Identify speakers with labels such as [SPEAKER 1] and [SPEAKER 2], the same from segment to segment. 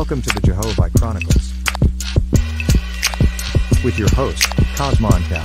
[SPEAKER 1] Welcome to the Jehovih Chronicles with your host, Cosmon Cal.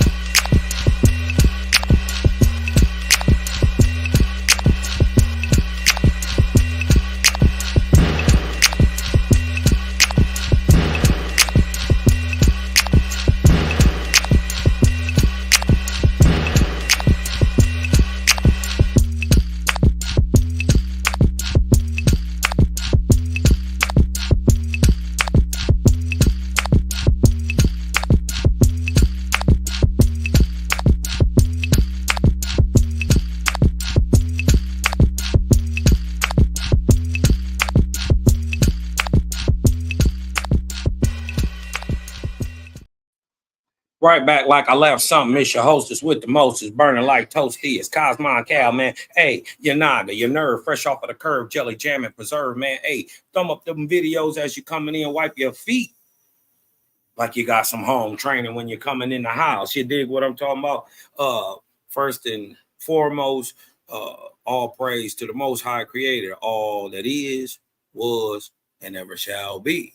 [SPEAKER 2] Right back like I left something. It's your hostess with the most is burning like toast. It's Cosmon Cal, man. Hey, your naga, your nerve, fresh off of the curve, jelly jam and preserve, man. Hey, thumb up them videos as you coming in, wipe your feet like you got some home training when you're coming in the house. You dig what I'm talking about? First and foremost, all praise to the Most High Creator, all that is, was, and ever shall be.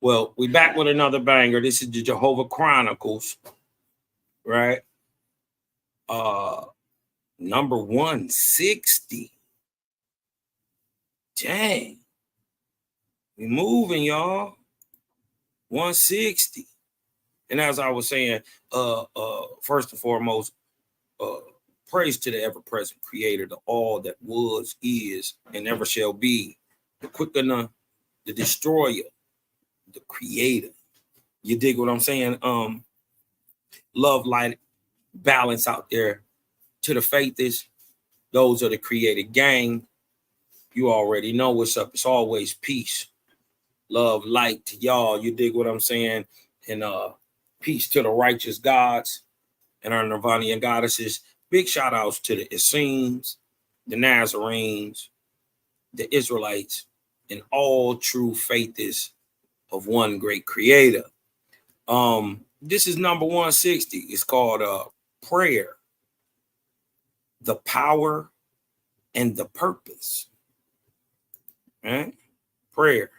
[SPEAKER 2] Well, we back with another banger. This is the Jehovih Chronicles, right? Number 160. Dang. We moving, y'all. 160. And as I was saying, first and foremost, praise to the ever-present creator, the all that was, is, and ever shall be, the quickener, the destroyer, the creator. You dig what I'm saying? Love, light, balance out there to the faithists. Those are the created gang. You already know what's up. It's always peace, love, light to y'all. You dig what I'm saying? And peace to the righteous gods and our Nirvanian goddesses. Big shout outs to the Essenes, the Nazarenes, the Israelites, and all true faithists of one great creator. This is number 160. It's called Prayer, the Power, and the Purpose. Right? Prayer,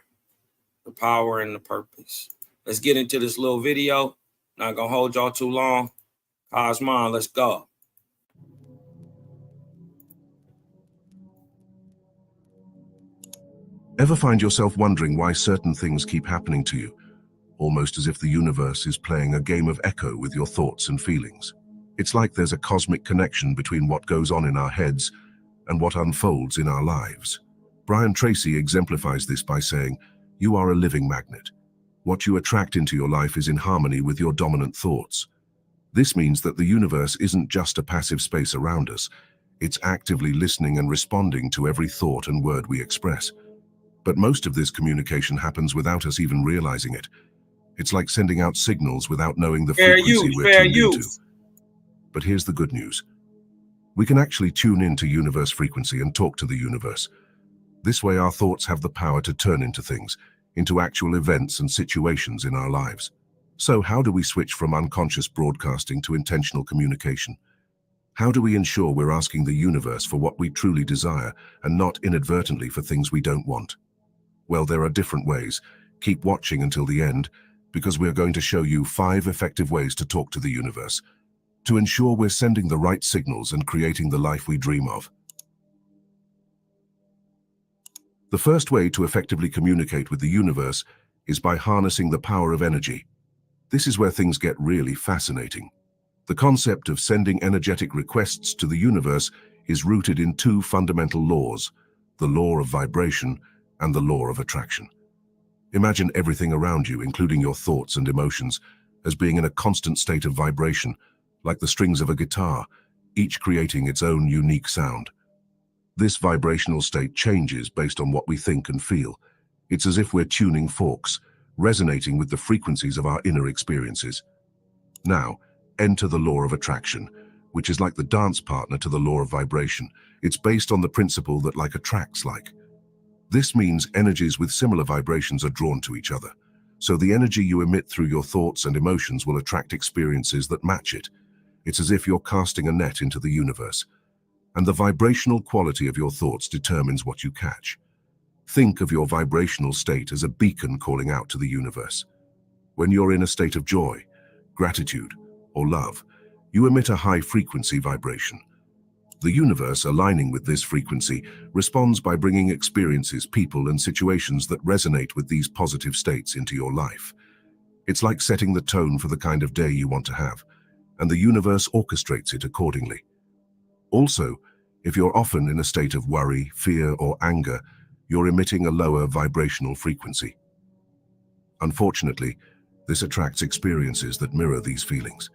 [SPEAKER 2] the power, and the purpose. Let's get into this little video. Not gonna hold y'all too long. Cosmon, let's go.
[SPEAKER 3] Ever find yourself wondering why certain things keep happening to you, almost as if the universe is playing a game of echo with your thoughts and feelings? It's like there's a cosmic connection between what goes on in our heads and what unfolds in our lives. Brian Tracy exemplifies this by saying, "You are a living magnet. What you attract into your life is in harmony with your dominant thoughts." This means that the universe isn't just a passive space around us. It's actively listening and responding to every thought and word we express. But most of this communication happens without us even realizing it. It's like sending out signals without knowing the frequency we're tuned into. But here's the good news. We can actually tune into universe frequency and talk to the universe. This way our thoughts have the power to turn into things, into actual events and situations in our lives. So how do we switch from unconscious broadcasting to intentional communication? How do we ensure we're asking the universe for what we truly desire and not inadvertently for things we don't want? Well, there are different ways. Keep watching until the end, because we're going to show you 5 effective ways to talk to the universe, to ensure we're sending the right signals and creating the life we dream of. The first way to effectively communicate with the universe is by harnessing the power of energy. This is where things get really fascinating. The concept of sending energetic requests to the universe is rooted in 2 fundamental laws, the law of vibration and the law of attraction. Imagine everything around you, including your thoughts and emotions, as being in a constant state of vibration, like the strings of a guitar, each creating its own unique sound. This vibrational state changes based on what we think and feel. It's as if we're tuning forks, resonating with the frequencies of our inner experiences. Now, enter the law of attraction, which is like the dance partner to the law of vibration. It's based on the principle that like attracts like. This means energies with similar vibrations are drawn to each other. So the energy you emit through your thoughts and emotions will attract experiences that match it. It's as if you're casting a net into the universe, and the vibrational quality of your thoughts determines what you catch. Think of your vibrational state as a beacon calling out to the universe. When you're in a state of joy, gratitude, or love, you emit a high-frequency vibration. The universe, aligning with this frequency, responds by bringing experiences, people, and situations that resonate with these positive states into your life. It's like setting the tone for the kind of day you want to have, and the universe orchestrates it accordingly. Also, if you're often in a state of worry, fear, or anger, you're emitting a lower vibrational frequency. Unfortunately, this attracts experiences that mirror these feelings.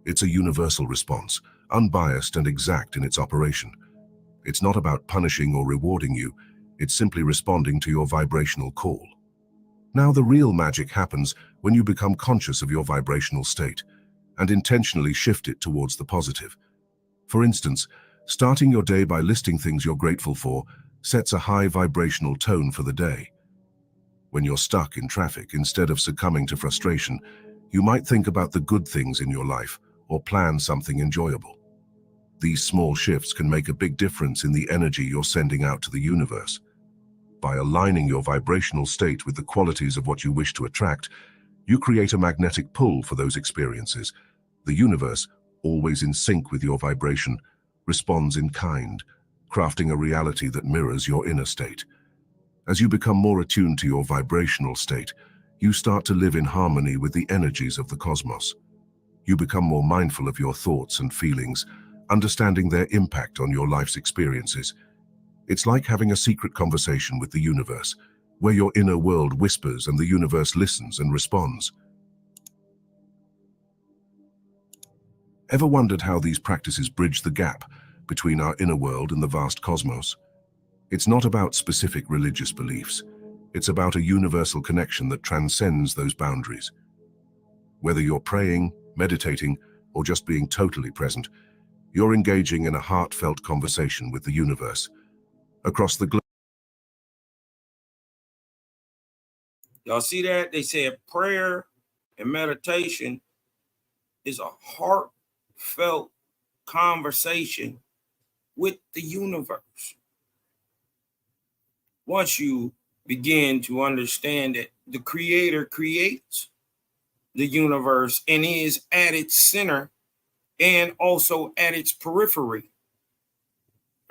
[SPEAKER 3] It's a universal response, unbiased and exact in its operation. It's not about punishing or rewarding you, it's simply responding to your vibrational call. Now, the real magic happens when you become conscious of your vibrational state and intentionally shift it towards the positive. For instance, starting your day by listing things you're grateful for sets a high vibrational tone for the day. When you're stuck in traffic, instead of succumbing to frustration, you might think about the good things in your life or plan something enjoyable. These small shifts can make a big difference in the energy you're sending out to the universe. By aligning your vibrational state with the qualities of what you wish to attract, you create a magnetic pull for those experiences. The universe, always in sync with your vibration, responds in kind, crafting a reality that mirrors your inner state. As you become more attuned to your vibrational state, you start to live in harmony with the energies of the cosmos. You become more mindful of your thoughts and feelings, understanding their impact on your life's experiences. It's like having a secret conversation with the universe, where your inner world whispers and the universe listens and responds. Ever wondered how these practices bridge the gap between our inner world and the vast cosmos? It's not about specific religious beliefs. It's about a universal connection that transcends those boundaries. Whether you're praying, meditating, or just being totally present, you're engaging in a heartfelt conversation with the universe. Across the globe.
[SPEAKER 2] Y'all see that? They said prayer and meditation is a heartfelt conversation with the universe. Once you begin to understand that the Creator creates the universe and is at its center and also at its periphery,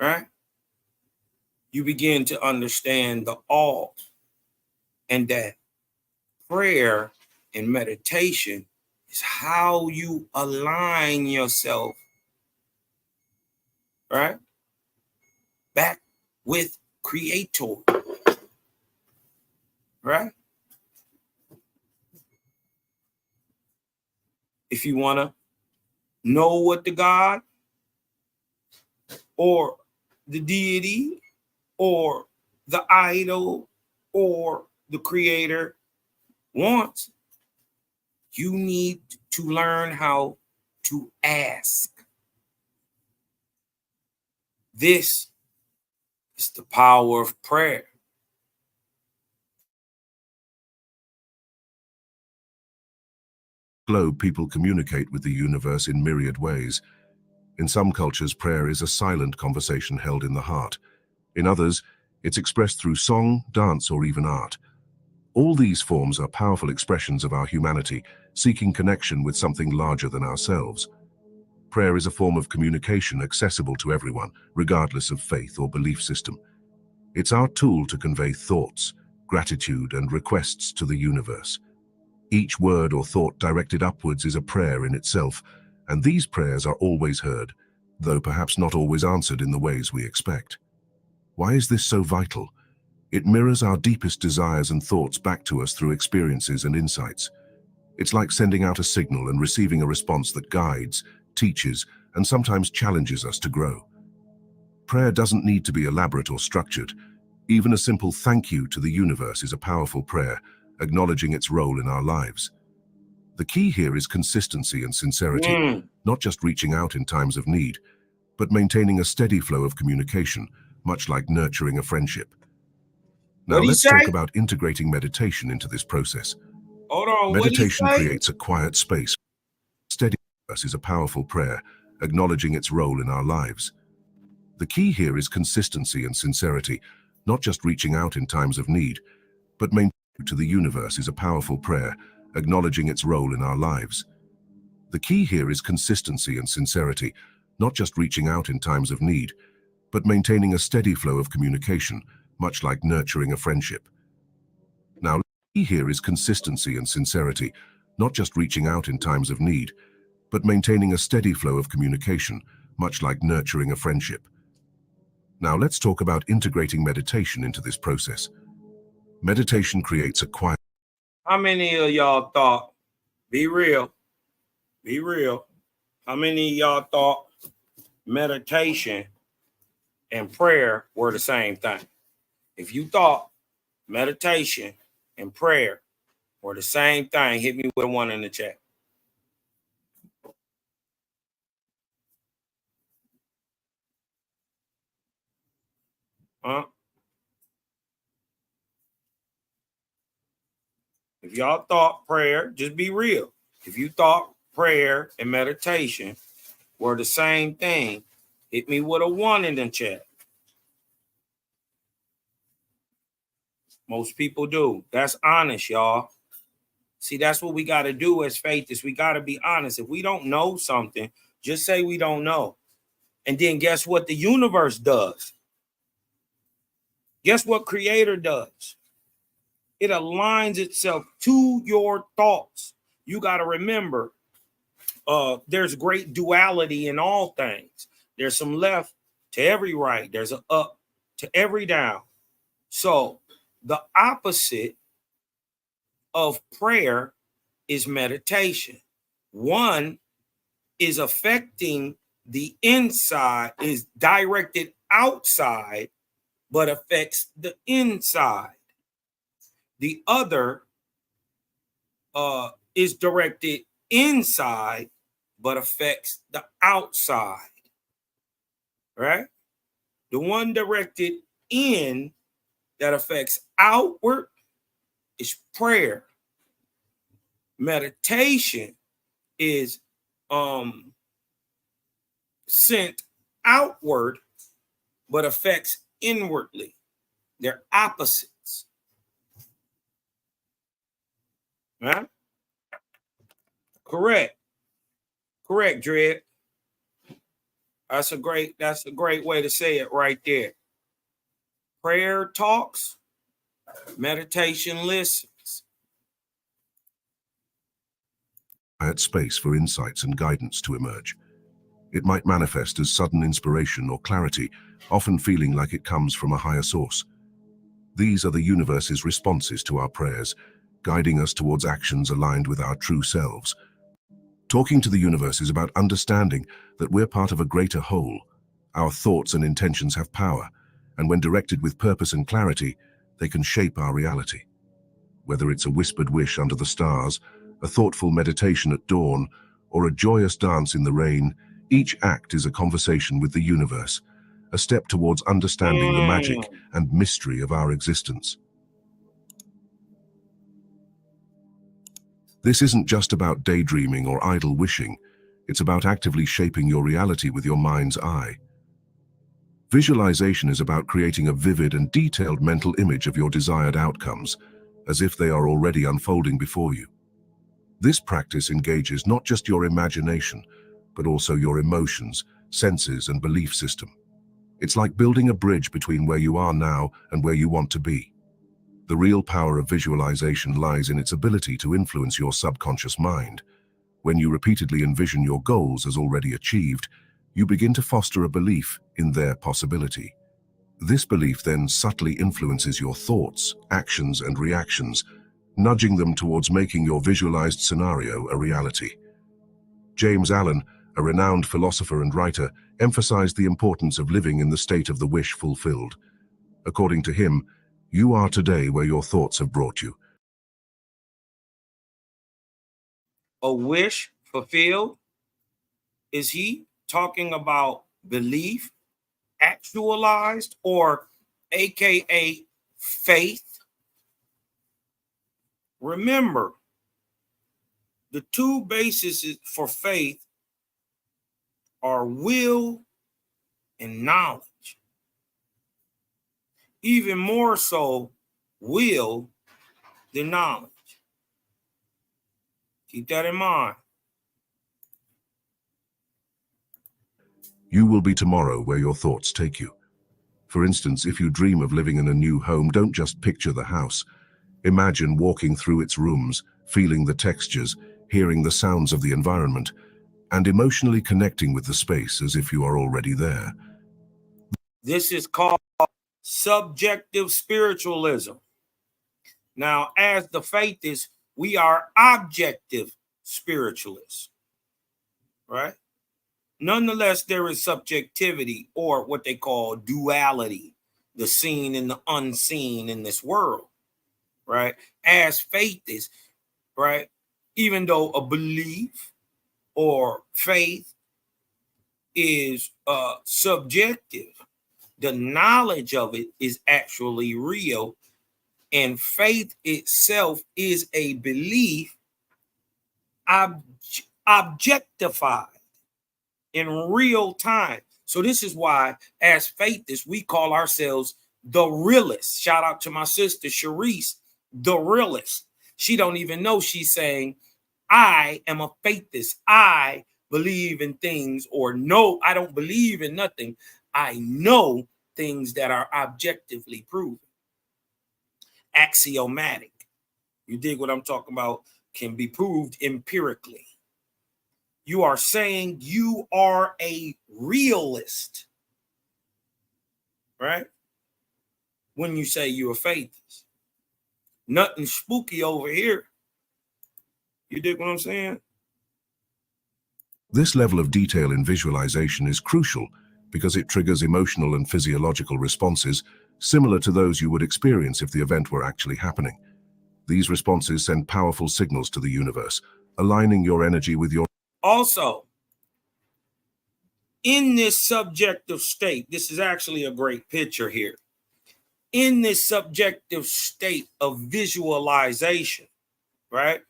[SPEAKER 2] right? You begin to understand the all, and that prayer and meditation is how you align yourself, right, back with Creator, right? If you want to know what the God or the deity or the idol or the Creator wants, you need to learn how to ask. This is the power of prayer.
[SPEAKER 3] Globe, people communicate with the universe in myriad ways. In some cultures, prayer is a silent conversation held in the heart. In others, it's expressed through song, dance, or even art. All these forms are powerful expressions of our humanity, seeking connection with something larger than ourselves. Prayer is a form of communication accessible to everyone, regardless of faith or belief system. It's our tool to convey thoughts, gratitude, and requests to the universe. Each word or thought directed upwards is a prayer in itself, and these prayers are always heard, though perhaps not always answered in the ways we expect. Why is this so vital? It mirrors our deepest desires and thoughts back to us through experiences and insights. It's like sending out a signal and receiving a response that guides, teaches, and sometimes challenges us to grow. Prayer doesn't need to be elaborate or structured. Even a simple thank you to the universe is a powerful prayer, acknowledging its role in our lives. The key here is consistency and sincerity, not just reaching out in times of need, but maintaining a steady flow of communication, much like nurturing a friendship. Now let's talk about integrating meditation into this process.
[SPEAKER 2] Hold on. What did he
[SPEAKER 3] Meditation
[SPEAKER 2] say?
[SPEAKER 3] creates a quiet space. Steady is a powerful prayer, acknowledging its role in our lives. The key here is consistency and sincerity, not just reaching out in times of need, but maintaining to the universe is a powerful prayer, acknowledging its role in our lives. The key here is consistency and sincerity, not just reaching out in times of need, but maintaining a steady flow of communication, much like nurturing a friendship. Now, the key here is consistency and sincerity, not just reaching out in times of need, but maintaining a steady flow of communication, much like nurturing a friendship. Now, let's talk about integrating meditation into this process. Meditation creates a quiet.
[SPEAKER 2] How many of y'all thought, be real, how many of y'all thought meditation and prayer were the same thing? If you thought meditation and prayer were the same thing, hit me with one in the chat. Huh? If y'all thought prayer, just be real. If you thought prayer and meditation were the same thing, hit me with a one in the chat. Most people do. That's honest, y'all. See, that's what we got to do as faith is we got to be honest. If we don't know something, just say we don't know. And then guess what the universe does? Guess what Creator does? It aligns itself to your thoughts. You got to remember, there's great duality in all things. There's some left to every right. There's an up to every down. So the opposite of prayer is meditation. One is affecting the inside, is directed outside, but affects the inside. The other is directed inside, but affects the outside. Right? The one directed in that affects outward is prayer. Meditation is sent outward, but affects inwardly. They're opposites. Right? Correct, Dredd. That's a great way to say it right there. Prayer talks, meditation listens.
[SPEAKER 3] Quiet space for insights and guidance to emerge. It might manifest as sudden inspiration or clarity, often feeling like it comes from a higher source. These are the universe's responses to our prayers, guiding us towards actions aligned with our true selves. Talking to the universe is about understanding that we're part of a greater whole. Our thoughts and intentions have power, and when directed with purpose and clarity, they can shape our reality. Whether it's a whispered wish under the stars, a thoughtful meditation at dawn, or a joyous dance in the rain, each act is a conversation with the universe, a step towards understanding the magic and mystery of our existence. This isn't just about daydreaming or idle wishing, it's about actively shaping your reality with your mind's eye. Visualization is about creating a vivid and detailed mental image of your desired outcomes, as if they are already unfolding before you. This practice engages not just your imagination, but also your emotions, senses, and belief system. It's like building a bridge between where you are now and where you want to be. The real power of visualization lies in its ability to influence your subconscious mind. When you repeatedly envision your goals as already achieved, you begin to foster a belief in their possibility. This belief then subtly influences your thoughts, actions, and reactions, nudging them towards making your visualized scenario a reality. James Allen, a renowned philosopher and writer, emphasized the importance of living in the state of the wish fulfilled. According to him, you are today where your thoughts have brought you.
[SPEAKER 2] A wish fulfilled? Is he talking about belief actualized, or AKA faith? Remember, The two bases for faith are will and knowledge. Even more so, will than knowledge. Keep that in mind.
[SPEAKER 3] You will be tomorrow where your thoughts take you. For instance, if you dream of living in a new home, don't just picture the house. Imagine walking through its rooms, feeling the textures, hearing the sounds of the environment, and emotionally connecting with the space as if you are already there.
[SPEAKER 2] This is called subjective spiritualism. Now, as the faithists, we are objective spiritualists, right? Nonetheless, there is subjectivity, or what they call duality, the seen and the unseen in this world, right? As faithists, right? Even though a belief or faith is subjective, the knowledge of it is actually real, and faith itself is a belief objectified in real time. So this is why, as faithists, we call ourselves the realists. Shout out to my sister Sharice, the realist. She don't even know she's saying, I am a faithist. I believe in things, or no, I don't believe in nothing. I know things that are objectively proven. Axiomatic. You dig what I'm talking about? Can be proved empirically. You are saying you are a realist, right? When you say you're a faithist. Nothing spooky over here. You dig what I'm saying?
[SPEAKER 3] This level of detail in visualization is crucial because it triggers emotional and physiological responses similar to those you would experience if the event were actually happening. These responses send powerful signals to the universe, aligning your energy with your...
[SPEAKER 2] Also, in this subjective state, this is actually a great picture here. In this subjective state of visualization, right?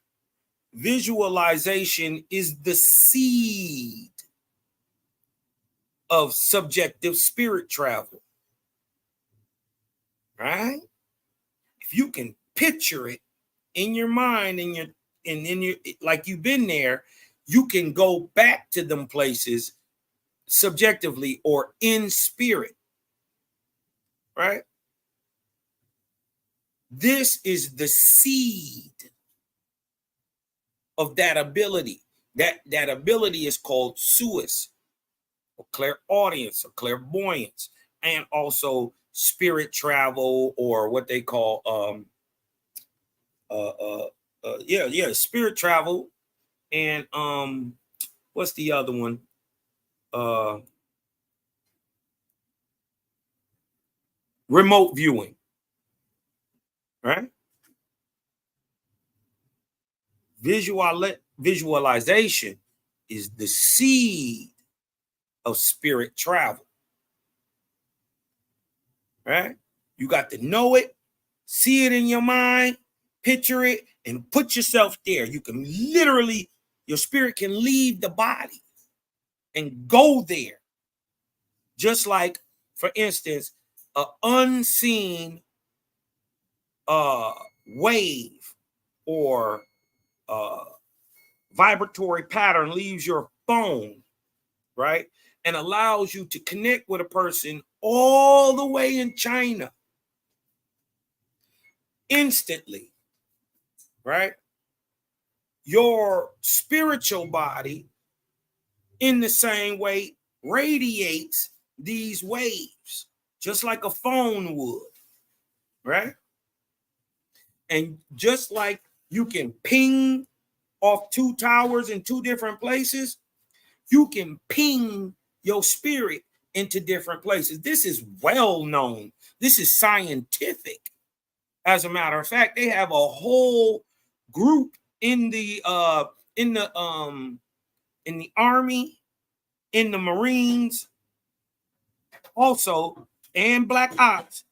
[SPEAKER 2] Visualization is the seed of subjective spirit travel, right? If you can picture it in your mind and in your like you've been there, you can go back to them places subjectively or in spirit, right? This is the seed of that ability. That ability is called suis, or clairaudience, or clairvoyance, and also spirit travel, or what they call spirit travel, and what's the other one? Remote viewing, right? Visualization is the seed of spirit travel, right? You got to know it, see it in your mind, picture it, and put yourself there. You can literally, your spirit can leave the body and go there. Just like, for instance, an unseen wave or vibratory pattern leaves your phone, right? And allows you to connect with a person all the way in China instantly, right? Your spiritual body, in the same way, radiates these waves, just like a phone would, right? And just like you can ping off two towers in two different places, you can ping your spirit into different places. This is well known. This is scientific. As a matter of fact, they have a whole group in the Army, in the Marines, also, and Black Ops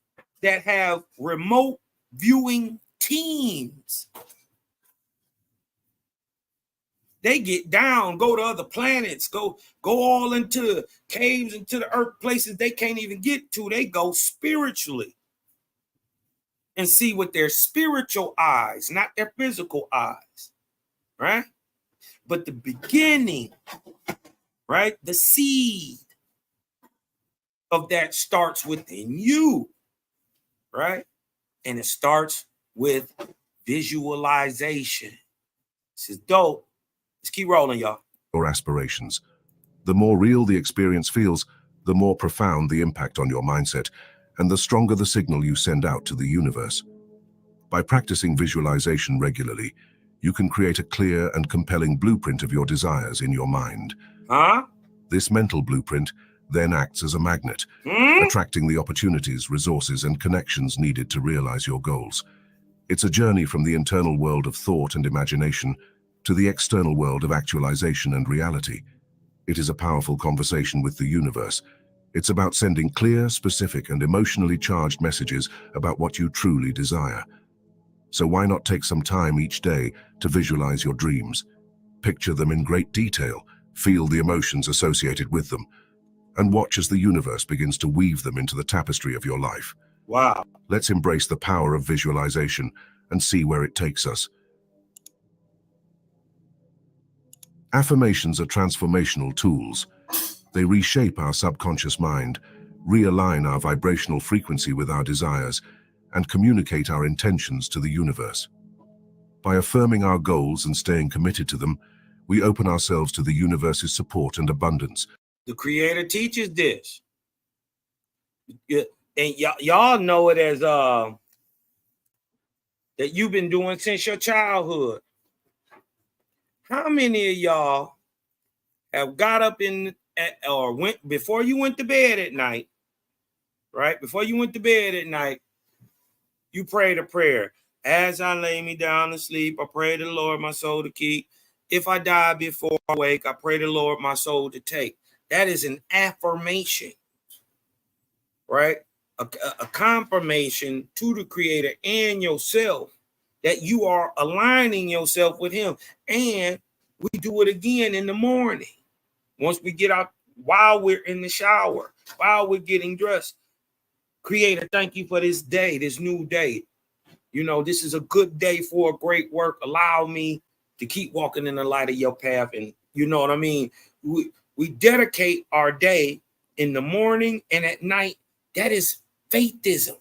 [SPEAKER 2] that have remote viewing teams. They get down, go to other planets, go all into caves, into the earth, places they can't even get to. They go spiritually and see with their spiritual eyes, not their physical eyes, right? But the beginning, right? The seed of that starts within you, right? And it starts with visualization. This is dope. Let's keep rolling, y'all.
[SPEAKER 3] Your aspirations. The more real the experience feels, the more profound the impact on your mindset, and the stronger the signal you send out to the universe. By practicing visualization regularly, you can create a clear and compelling blueprint of your desires in your mind. This mental blueprint then acts as a magnet, attracting the opportunities, resources, and connections needed to realize your goals. It's a journey from the internal world of thought and imagination to the external world of actualization and reality. It is a powerful conversation with the universe. It's about sending clear, specific, and emotionally charged messages about what you truly desire. So why not take some time each day to visualize your dreams? Picture them in great detail, feel the emotions associated with them, and watch as the universe begins to weave them into the tapestry of your life.
[SPEAKER 2] Wow.
[SPEAKER 3] Let's embrace the power of visualization and see where it takes us. Affirmations are transformational tools. They reshape our subconscious mind, realign our vibrational frequency with our desires, and communicate our intentions to the universe. By affirming our goals and staying committed to them, we open ourselves to the universe's support and abundance.
[SPEAKER 2] The Creator teaches this. And y'all know it as that you've been doing since your childhood. How many of y'all have got up or went before you went to bed at night, right? Before you went to bed at night, you prayed a prayer. As I lay me down to sleep, I pray the Lord my soul to keep. If I die before I wake, I pray the Lord my soul to take. That is an affirmation, right? A confirmation to the Creator and yourself that you are aligning yourself with Him. And we do it again in the morning. Once we get out, while we're in the shower, while we're getting dressed. Creator, thank you for this day, this new day. You know, this is a good day for a great work. Allow me to keep walking in the light of your path. And you know what I mean? We dedicate our day in the morning and at night. That is faithism.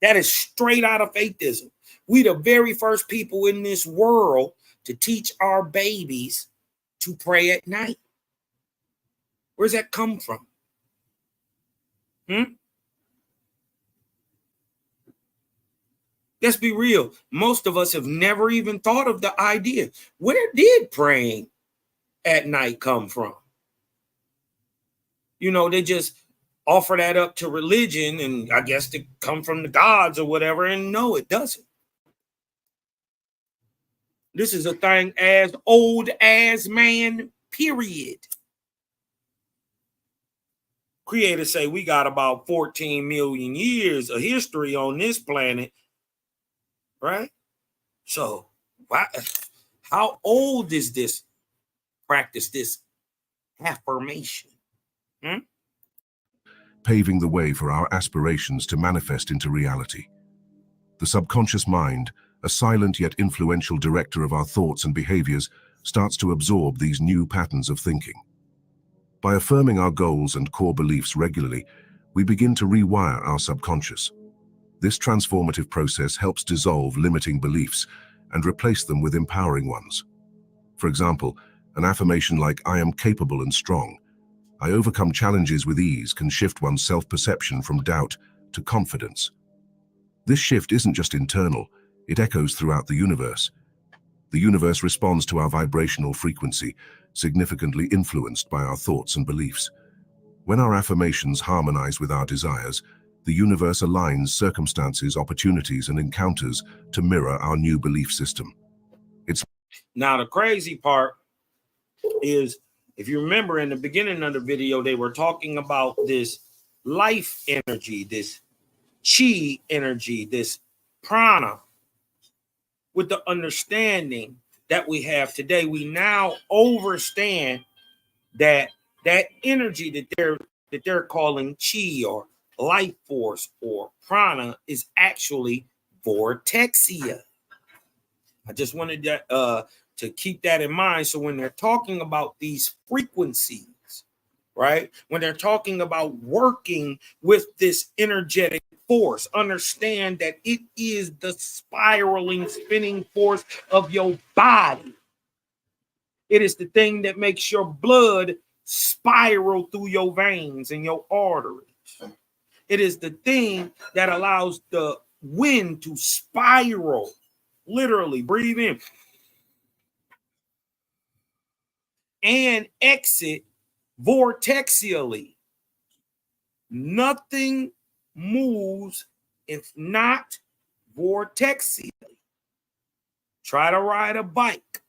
[SPEAKER 2] That is straight out of faithism. We the very first people in this world to teach our babies to pray at night. Where's that come from? Let's be real. Most of us have never even thought of the idea. Where did praying at night come from? You know, they just offer that up to religion, and I guess to come from the gods or whatever. And no, it doesn't. This is a thing as old as man, period. Creators say we got about 14 million years of history on this planet, right? So how old is this practice, this affirmation?
[SPEAKER 3] Paving the way for our aspirations to manifest into reality. The subconscious mind, a silent yet influential director of our thoughts and behaviors, starts to absorb these new patterns of thinking. By affirming our goals and core beliefs regularly, we begin to rewire our subconscious. This transformative process helps dissolve limiting beliefs and replace them with empowering ones. For example, an affirmation like "I am capable and strong," "I overcome challenges with ease" can shift one's self-perception from doubt to confidence. This shift isn't just internal, it echoes throughout the universe. The universe responds to our vibrational frequency, significantly influenced by our thoughts and beliefs. When our affirmations harmonize with our desires, the universe aligns circumstances, opportunities, and encounters to mirror our new belief system.
[SPEAKER 2] Now, the crazy part is, if you remember in the beginning of the video, they were talking about this life energy, this chi energy, this prana, with the understanding that we have today, we now understand that that energy that they're calling chi or life force or prana is actually vortexia. I just wanted to keep that in mind. So when they're talking about these frequencies, right? When they're talking about working with this energetic force, understand that it is the spiraling, spinning force of your body. It is the thing that makes your blood spiral through your veins and your arteries. It is the thing that allows the wind to spiral. Literally, breathe in and exit vortexially. Nothing moves if not vortexially. Try to ride a bike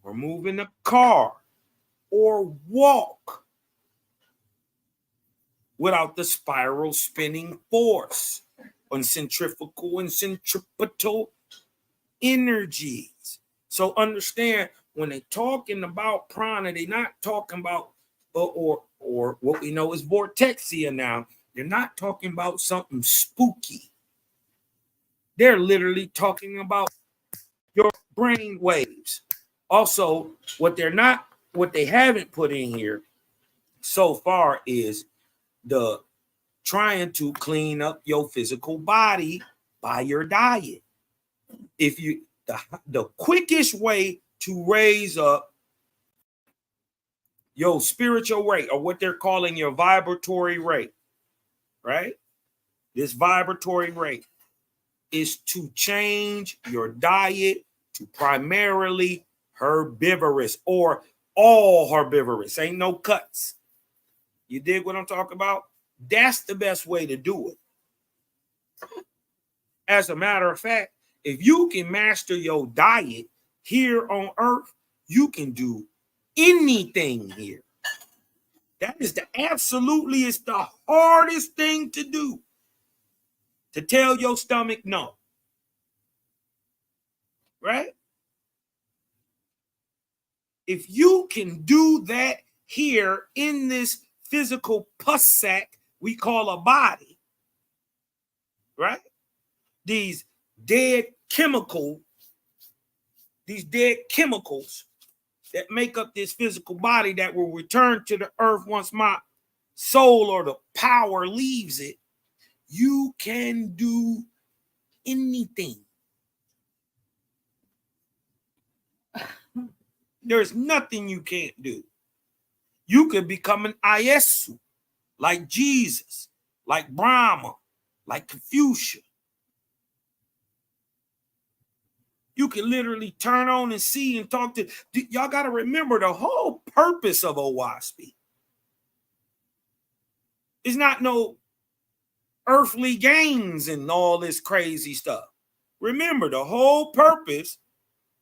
[SPEAKER 2] or move in a car or walk without the spiral spinning force on centrifugal and centripetal energies. So understand, when they're talking about prana, they're not talking about or what we know is vortexia now. They're not talking about something spooky. They're literally talking about your brain waves. Also, what they haven't put in here so far is the trying to clean up your physical body by your diet. If you the quickest way to raise up your spiritual rate, or what they're calling your vibratory rate, right? This vibratory rate is to change your diet to primarily herbivorous or all herbivorous. Ain't no cuts. You dig what I'm talking about? That's the best way to do it. As a matter of fact, if you can master your diet here on earth, you can do anything here. That is it's the hardest thing to do. To tell your stomach no. Right? If you can do that here in this physical pus sac we call a body, right? These dead chemicals that make up this physical body that will return to the earth once my soul or the power leaves it, you can do anything. There's nothing you can't do. You could become an Iesu, like Jesus, like Brahma, like Confucius. You can literally turn on and see and talk to. Y'all got to remember the whole purpose of OWASP is not no earthly gains and all this crazy stuff. Remember, the whole purpose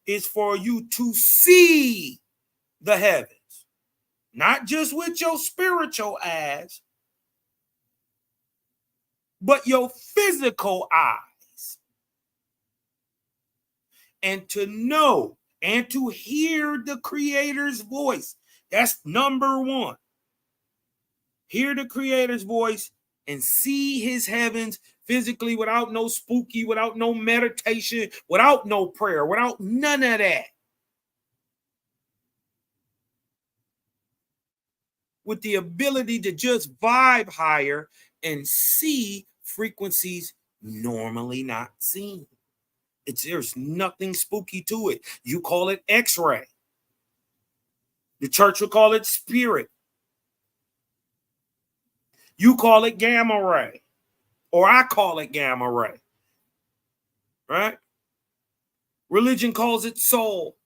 [SPEAKER 2] is for you to see the heavens, not just with your spiritual eyes, but your physical eyes. And to know and to hear the Creator's voice. That's number one. Hear the Creator's voice and see his heavens physically without no spooky, without no meditation, without no prayer, without none of that. With the ability to just vibe higher and see frequencies normally not seen. There's nothing spooky to it. You call it X-ray. The church will call it spirit. You call it gamma ray. Or I call it gamma ray. Right? Religion calls it soul.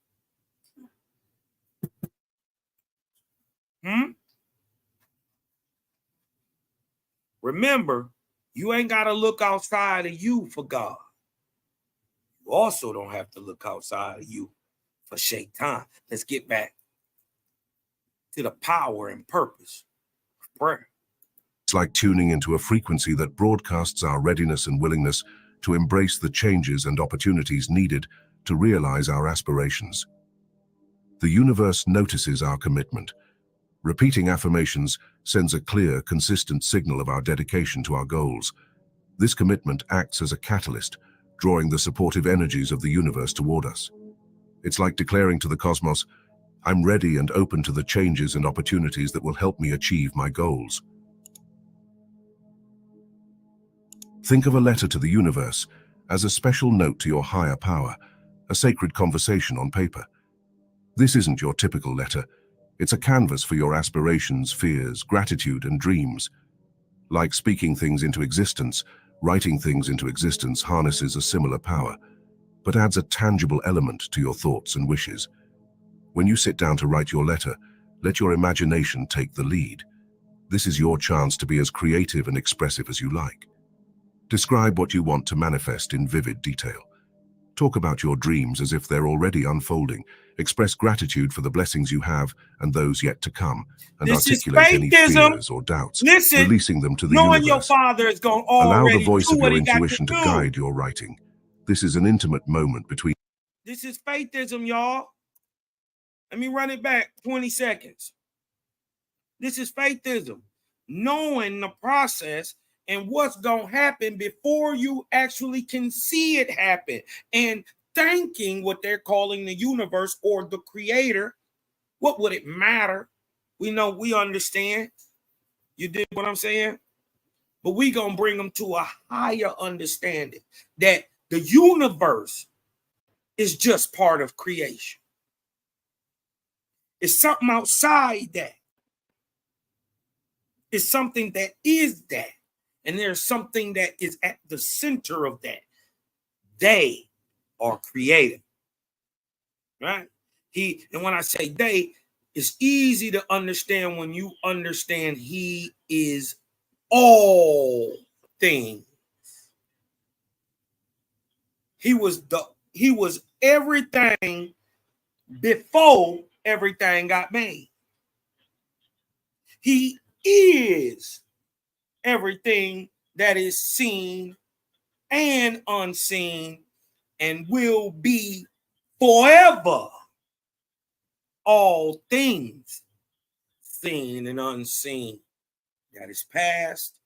[SPEAKER 2] Remember, you ain't got to look outside of you for God. You also don't have to look outside of you for Shaitan. Let's get back to the power and purpose of prayer.
[SPEAKER 3] It's like tuning into a frequency that broadcasts our readiness and willingness to embrace the changes and opportunities needed to realize our aspirations. The universe notices our commitment. Repeating affirmations sends a clear, consistent signal of our dedication to our goals. This commitment acts as a catalyst, drawing the supportive energies of the universe toward us. It's like declaring to the cosmos, "I'm ready and open to the changes and opportunities that will help me achieve my goals." Think of a letter to the universe as a special note to your higher power, a sacred conversation on paper. This isn't your typical letter. It's a canvas for your aspirations, fears, gratitude, and dreams. Like speaking things into existence, writing things into existence harnesses a similar power, but adds a tangible element to your thoughts and wishes. When you sit down to write your letter, let your imagination take the lead. This is your chance to be as creative and expressive as you like. Describe what you want to manifest in vivid detail. Talk about your dreams as if they're already unfolding. Express gratitude for the blessings you have and those yet to come, and
[SPEAKER 2] This is
[SPEAKER 3] articulate any
[SPEAKER 2] faithism.
[SPEAKER 3] fears or doubts,
[SPEAKER 2] Listen,
[SPEAKER 3] releasing them to the
[SPEAKER 2] knowing your
[SPEAKER 3] universe.
[SPEAKER 2] father is going to
[SPEAKER 3] Allow the
[SPEAKER 2] already
[SPEAKER 3] voice
[SPEAKER 2] do
[SPEAKER 3] of
[SPEAKER 2] what
[SPEAKER 3] your
[SPEAKER 2] he got to
[SPEAKER 3] intuition to
[SPEAKER 2] do.
[SPEAKER 3] guide your writing. This is an intimate moment between.
[SPEAKER 2] This is faithism, y'all. Let me run it back 20 seconds. This is faithism. Knowing the process and what's going to happen before you actually can see it happen. And thanking what they're calling the universe or the creator. What would it matter? We know, we understand. You did what I'm saying? But we going to bring them to a higher understanding that the universe is just part of creation. It's something outside that. It's something that is that. And there's something that is at the center of that. They are creative. Right? And when I say they, it's easy to understand when you understand he is all things. He was everything before everything got made. He is everything that is seen and unseen and will be forever. All things seen and unseen. That is past,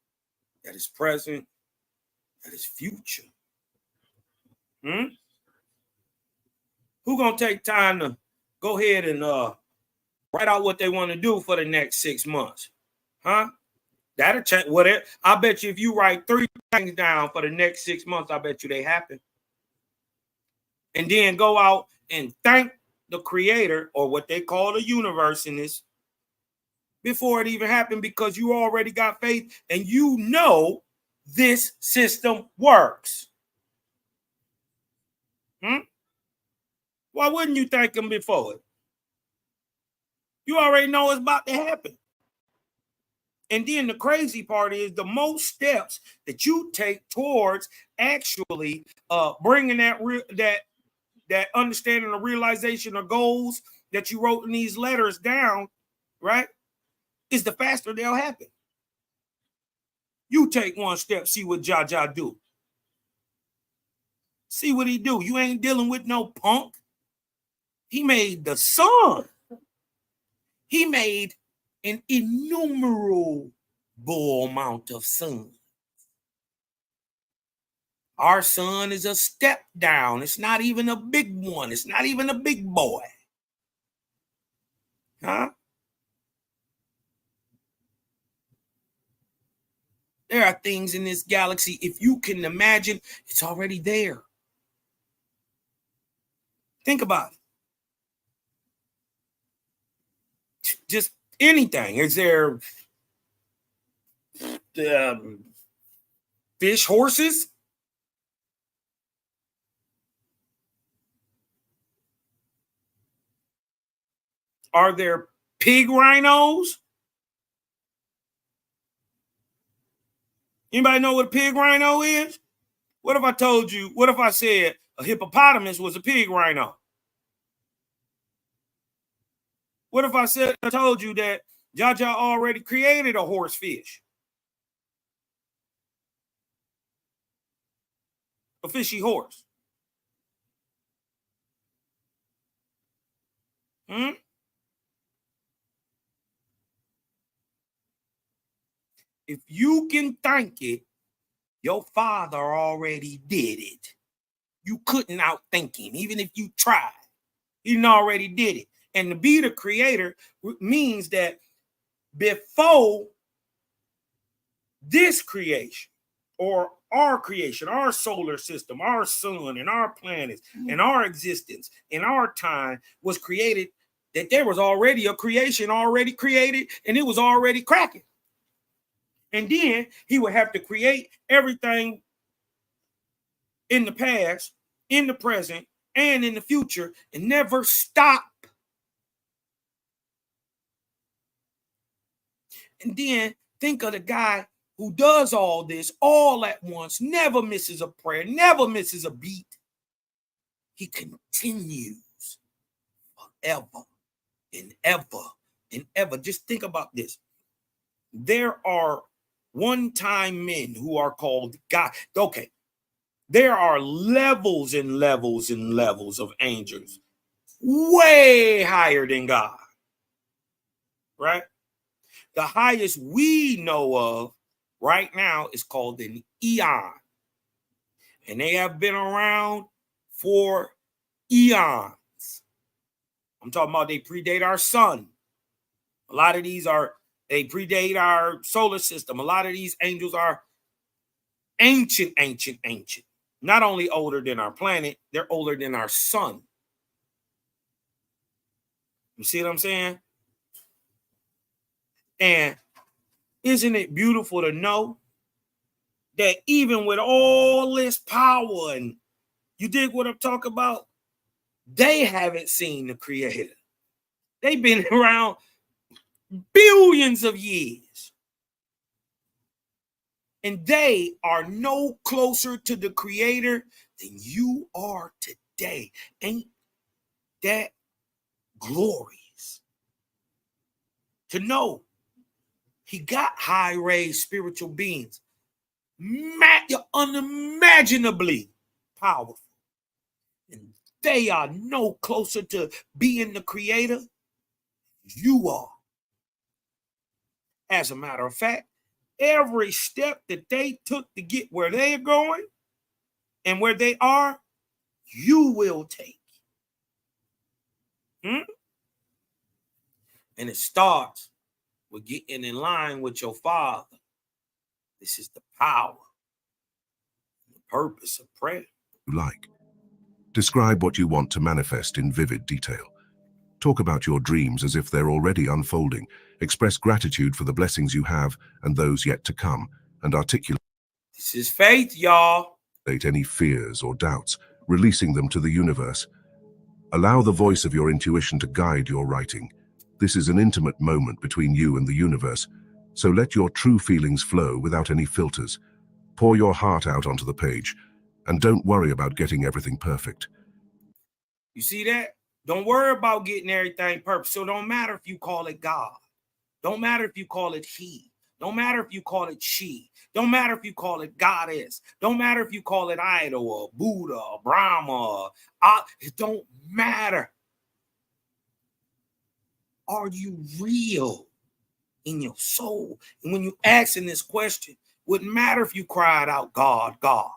[SPEAKER 2] that is present, that is future. Who gonna take time to go ahead and write out what they want to do for the next 6 months? Huh? That'll change. Whatever. I bet you if you write 3 things down for the next 6 months, I bet you they happen. And then go out and thank the creator or what they call the universe in this before it even happened, because you already got faith and you know this system works. Why wouldn't you thank them before it? You already know it's about to happen. And then the crazy part is the most steps that you take towards actually bringing that understanding or realization of goals that you wrote in these letters down, right, is the faster they'll happen. You take one step, see what Jaja do. See what he do. You ain't dealing with no punk. He made the sun. He made an innumerable amount of sun. Our sun is a step down. It's not even a big one. It's not even a big boy. Huh? There are things in this galaxy, if you can imagine, it's already there. Think about it. Just anything. Is there fish horses? Are there pig rhinos? Anybody know what a pig rhino is? What if I told you, what if I said a hippopotamus was a pig rhino? What if I told you that Jaja already created a horse fish? A fishy horse. If you can think it, your father already did it. You couldn't outthink him, even if you tried. He already did it. And to be the creator means that before this creation, or our creation, our solar system, our sun and our planets and our existence and our time was created, that there was already a creation already created, and it was already cracking. And then he would have to create everything in the past, in the present, and in the future, and never stop. And then think of the guy who does all this all at once, never misses a prayer, never misses a beat. He continues forever and ever and ever. Just think about this. There are one-time men who are called God. Okay, there are levels and levels and levels of angels way higher than God, right? The highest we know of right now is called an eon. And they have been around for eons. I'm talking about they predate our sun. A lot of these they predate our solar system. A lot of these angels are ancient. Not only older than our planet, they're older than our sun. You see what I'm saying? And isn't it beautiful to know that even with all this power, and you dig what I'm talking about, they haven't seen the creator. They've been around billions of years. And they are no closer to the creator than you are today. Ain't that glorious? To know he got high-raised spiritual beings, unimaginably powerful. And they are no closer to being the creator you are. As a matter of fact, every step that they took to get where they're going and where they are, you will take. And it starts with getting in line with your father. This is the power, the purpose of prayer.
[SPEAKER 3] Like, describe what you want to manifest in vivid detail. Talk about your dreams as if they're already unfolding. Express gratitude for the blessings you have and those yet to come, and articulate
[SPEAKER 2] This is faith, y'all.
[SPEAKER 3] any fears or doubts, releasing them to the universe. Allow the voice of your intuition to guide your writing. This is an intimate moment between you and the universe, so let your true feelings flow without any filters. Pour your heart out onto the page, and don't worry about getting everything perfect.
[SPEAKER 2] You see that? Don't worry about getting everything perfect. So don't matter if you call it God. Don't matter if you call it he. Don't matter if you call it she. Don't matter if you call it goddess. Don't matter if you call it idol or Buddha or Brahma. Or, it don't matter. Are you real in your soul? And when you asking this question, wouldn't matter if you cried out, God, God.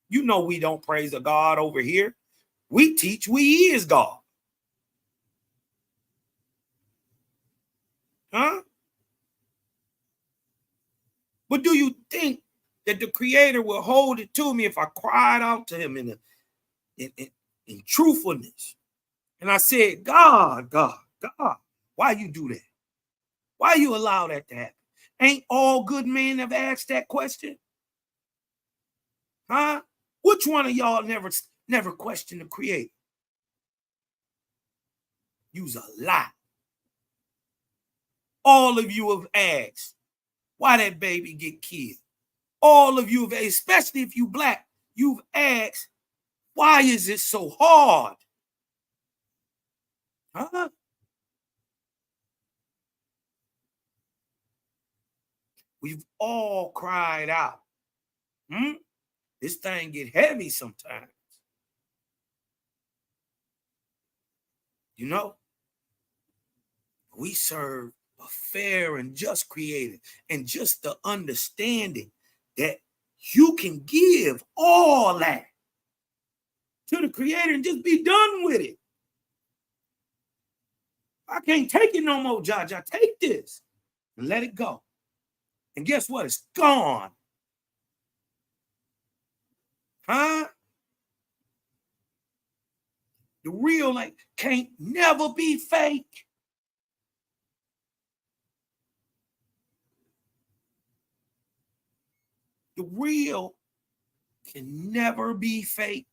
[SPEAKER 2] You know we don't praise a God over here. We teach we is God. Huh? But do you think that the creator will hold it to me if I cried out to him in truthfulness? And I said, God, God, God, why you do that? Why you allow that to happen? Ain't all good men have asked that question? Huh? Which one of y'all never questioned the creator? You's a lie. All of you have asked, why that baby get killed? All of you have, especially if you black, you've asked, why is it so hard? Huh? We've all cried out. This thing get heavy sometimes. You know? We serve a fair and just creator, and just the understanding that you can give all that to the creator and just be done with it. I can't take it no more, Jaja. Take this and let it go. And guess what? It's gone. Huh? The real can't never be fake. The real can never be fake.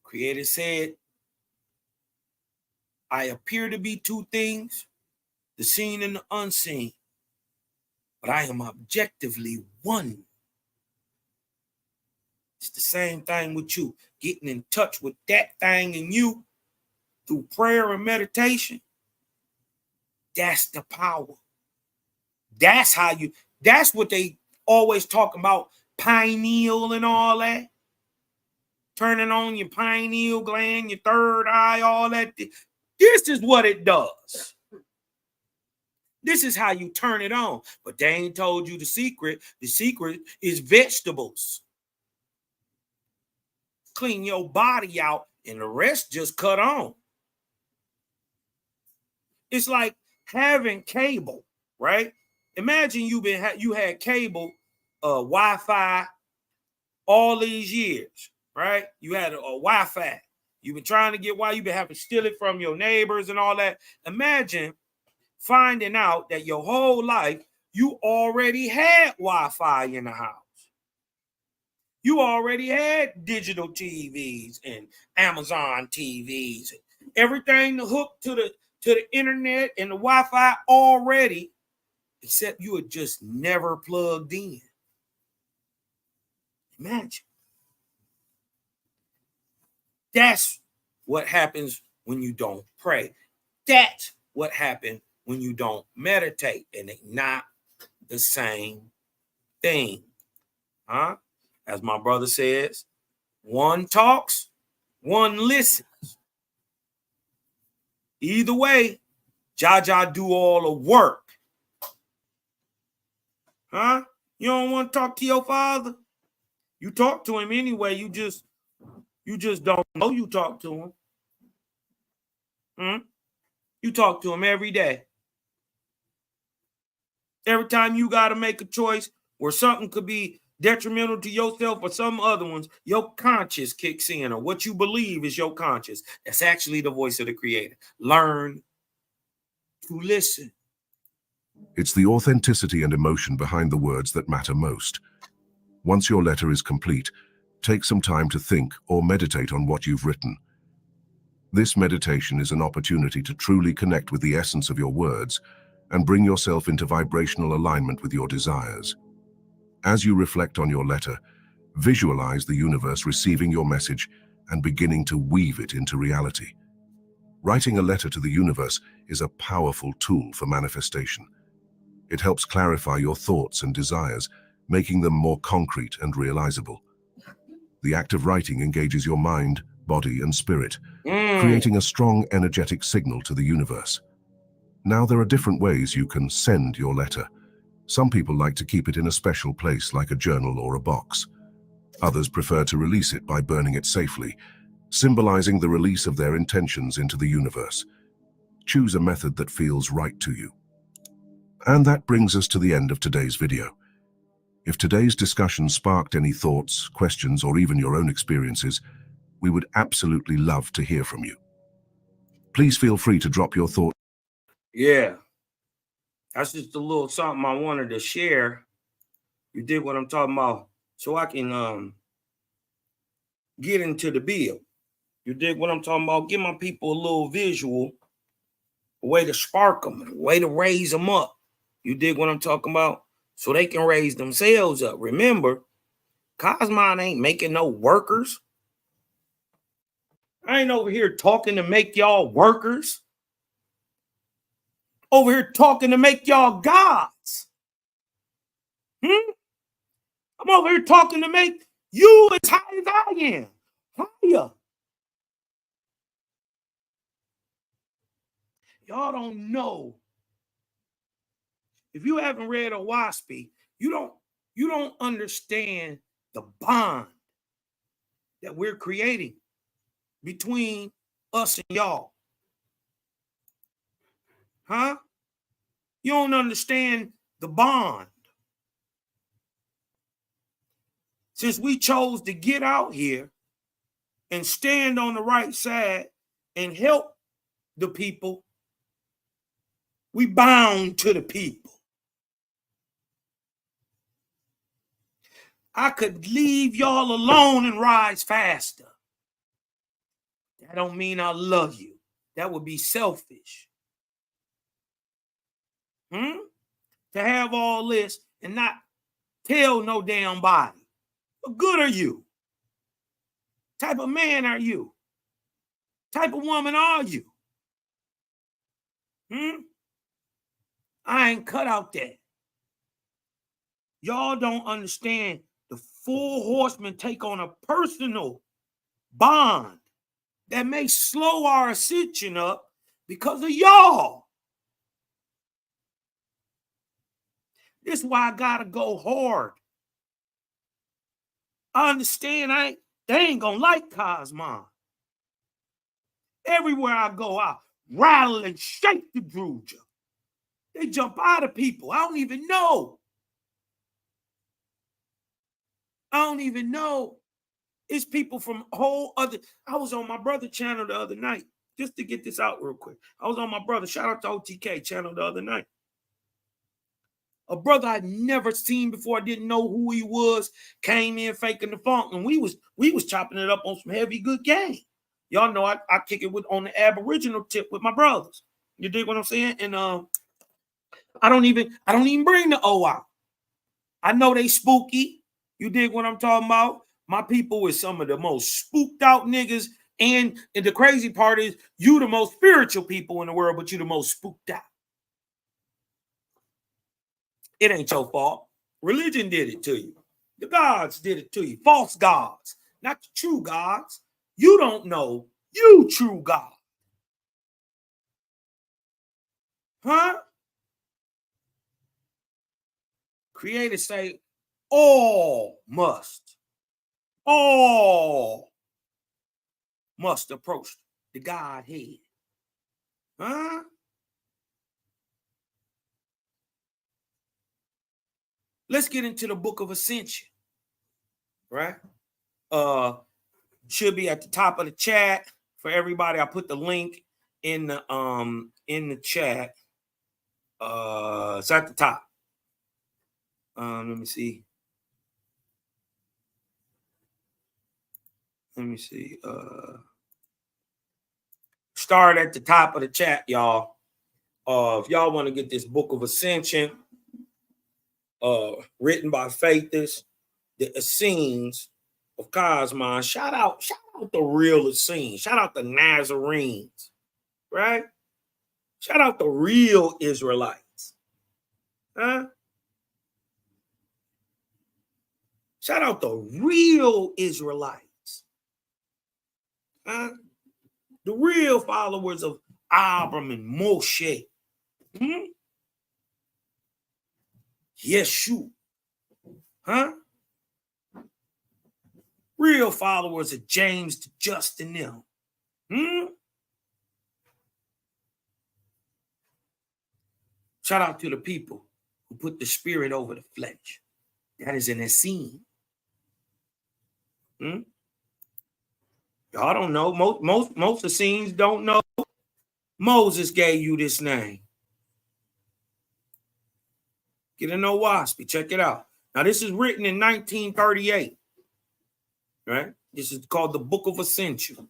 [SPEAKER 2] Creator said, I appear to be two things, the seen and the unseen, but I am objectively one. It's the same thing with you. Getting in touch with that thing in you through prayer and meditation. That's the power. That's what they always talk about, pineal and all that. Turning on your pineal gland, your third eye, all that. This is what it does. This is how you turn it on. But they ain't told you the secret. The secret is vegetables. Clean your body out and the rest just cut on. It's like having cable, right? Imagine you had cable, Wi-Fi all these years, right? You had a Wi-Fi. You've been trying to get Wi-Fi. You've been having to steal it from your neighbors and all that. Imagine finding out that your whole life you already had Wi-Fi in the house. You already had digital TVs and Amazon TVs, and everything hooked to the internet and the Wi-Fi already, except you had just never plugged in. Imagine. That's what happens when you don't pray. That's what happens when you don't meditate, and it's not the same thing. Huh? As my brother says, one talks, one listens. Either way, Jaja do all the work. Huh? You don't want to talk to your father? You talk to him anyway. You just don't know you talk to him. You talk to him every day. Every time you got to make a choice where something could be detrimental to yourself or some other ones, your conscience kicks in, or what you believe is your conscience. That's actually the voice of the creator. Learn to listen.
[SPEAKER 3] It's the authenticity and emotion behind the words that matter most. Once your letter is complete, take some time to think or meditate on what you've written. This meditation is an opportunity to truly connect with the essence of your words and bring yourself into vibrational alignment with your desires. As you reflect on your letter, visualize the universe receiving your message and beginning to weave it into reality. Writing a letter to the universe is a powerful tool for manifestation. It helps clarify your thoughts and desires, making them more concrete and realizable. The act of writing engages your mind, body, and spirit, creating a strong energetic signal to the universe. Now, there are different ways you can send your letter. Some people like to keep it in a special place like a journal or a box. Others prefer to release it by burning it safely, symbolizing the release of their intentions into the universe. Choose a method that feels right to you. And that brings us to the end of today's video. If today's discussion sparked any thoughts, questions, or even your own experiences, we would absolutely love to hear from you. Please feel free to drop your thoughts.
[SPEAKER 2] Yeah. That's just a little something I wanted to share. You did what I'm talking about, so I can get into the bill. You did what I'm talking about. Give my people a little visual, a way to spark them, a way to raise them up. You dig what I'm talking about? So they can raise themselves up. Remember, Cosmon ain't making no workers. I ain't over here talking to make y'all workers. Over here talking to make y'all gods. I'm over here talking to make you as high as I am. Higher. Y'all don't know. If you haven't read a WASPy, you don't understand the bond that we're creating between us and y'all. Huh? You don't understand the bond. Since we chose to get out here and stand on the right side and help the people, we bound to the people. I could leave y'all alone and rise faster. That don't mean I love you. That would be selfish. To have all this and not tell no damn body. What good are you? Type of man are you? Type of woman are you? I ain't cut out that. Y'all don't understand the four horsemen take on a personal bond that may slow our ascension up because of y'all. This is why I gotta go hard. I understand they ain't gonna like Cosmon. Everywhere I go, I rattle and shake the Druja. They jump out of people. I don't even know. It's people from a whole other. I was on my brother channel the other night, just to get this out real quick. I was on my brother, shout out to OTK channel the other night. A brother I'd never seen before, I didn't know who he was, came in faking the funk, and we was chopping it up on some heavy good game. Y'all know I kick it on the Aboriginal tip with my brothers. You dig what I'm saying? And I don't even bring the O out. I know they spooky. You dig what I'm talking about? My people were some of the most spooked out niggas. And the crazy part is you the most spiritual people in the world, but you the most spooked out. It ain't your fault. Religion did it to you. The gods did it to you. False gods, not the true gods. You don't know you true God. Huh? Creators say all must approach the Godhead. Huh? Let's get into the Book of Ascension. Right? Should be at the top of the chat for everybody. I put the link in the chat. It's at the top. Let me see. Start at the top of the chat, y'all. If y'all want to get this Book of Ascension, written by Faithers, the Essenes of Cosmon. Shout out the real Essenes. Shout out the Nazarenes, right? Shout out the real Israelites. Huh? Shout out the real Israelites. Huh? The real followers of Abram and Moshe. Yeshua. Huh? Real followers of James the Just and them. Shout out to the people who put the spirit over the flesh. That is an Essene. Y'all don't know. Most Essenes don't know. Moses gave you this name. Get to know WASPy. Check it out. Now, this is written in 1938. Right? This is called the Book of Ascension.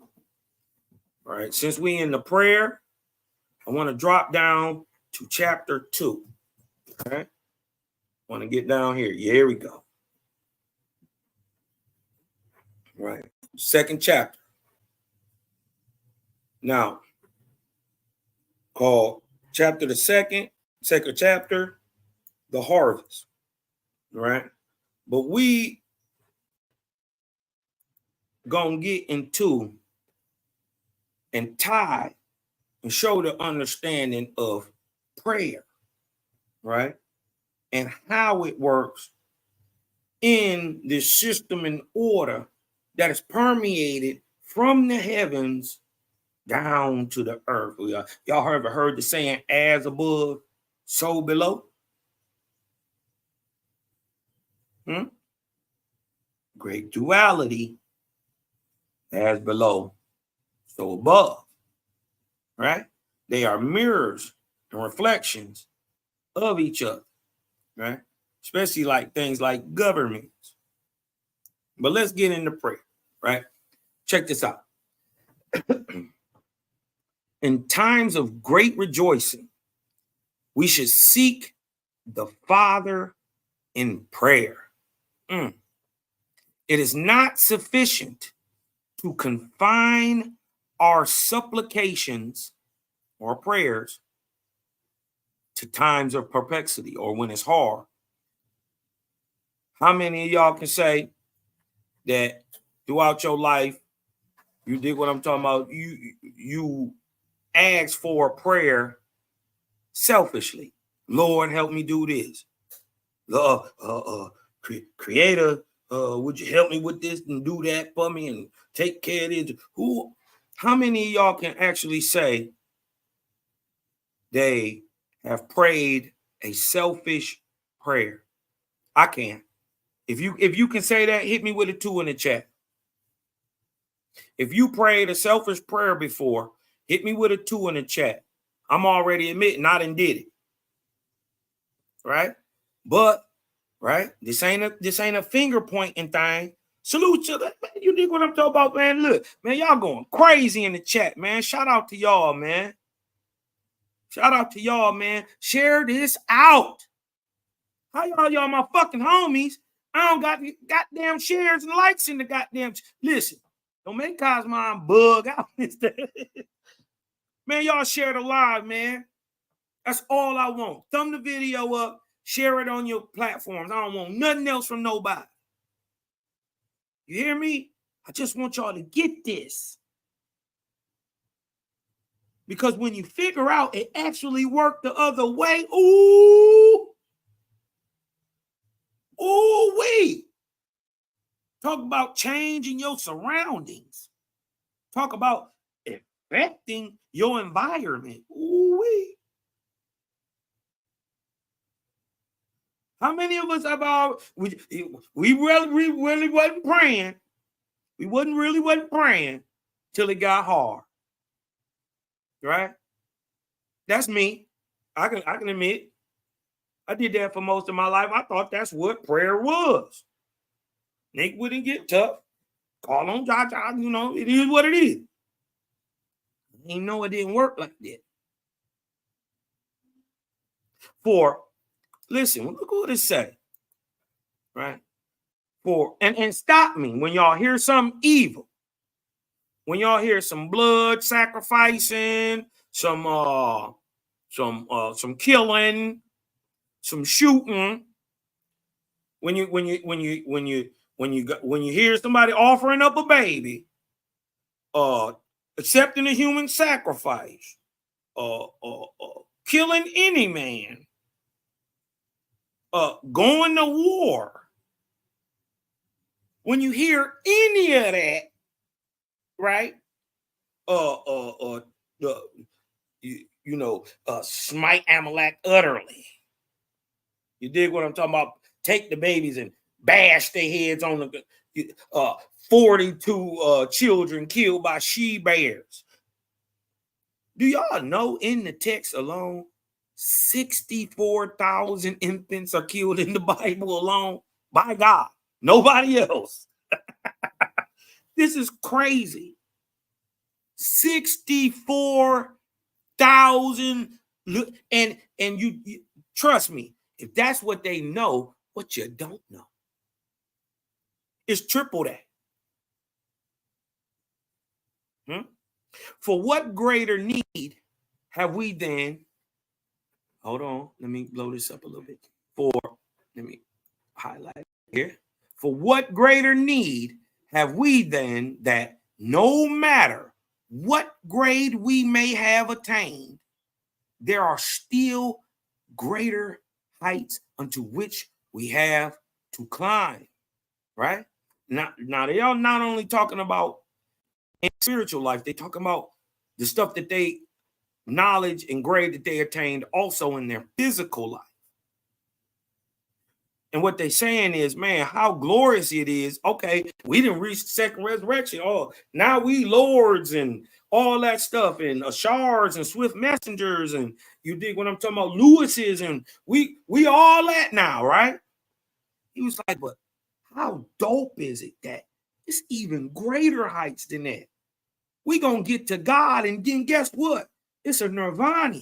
[SPEAKER 2] All right. Since we in the prayer, I want to drop down to chapter 2. All right. Want to get down here. Yeah, here we go. Right. Second chapter. Now, called chapter the second chapter, the harvest. Right. But we gonna get into and tie and show the understanding of prayer, right? And how it works in this system and order that is permeated from the heavens down to the earth. Y'all ever heard the saying, as above, so below? Great duality, as below, so above, right? They are mirrors and reflections of each other, right? Especially like things like governments. But let's get into prayer, right? Check this out. In times of great rejoicing, we should seek the Father in prayer. It is not sufficient to confine our supplications or prayers to times of perplexity or when it's hard. How many of y'all can say that throughout your life, you did what I'm talking about? You ask for a prayer selfishly. Lord, help me do this. Creator, would you help me with this and do that for me and take care of this? How many of y'all can actually say they have prayed a selfish prayer? I can. If you can say that, hit me with a 2 in the chat. If you prayed a selfish prayer before, hit me with a 2 in the chat. I'm already admitting I done did it. Right? But right, this ain't a finger pointing thing. Salute to that, man. You dig what I'm talking about, man? Look, man, y'all going crazy in the chat, man. Shout out to y'all, man. Shout out to y'all, man. Share this out. How y'all my fucking homies? I don't got goddamn shares and likes in the goddamn. Listen, don't make Cosmon bug out. Man, y'all share the live, man. That's all I want. Thumb the video up, share it on your platforms. I don't want nothing else from nobody. You hear me? I just want y'all to get this. Because when you figure out it actually worked the other way, wait. Talk about changing your surroundings. Talk about affecting your environment. Wait. How many of us we really wasn't praying. We wasn't praying till it got hard. Right? That's me. I can admit. I did that for most of my life. I thought that's what prayer was. Nick wouldn't get tough. Call on Jaja, it is what it is. I didn't know it didn't work like that. Listen, look what it say. Right? And stop me when y'all hear something evil. When y'all hear some blood sacrificing, some killing, some shooting. When you hear somebody offering up a baby, accepting a human sacrifice, killing any man, going to war. When you hear any of that, right? Smite Amalek utterly. You dig what I'm talking about? Take the babies and bash their heads on the 42 children killed by she-bears. Do y'all know in the text alone, 64,000 infants are killed in the Bible alone by God? Nobody else. This is crazy. 64,000. And you trust me, if that's what they know, what you don't know is triple that. For what greater need have we then? Hold on, let me blow this up a little bit. Let me highlight here. For what greater need have we then that no matter what grade we may have attained, there are still greater heights unto which we have to climb, right? Now they are not only talking about in spiritual life, they talking about the stuff that they knowledge and grade that they attained also in their physical life. And what they're saying is, man, how glorious it is. Okay, we didn't reach the second resurrection. Oh, now we lords and all that stuff, and Ashars and swift messengers, and you dig what I'm talking about, Lewises, and we all that now, right? He was like, but how dope is it that it's even greater heights than that? We gonna get to God, and then guess what? It's a nirvana.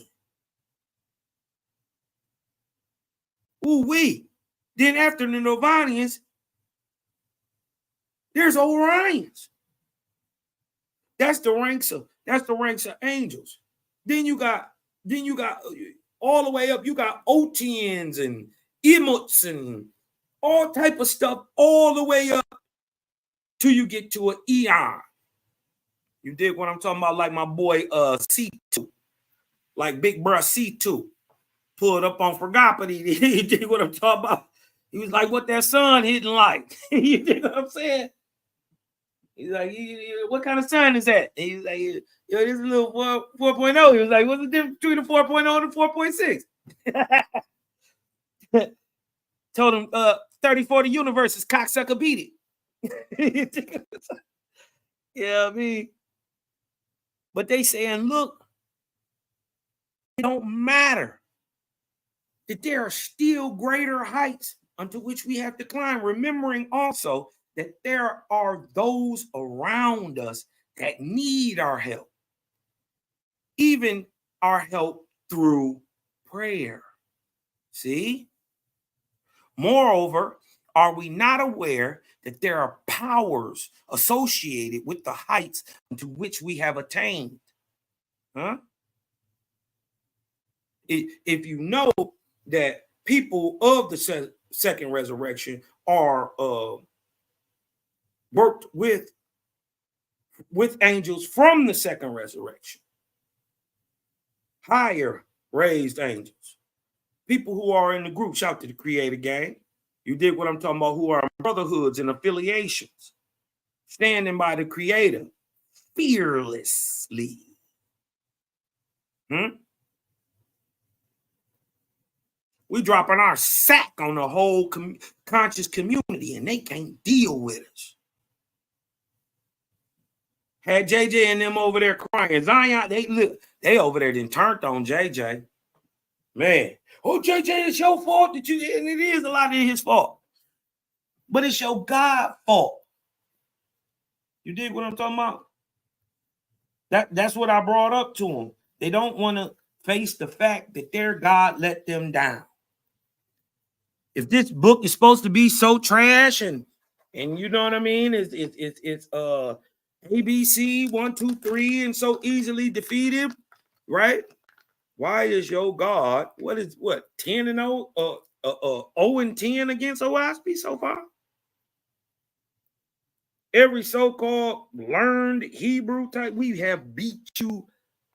[SPEAKER 2] Ooh-wee. Then after the Nirvanians, there's Orions. That's the ranks of angels. Then you got all the way up, you got Otians and Imuts and all type of stuff all the way up till you get to an Eon. You dig what I'm talking about? Like my boy C2, like Big Bruh C2. Pulled up on Forgopity. You dig what I'm talking about? He was like, what that sun hitting like? You dig what I'm saying? He's like, what kind of sun is that? And he's like, yo, this is a little 4.0. He was like, what's the difference between the 4.0 and the 4.6? Told him 30-40 universes, cocksucker beat it. Yeah, I mean, but they saying, look, it don't matter that there are still greater heights unto which we have to climb, remembering also that there are those around us that need our help, even our help through prayer. See? Moreover, are we not aware that there are powers associated with the heights to which we have attained? Huh? If you know that people of the second resurrection are worked with angels from the second resurrection, higher raised angels, people who are in the group, shout to the Creator gang. You dig what I'm talking about? Who are brotherhoods and affiliations, standing by the Creator fearlessly. We dropping our sack on the whole conscious community, and they can't deal with us. Had JJ and them over there crying. Zion, they over there then turned on JJ. Man, oh, JJ, it's your fault that you, and it is a lot of his fault. But it's your God fault. You dig what I'm talking about? That's what I brought up to them. They don't want to face the fact that their God let them down. If this book is supposed to be so trash and you know what I mean, it's ABC 1, 2, 3 and so easily defeated, right? Why is your God 10 and 0 0 and 10 against OSP so far? Every so-called learned Hebrew type, we have beat you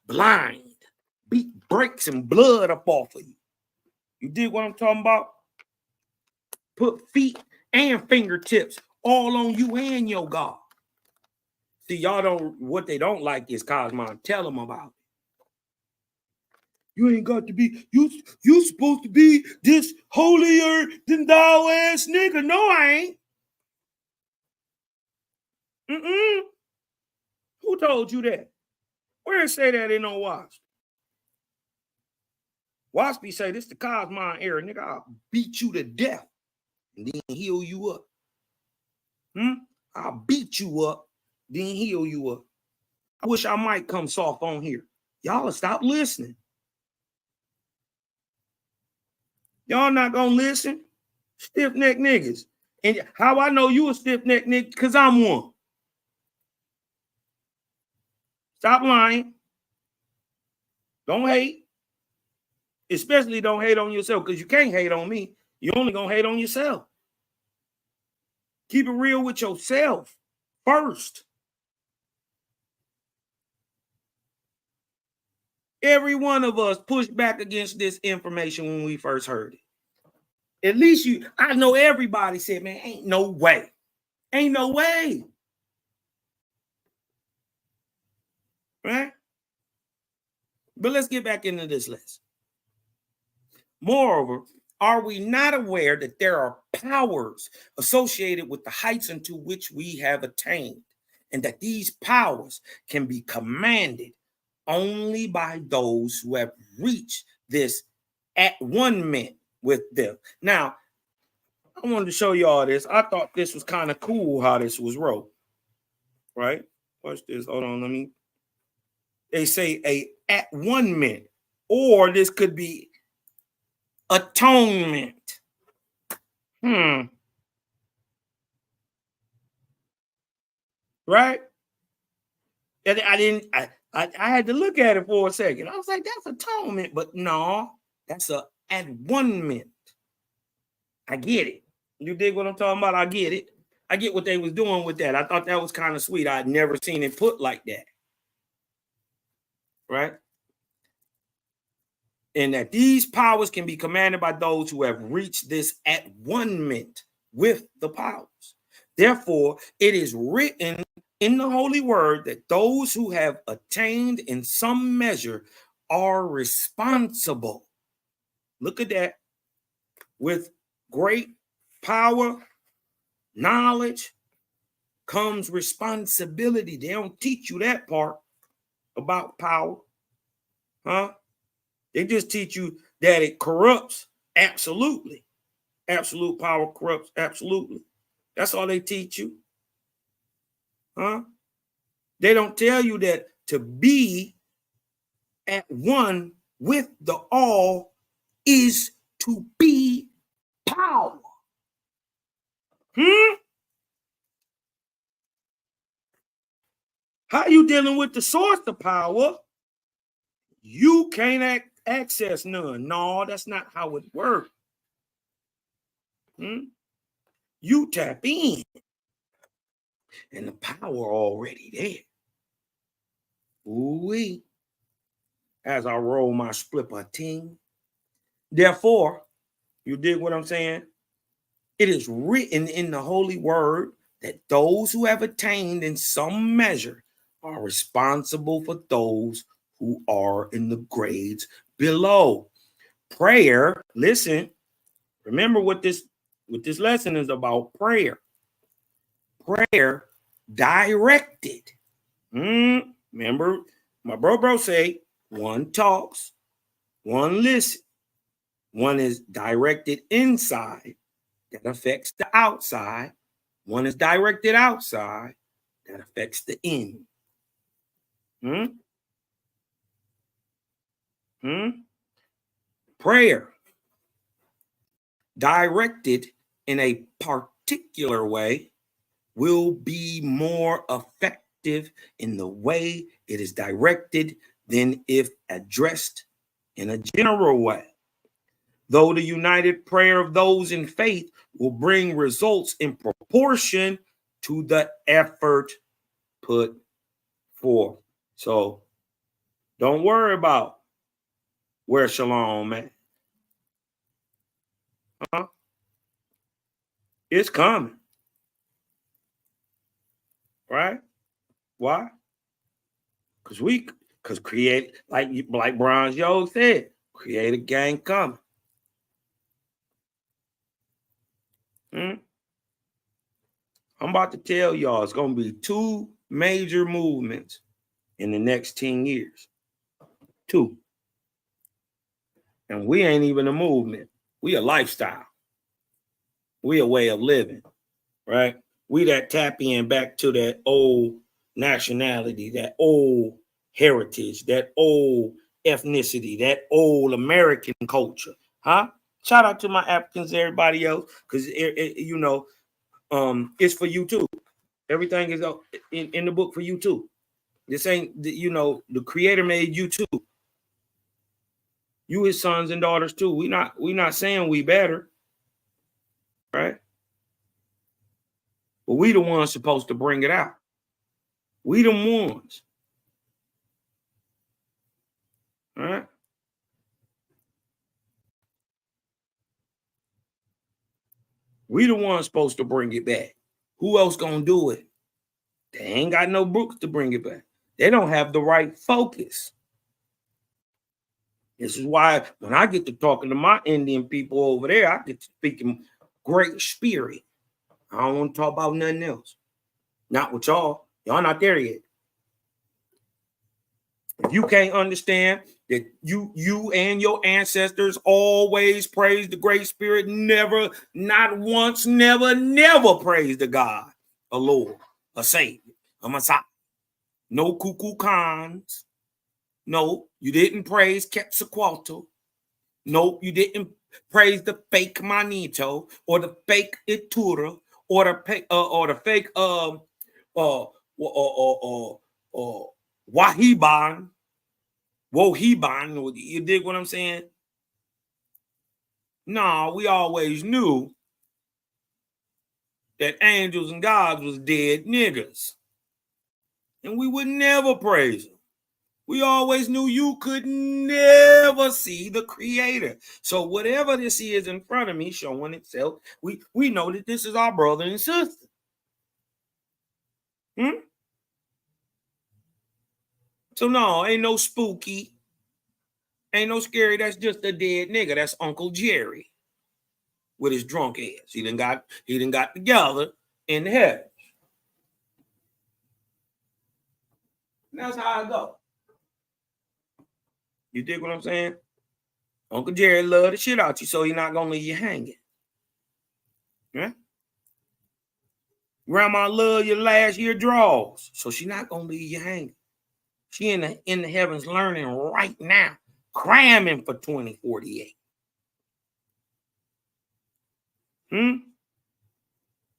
[SPEAKER 2] blind, beat bricks and blood up off of you. You dig what I'm talking about? Put feet and fingertips all on you and your God. See, what they don't like is Cosmon. Tell them about it. You ain't got to be, you supposed to be this holier than thou ass nigga. No, I ain't. Who told you that? Where it say that in no Wasp? Waspy say this the Cosmon era, nigga. I'll beat you to death and then heal you up. I'll beat you up, then heal you up. I wish I might come soft on here. Y'all stop listening. Y'all not gonna listen? Stiff-necked niggas. And how I know you a stiff-necked nigga? Because I'm one. Stop lying. Don't hate. Especially don't hate on yourself, because you can't hate on me. You only gonna hate on yourself. Keep it real with yourself first. Every one of us pushed back against this information when we first heard it. At least I know everybody said, man, ain't no way. Ain't no way. Right? But let's get back into this lesson. Moreover, are we not aware that there are powers associated with the heights into which we have attained, and that these powers can be commanded only by those who have reached this at one ment with them? Now, I wanted to show you all this. I thought this was kind of cool how this was wrote. Right? Watch this. Hold on. They say a at one ment, or this could be atonement. Right? And I had to look at it for a second. I was like, that's atonement, but no, that's a at one ment. I get it. You dig what I'm talking about? I get it. I get what they was doing with that. I thought that was kind of sweet. I'd never seen it put like that. Right? And that these powers can be commanded by those who have reached this at one ment with the powers. Therefore, it is written in the Holy Word that those who have attained in some measure are responsible. Look at that. With great power, knowledge comes responsibility. They don't teach you that part about power. Huh? They just teach you that it corrupts. Absolutely. Absolute power corrupts. Absolutely. That's all they teach you. Huh? They don't tell you that to be at one with the all is to be power. How you dealing with the source of power? You can't access none. No, that's not how it works. You tap in, and the power already there. Ooh-wee. As I roll my splipper ting. Therefore, you dig what I'm saying? It is written in the Holy Word that those who have attained in some measure are responsible for those who are in the grades below. Prayer, listen, remember what this lesson is about. Prayer directed. Remember, my bro say, one talks, one listens. One is directed inside, that affects the outside. One is directed outside, that affects the in. Prayer directed in a particular way will be more effective in the way it is directed than if addressed in a general way. Though the united prayer of those in faith will bring results in proportion to the effort put forth. So don't worry about where shalom at. It's coming. Right? Why? Because create, like Bronze Yo said, create a gang coming. I'm about to tell y'all it's going to be 2 major movements in the next 10 years. 2. And we ain't even a movement. We a lifestyle. We a way of living, right? We that tap in back to that old nationality, that old heritage, that old ethnicity, that old American culture, huh? Shout out to my Africans, everybody else, because it's for you too. Everything is in the book for you too. This ain't, the Creator made you too. You his sons and daughters too. We not saying we better, right? But we the ones supposed to bring it out. We the ones. All right. We the ones supposed to bring it back. Who else gonna do it? They ain't got no books to bring it back. They don't have the right focus. This is why when I get to talking to my Indian people over there, I get to speaking great spirit. I don't want to talk about nothing else. Not with y'all. Y'all not there yet. If you can't understand that you and your ancestors always praise the Great Spirit, never, not once, never praise the God, a Lord, a Savior, a Messiah. No cuckoo cons. No, you didn't praise Quetzalcoatl. No, you didn't praise the fake Manito or the fake Itura or the fake Wahiban. Wohiban, you dig what I'm saying? No, we always knew that angels and gods was dead niggas. And we would never praise them. We always knew you could never see the creator. So whatever this is in front of me showing itself, we know that this is our brother and sister. So no, ain't no spooky. Ain't no scary. That's just a dead nigga. That's Uncle Jerry with his drunk ass. He done got together in the heaven. That's how I go. You dig what I'm saying? Uncle Jerry love the shit out you, so he not gonna leave you hanging. Yeah? Grandma love your last year draws, so she not gonna leave you hanging. She in the heavens learning right now, cramming for 2048.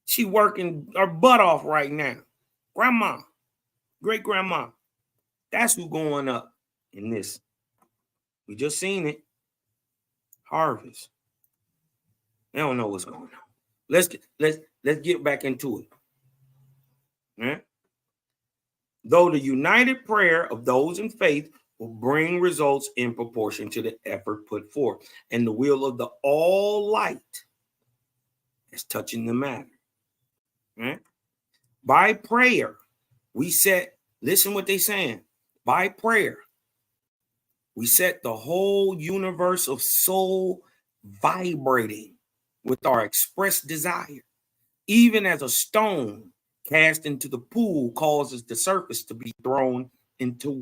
[SPEAKER 2] She working her butt off right now. Grandma, great grandma, that's who going up in this. We just seen it. Harvest. They don't know what's going on. Let's get back into it. Right? Though the united prayer of those in faith will bring results in proportion to the effort put forth, and the will of the all light is touching the matter. Right? By prayer, we set, listen what they're saying. By prayer, we set the whole universe of soul vibrating with our expressed desire, even as a stone cast into the pool causes the surface to be thrown into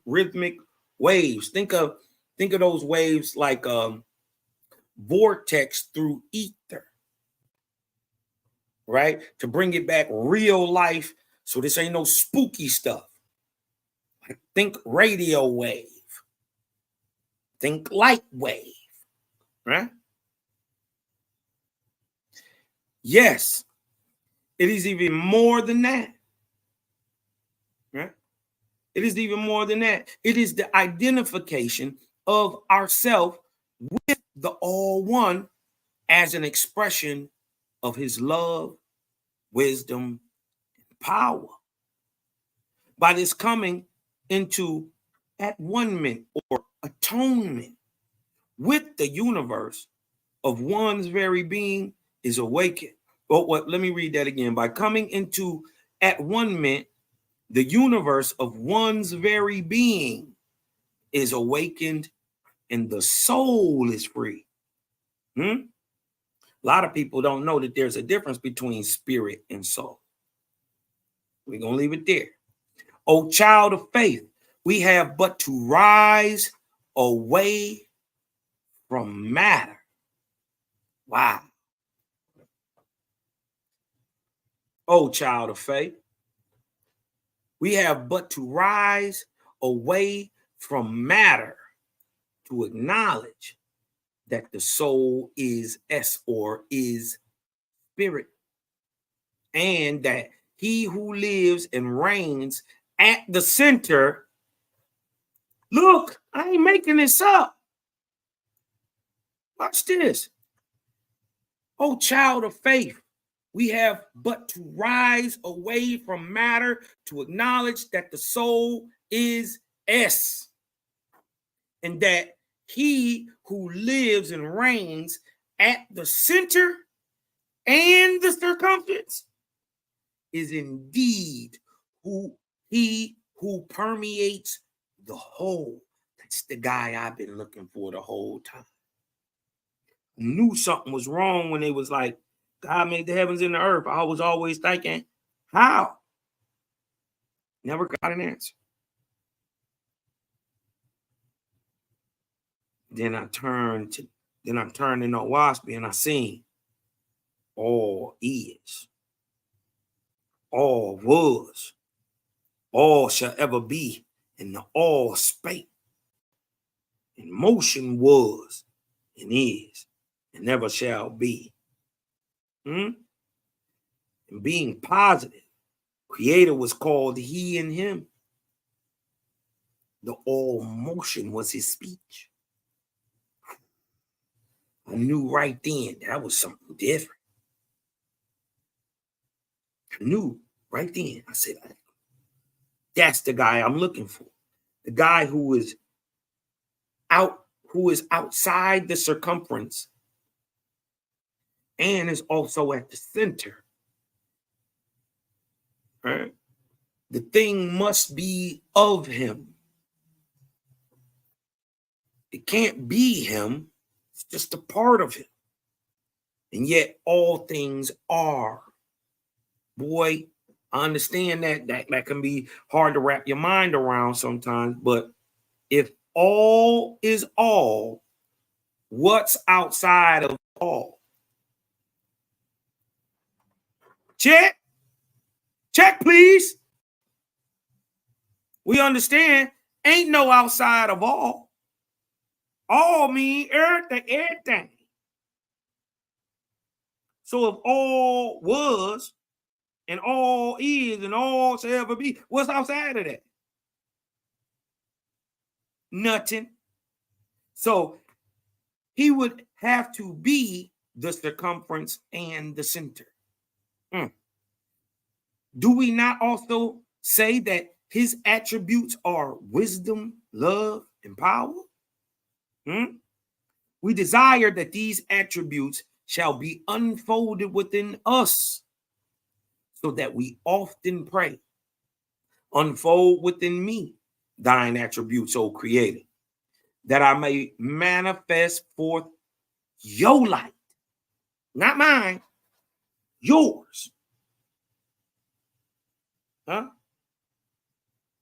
[SPEAKER 2] rhythmic waves. Think of those waves like vortex through ether, right? To bring it back real life. So this ain't no spooky stuff. Think radio wave. Think light wave, right? Yes, it is even more than that, right? It is even more than that. It is the identification of ourself with the All One as an expression of his love, wisdom, and power. By this coming into at one-ment or atonement with the universe of one's very being is awakened. Let me read that again. By coming into at one-ment, the universe of one's very being is awakened and the soul is free. A lot of people don't know that there's a difference between spirit and soul. We're going to leave it there. O child of faith, we have but to rise away from matter. Wow. O child of faith, we have but to rise away from matter to acknowledge that the soul is S or is spirit, and that he who lives and reigns at the center, look, I ain't making this up. Watch this. Oh, child of faith, we have but to rise away from matter to acknowledge that the soul is S, and that he who lives and reigns at the center and the circumference is indeed he who permeates the whole. That's the guy I've been looking for the whole time. I knew something was wrong when they was like, God made the heavens and the earth. I was always thinking, how? Never got an answer. Then I turned to Waspy and I seen all is, all was, all shall ever be, and the all spake. And motion was and is and never shall be. And being positive, creator was called he and him. The all motion was his speech. I knew right then that was something different. I knew right then. I said, that's the guy I'm looking for. The guy who is outside the circumference and is also at the center. Right? The thing must be of him. It can't be him. It's just a part of him. And yet all things are. Boy, I understand that can be hard to wrap your mind around sometimes, but if all is all, what's outside of all? Check, please. We understand ain't no outside of all. All mean everything. So if all was and all is and all shall ever be, what's outside of that? Nothing. So he would have to be the circumference and the center. Do we not also say that his attributes are wisdom, love, and power? We desire that these attributes shall be unfolded within us, so that we often pray, unfold within me thine attributes, O Creator, that I may manifest forth your light, not mine, yours.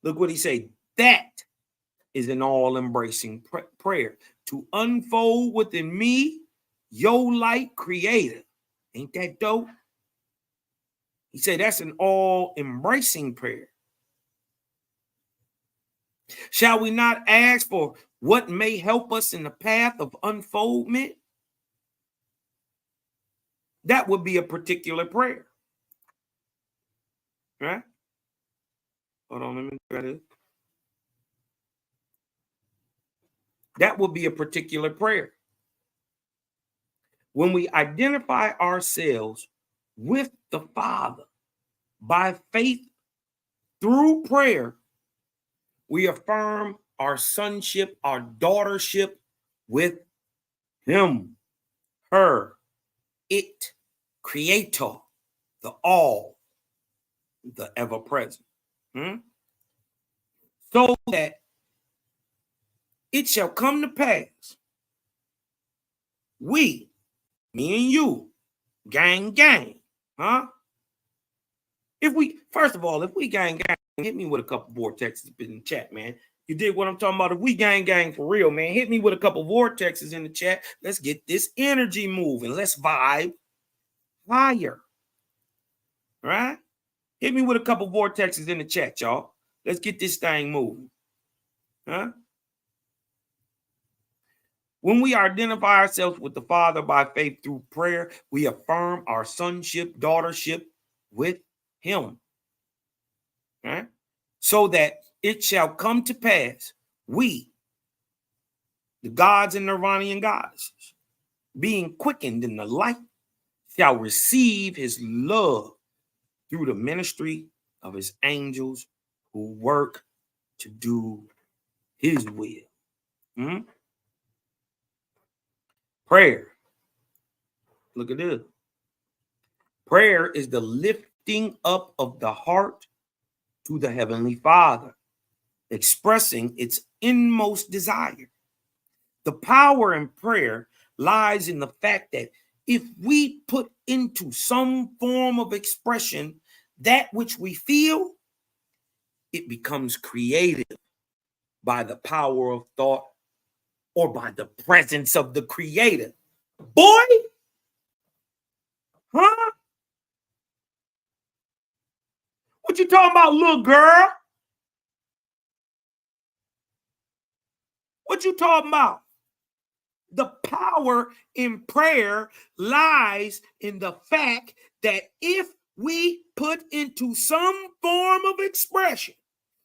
[SPEAKER 2] Look what he said. That is an all-embracing prayer, to unfold within me your light, Creator. Ain't that dope? He said that's an all-embracing prayer. Shall we not ask for what may help us in the path of unfoldment? That would be a particular prayer. Right? Hold on, let me try this. That would be a particular prayer. When we identify ourselves with the Father by faith through prayer, we affirm our sonship, our daughtership with him, her, it, creator, the all, the ever-present. So that it shall come to pass, we, me and you, gang, if we gang, hit me with a couple vortexes in the chat, man. You dig what I'm talking about? If we gang for real, man, hit me with a couple vortexes in the chat. Let's get this energy moving. Let's vibe higher. All right? Hit me with a couple vortexes in the chat, y'all. Let's get this thing moving. When we identify ourselves with the Father by faith through prayer, we affirm our sonship, daughtership with him. Right? So that it shall come to pass, we, the gods and Nirvanian goddesses, being quickened in the light, shall receive his love through the ministry of his angels who work to do his will. Prayer. Look at this. Prayer is the lifting up of the heart to the Heavenly Father, expressing its inmost desire. The power in prayer lies in the fact that if we put into some form of expression that which we feel, it becomes creative by the power of thought or by the presence of the Creator. Boy, huh? What you talking about, little girl? What you talking about? The power in prayer lies in the fact that if we put into some form of expression,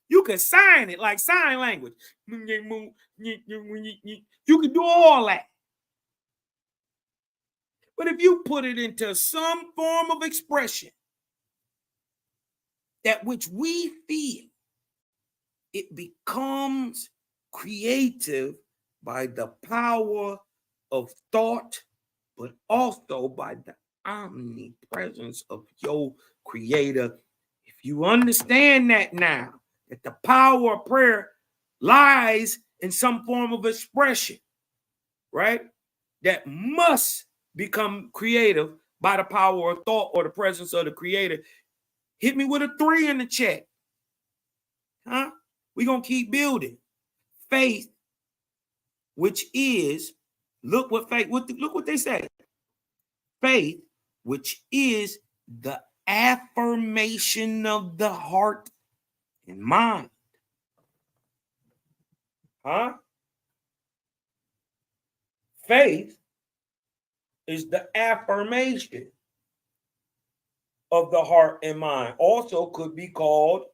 [SPEAKER 2] you can sign it like sign language. You can do all that. But if you put it into some form of expression, that which we feel, it becomes creative by the power of thought, but also by the omnipresence of your Creator. If you understand that now, that the power of prayer lies in some form of expression, right? That must become creative by the power of thought or the presence of the Creator. Hit me with a 3 in the chat. Huh? We're going to keep building. Faith, which is, look what they say. Faith, which is the affirmation of the heart and mind. Huh? Faith is the affirmation of the heart and mind. Also could be called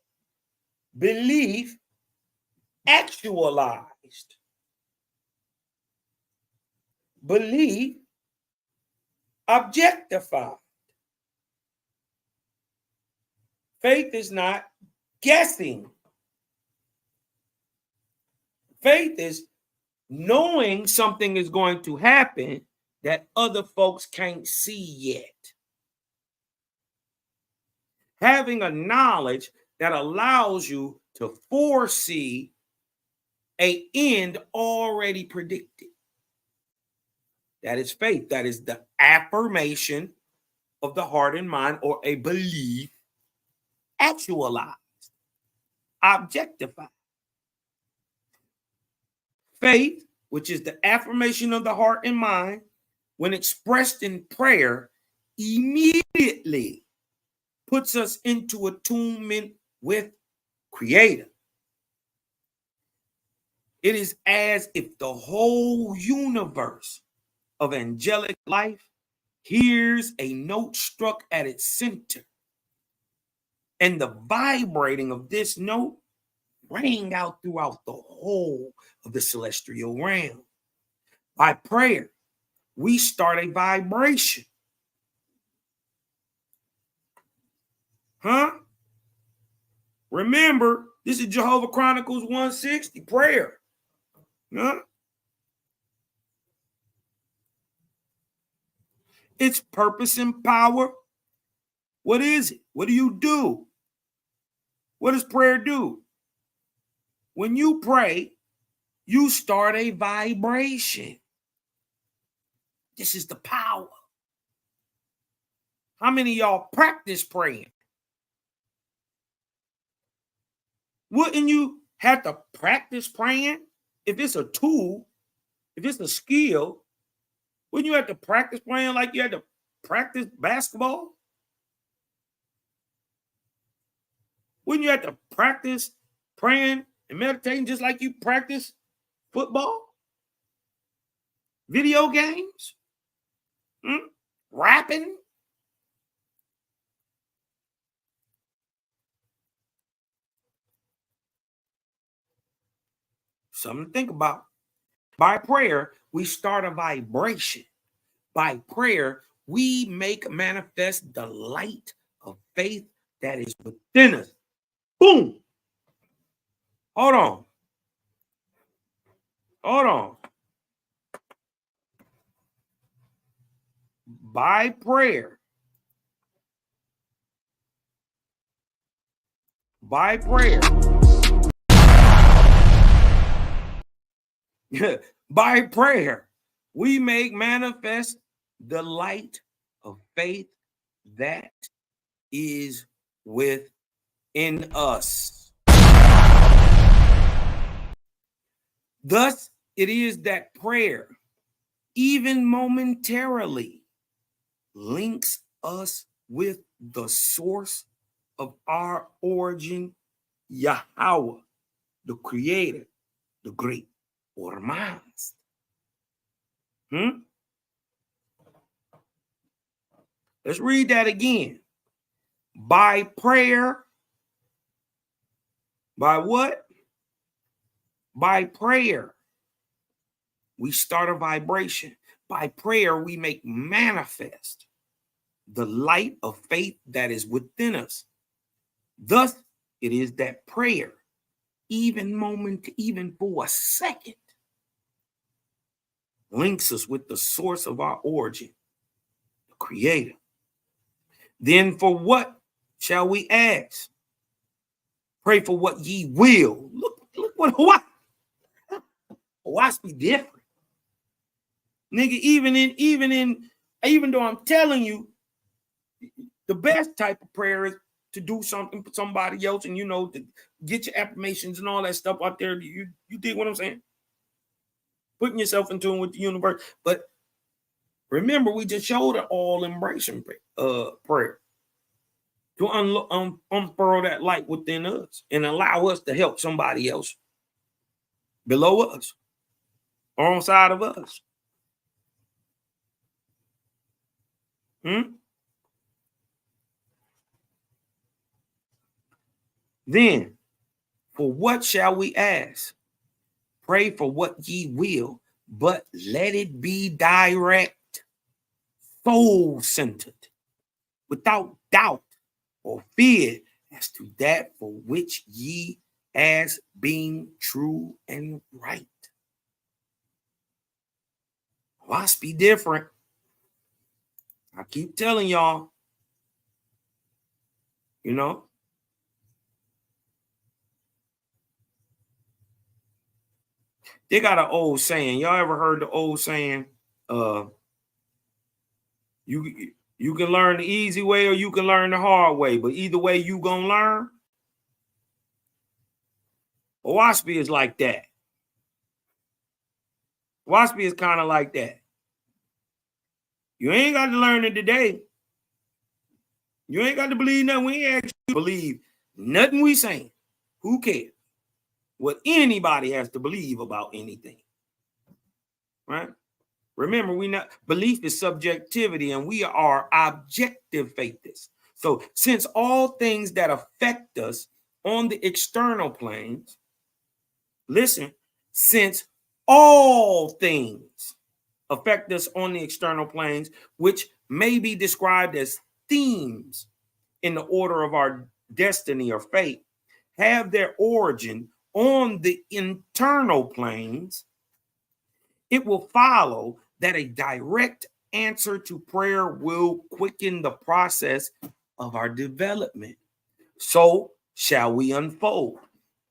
[SPEAKER 2] belief actualized. Belief objectified. Faith is not guessing. Faith is knowing something is going to happen that other folks can't see yet. Having a knowledge that allows you to foresee an end already predicted. That is faith. That is the affirmation of the heart and mind, or a belief actualized, objectified. Faith, which is the affirmation of the heart and mind, when expressed in prayer, immediately puts us into attunement with Creator. It is as if the whole universe of angelic life hears a note struck at its center, and the vibrating of this note rang out throughout the whole of the celestial realm. By prayer, we start a vibration. Huh? Remember, this is Jehovah Chronicles 160, prayer. Huh? Its purpose and power. What is it? What do you do? What does prayer do? When you pray, you start a vibration. This is the power. How many of y'all practice praying? Wouldn't you have to practice praying? If it's a tool, if it's a skill, wouldn't you have to practice praying like you had to practice basketball? Wouldn't you have to practice praying and meditating just like you practice football? Video games? Rapping? Something to think about. By prayer, we start a vibration. By prayer, we make manifest the light of faith that is within us. Boom. Hold on. Hold on. By prayer. By prayer. By prayer, we make manifest the light of faith that is within us. Thus, it is that prayer, even momentarily, links us with the source of our origin, Yahweh, the Creator, the Great Ormaz. Let's read that again. By prayer. By what? By prayer. We start a vibration. By prayer, we make manifest the light of faith that is within us. Thus, it is that prayer, even for a second, links us with the source of our origin, the Creator. Then for what shall we ask? Pray for what ye will. Look what watch be different. Nigga, even though I'm telling you, the best type of prayer is to do something for somebody else, and to get your affirmations and all that stuff out there. You dig what I'm saying? Putting yourself in tune with the universe. But remember, we just showed an all-embracing prayer to unfurl that light within us and allow us to help somebody else below us or on side of us. Then, for what shall we ask? Pray for what ye will, but let it be direct, soul-centered, without doubt or fear as to that for which ye as being true and right. Watch be different. I keep telling y'all, they got an old saying. Y'all ever heard the old saying, you can learn the easy way or you can learn the hard way, but either way you gonna learn? Owaspy is like that. Owaspy is kind of like that. You ain't got to learn it today. You ain't got to believe nothing. We ain't actually believe nothing we saying. Who cares what anybody has to believe about anything? Right? Remember, belief is subjectivity, and we are objective faithists. So since all things that affect us on the external planes, listen, since all things affect us on the external planes, which may be described as themes in the order of our destiny or fate, have their origin on the internal planes, it will follow that a direct answer to prayer will quicken the process of our development. So shall we unfold,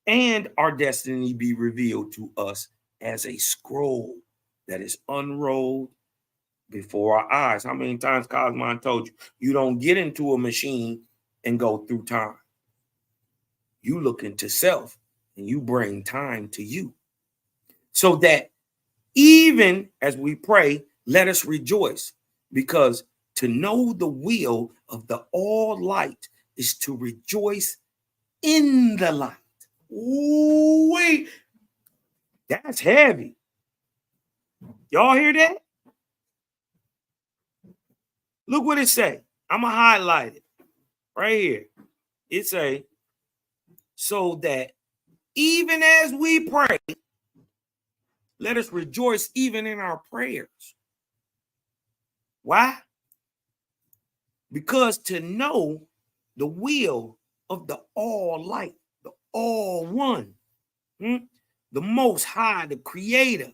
[SPEAKER 2] and our destiny be revealed to us as a scroll that is unrolled before our eyes. How many times Cosmon told you, you don't get into a machine and go through time. You look into self and you bring time to you. So that even as we pray, let us rejoice, because to know the will of the all light is to rejoice in the light. Ooh, wait, that's heavy. Y'all hear that? Look what it say. I'm gonna highlight it right here. It say, so that even as we pray, let us rejoice even in our prayers. Why? Because to know the will of the all light, the all one, the Most High, the Creator,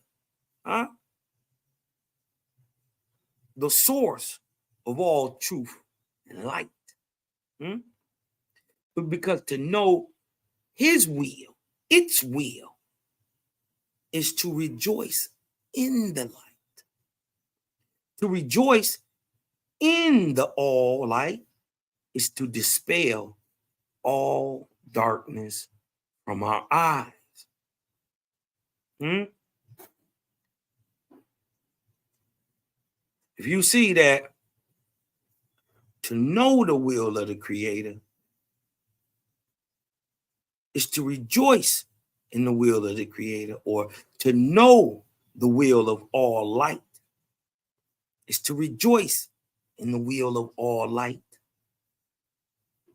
[SPEAKER 2] the source of all truth and light. Because to know his will, its will, is to rejoice in the light. To rejoice in the all light is to dispel all darkness from our eyes. If you see that, to know the will of the Creator is to rejoice in the will of the Creator, or to know the will of all light is to rejoice in the will of all light.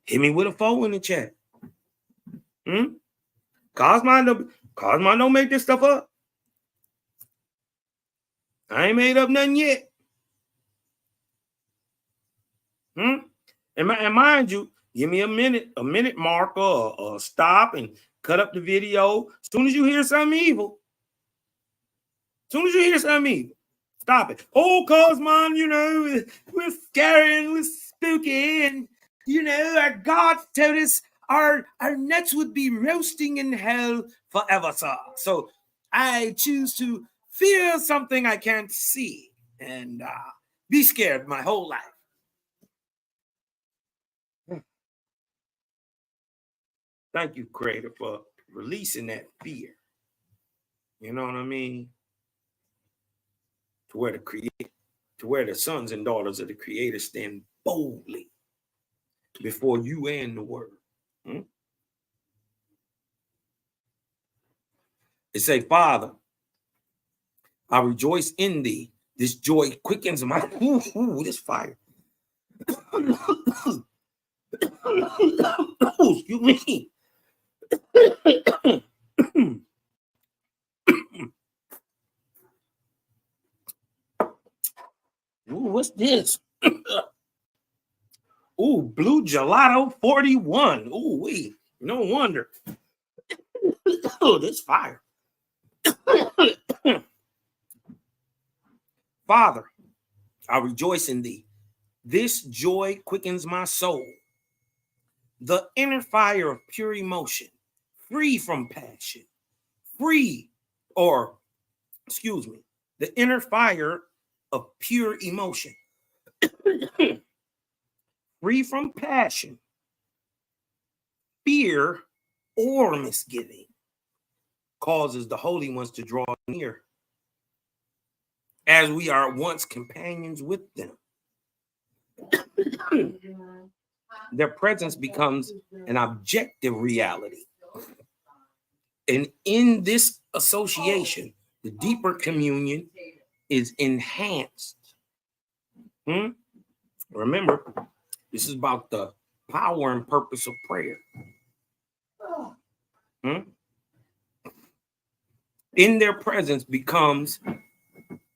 [SPEAKER 2] Hit me with a 4 in the chat. Cosmon don't make this stuff up. I ain't made up nothing yet. And mind you, give me a minute marker or stop and cut up the video. As soon as you hear something evil, stop it. Oh, Cosmon, we're scary and we're spooky, and our God told us our nuts would be roasting in hell forever, sir. So I choose to fear something I can't see and be scared my whole life. Thank you, Creator, for releasing that fear. You know what I mean? To where the sons and daughters of the Creator stand boldly before you and the Word. It say, Father, I rejoice in thee. This joy quickens my this fire. Excuse me. Ooh, what's this? Ooh, blue gelato 41. Ooh, wee. No wonder. Oh, this fire. Father, I rejoice in thee. This joy quickens my soul. The inner fire of pure emotion, free from passion, the inner fire of pure emotion, free from passion, fear, or misgiving, causes the holy ones to draw near, as we are once companions with them. Their presence becomes an objective reality. And in this association, the deeper communion is enhanced. Remember, this is about the power and purpose of prayer. In their presence becomes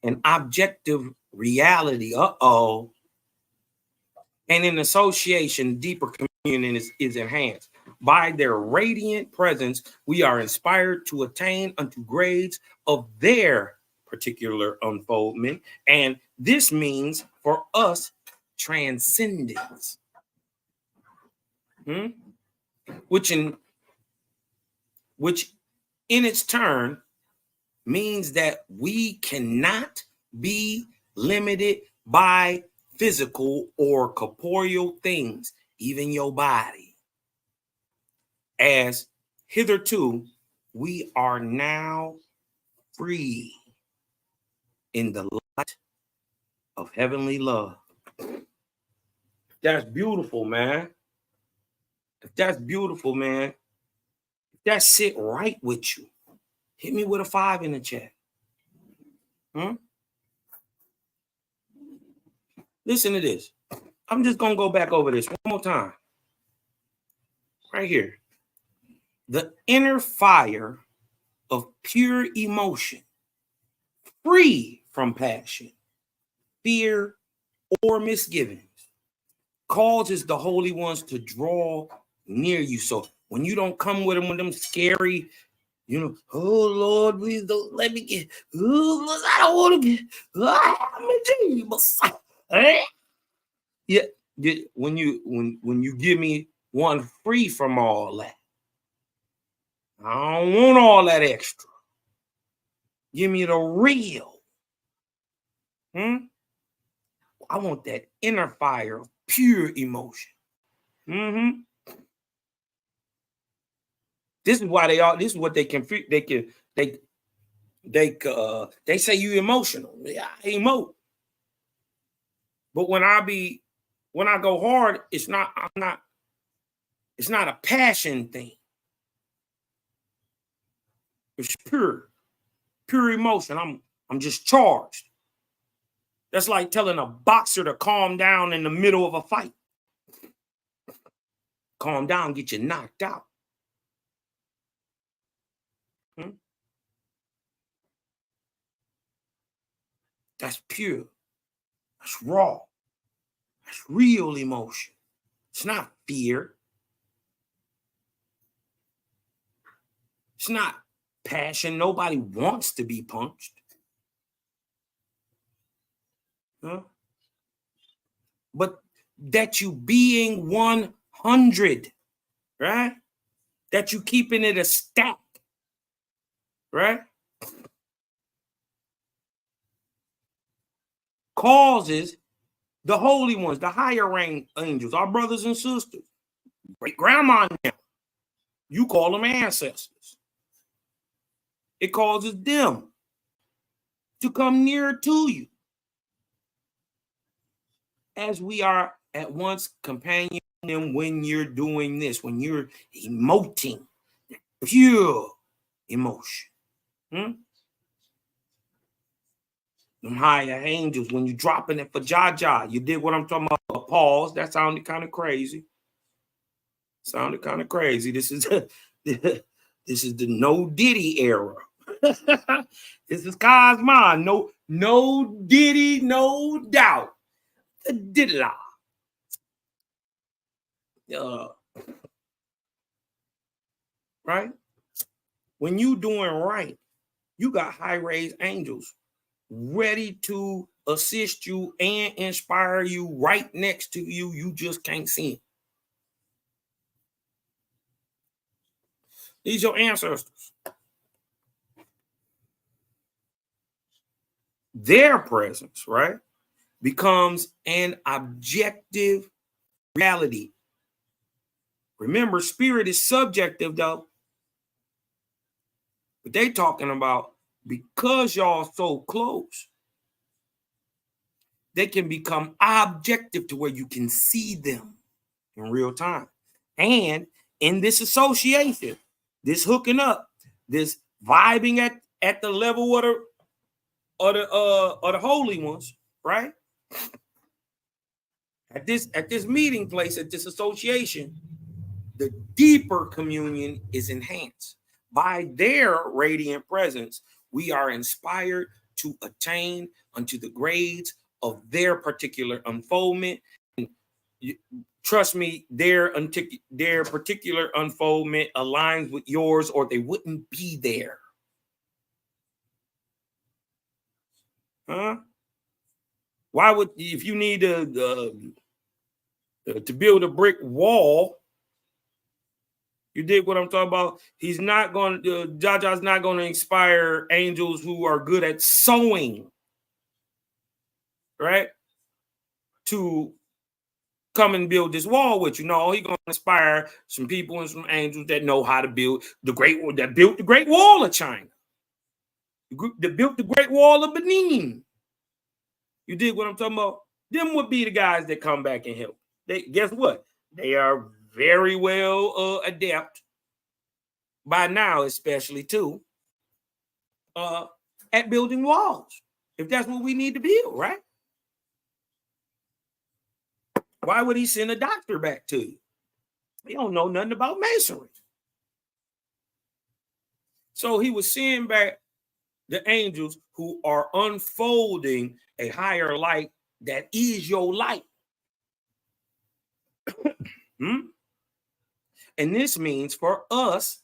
[SPEAKER 2] an objective reality. And in association, deeper communion is enhanced. By their radiant presence, we are inspired to attain unto grades of their particular unfoldment. And this means for us transcendence. Which in its turn means that we cannot be limited by physical or corporeal things, even your body. As hitherto, we are now free in the light of heavenly love. That's beautiful, man. If that's beautiful, man, if that sit right with you, hit me with a 5 in the chat. Listen to this. I'm just going to go back over this one more time. Right here. The inner fire of pure emotion, free from passion, fear, or misgivings, causes the holy ones to draw near you. So when you don't come with them scary You know, oh Lord, please don't let me get. Oh, I don't want to get. Yeah, when you give me one free from all that, I don't want all that extra. Give me the real. I want that inner fire of pure emotion. This is why this is what they can they say you emotional. Yeah, I emote. But when I go hard, it's not a passion thing. It's pure emotion. I'm just charged. That's like telling a boxer to calm down in the middle of a fight. Calm down, get you knocked out. That's pure. That's raw. That's real emotion. It's not fear. It's not passion. Nobody wants to be punched. But that you being 100, right? That you keeping it a stack, right? Causes the holy ones, the higher rank angels, our brothers and sisters, great grandma now, you call them ancestors. It causes them to come nearer to you as we are at once companioning them when you're doing this, when you're emoting pure emotion. Them higher angels, when you're dropping it for Jaja, you did what I'm talking about. Pause. That sounded kind of crazy. This is the no Diddy era. This is Cosmon. No Diddy, no doubt. Diddy. Right? When you doing right, you got high-raised angels ready to assist you and inspire you right next to you. You just can't see them. These are your ancestors. Their presence, right, becomes an objective reality. Remember, spirit is subjective, though. But they talking about because y'all so close, they can become objective to where you can see them in real time. And in this association, this hooking up, this vibing at the level of the holy ones, right? At this meeting place, at this association, the deeper communion is enhanced. By their radiant presence, we are inspired to attain unto the grades of their particular unfoldment. And trust me, their particular unfoldment aligns with yours, or they wouldn't be there. Why would, if you need to build a brick wall, you dig what I'm talking about? He's not going to, Jaja's not going to inspire angels who are good at sewing, right? To come and build this wall with you. No, he's going to inspire some people and some angels that know how to build that built the Great Wall of China. That built the Great Wall of Benin. You dig what I'm talking about? Them would be the guys that come back and help. Guess what? They are very well adept by now, especially too, at building walls, if that's what we need to build, right? Why would he send a doctor back to you? He don't know nothing about masonry. So he was sending back the angels who are unfolding a higher light that is your light. And this means for us,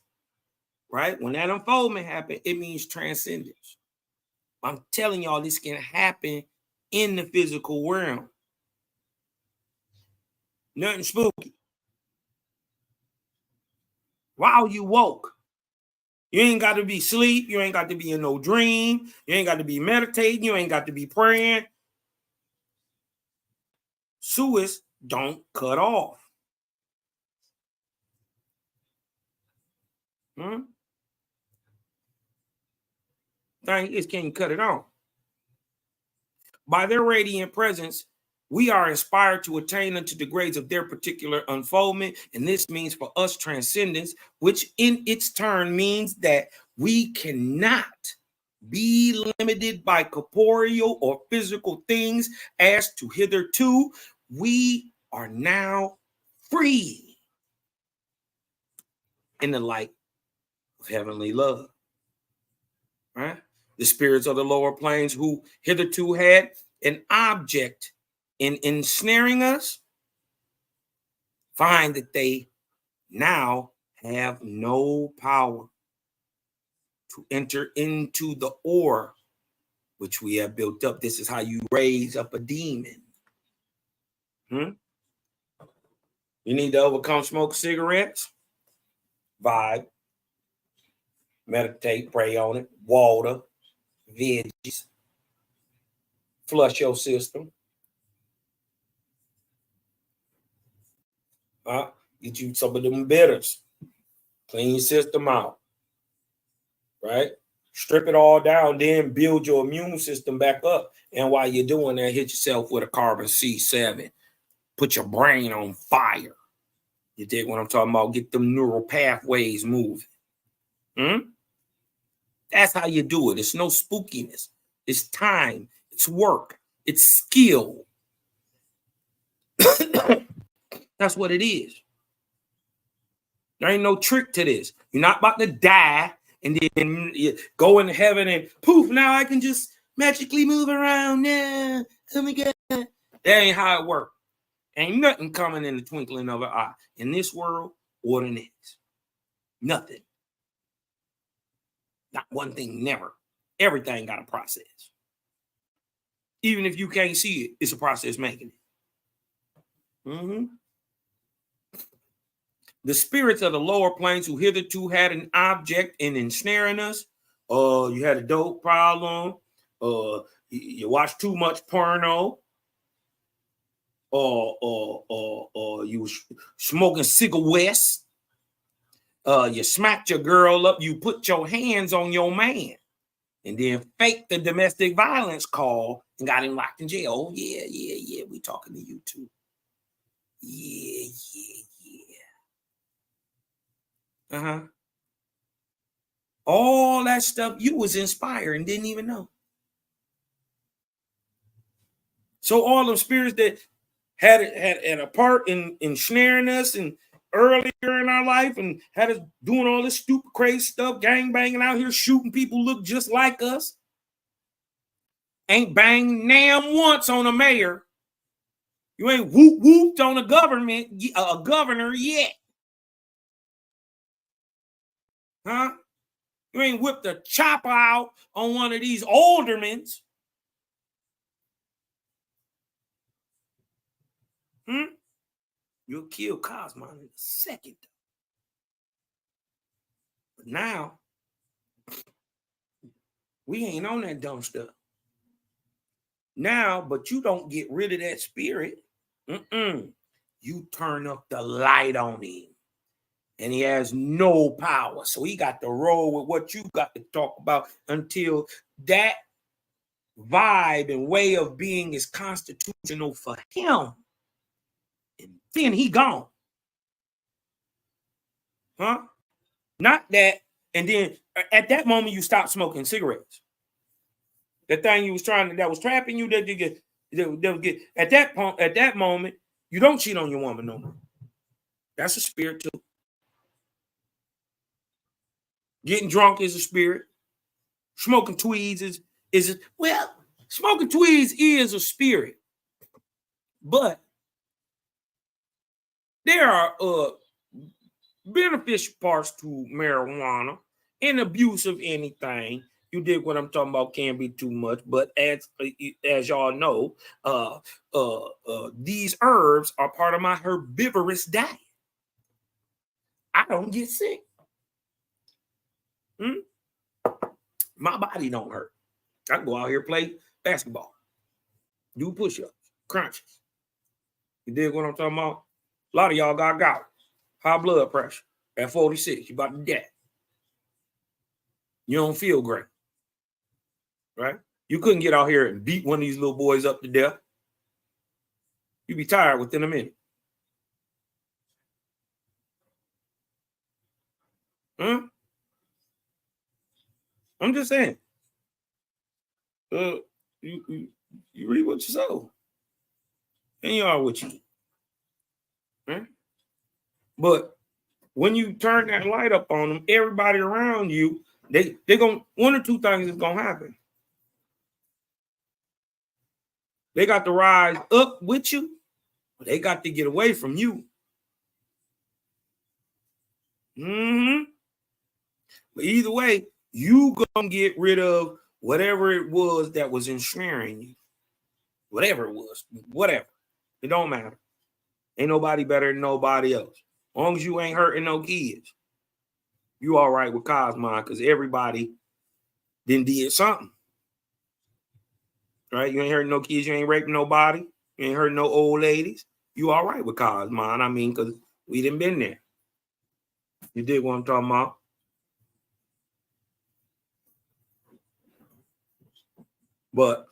[SPEAKER 2] right? When that unfoldment happens, it means transcendence. I'm telling y'all, this can happen in the physical realm. Nothing spooky. While you woke, you ain't got to be asleep. You ain't got to be in no dream. You ain't got to be meditating. You ain't got to be praying. Suez don't cut off. Thing is, can you cut it off? By their radiant presence, we are inspired to attain unto the grades of their particular unfoldment. And this means for us transcendence, which in its turn means that we cannot be limited by corporeal or physical things as to hitherto. We are now free in the light of heavenly love. Right? The spirits of the lower planes who hitherto had an object in ensnaring us find that they now have no power to enter into the ore which we have built up. This is how you raise up a demon. You need to overcome smoke cigarettes, vibe, meditate, pray on it, water, veggies, flush your system. Get you some of them bitters, clean your system out, right? Strip it all down, then build your immune system back up. And while you're doing that, hit yourself with a carbon C7. Put your brain on fire. You dig what I'm talking about? Get them neural pathways moving. That's how you do it. It's no spookiness. It's time. It's work. It's skill. That's what it is. There ain't no trick to this. You're not about to die and then you go into heaven and poof, now I can just magically move around now. Oh my God. That ain't how it works. Ain't nothing coming in the twinkling of an eye. In this world or the next. Nothing. Not one thing, never. Everything got a process. Even if you can't see it, it's a process making it. The spirits of the lower planes who hitherto had an object in ensnaring us. You had a dope problem. You watched too much porno. Or you was smoking cigarettes. You smacked your girl up. You put your hands on your man. And then faked the domestic violence call and got him locked in jail. Oh, yeah. We talking to you too. Yeah. All that stuff you was inspired and didn't even know. So all the spirits that had a part in ensnaring us and earlier in our life and had us doing all this stupid, crazy stuff, gang banging out here, shooting people look just like us, ain't banged damn once on a mayor. You ain't whooped on a governor yet. You ain't whipped a chopper out on one of these aldermans. You'll kill Cosmon in a second. But now, we ain't on that dumb stuff. Now, but you don't get rid of that spirit. You turn up the light on him. And he has no power. So he got to roll with what you got to talk about until that vibe and way of being is constitutional for him. And then he gone. Not that. And then at that moment, you stop smoking cigarettes. That thing you was that was trapping you, that get at that moment, you don't cheat on your woman no more. That's a spirit too. Getting drunk is a spirit. Smoking tweeds is smoking tweeds is a spirit. But there are beneficial parts to marijuana. and abuse of anything. You dig what I'm talking about? Can be too much, but as y'all know, these herbs are part of my herbivorous diet. I don't get sick. My body don't hurt. I can go out here play basketball, do push-ups, crunches. You dig what I'm talking about? A lot of y'all got gout, high blood pressure at 46. You about to die. You don't feel great, right? You couldn't get out here and beat one of these little boys up to death. You'd be tired within a minute. I'm just saying. You read what you sow. And you are what you eat. Right? But when you turn that light up on them, everybody around you, they're gonna, one or two things is gonna happen. They got to rise up with you, but they got to get away from you. But either way, you gonna get rid of whatever it was that was ensnaring you. Whatever it was, whatever. It don't matter. Ain't nobody better than nobody else. As long as you ain't hurting no kids, you all right with Cosmon, because everybody then did something. Right? You ain't hurting no kids, you ain't raping nobody, you ain't hurting no old ladies. You all right with Cosmon. I mean, because we done been there. You dig what I'm talking about? But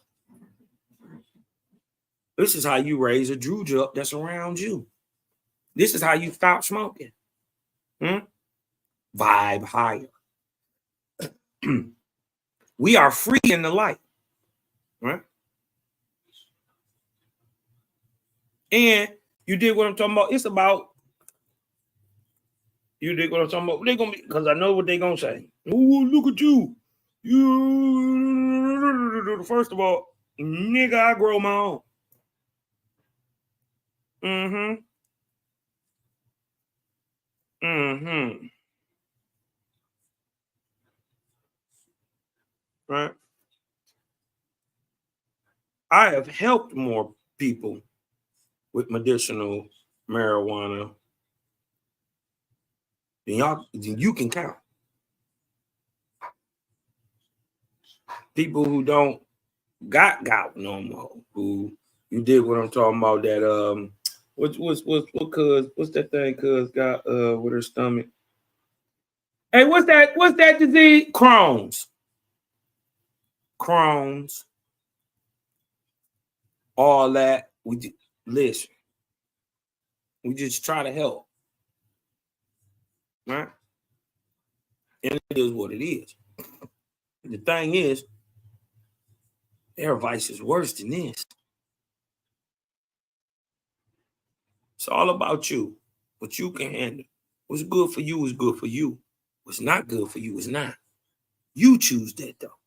[SPEAKER 2] this is how you raise a Druja up that's around you. This is how you stop smoking. Vibe higher. We are free in the light. Right? And you dig what I'm talking about? It's about, you dig what I'm talking about? They're gonna be, because I know what they're gonna say. Oh, look at you. You first of all, nigga, I grow my own. Right? I have helped more people with medicinal marijuana than you can count. People who don't got gout no more, who, you did what I'm talking about, that what's that thing cuz got with her stomach? Hey, what's that disease? Crohn's. All that. Listen. We just try to help. Right? And it is what it is. The thing is, their vice is worse than this. It's all about you. What you can handle. What's good for you is good for you. What's not good for you is not. You choose that, though.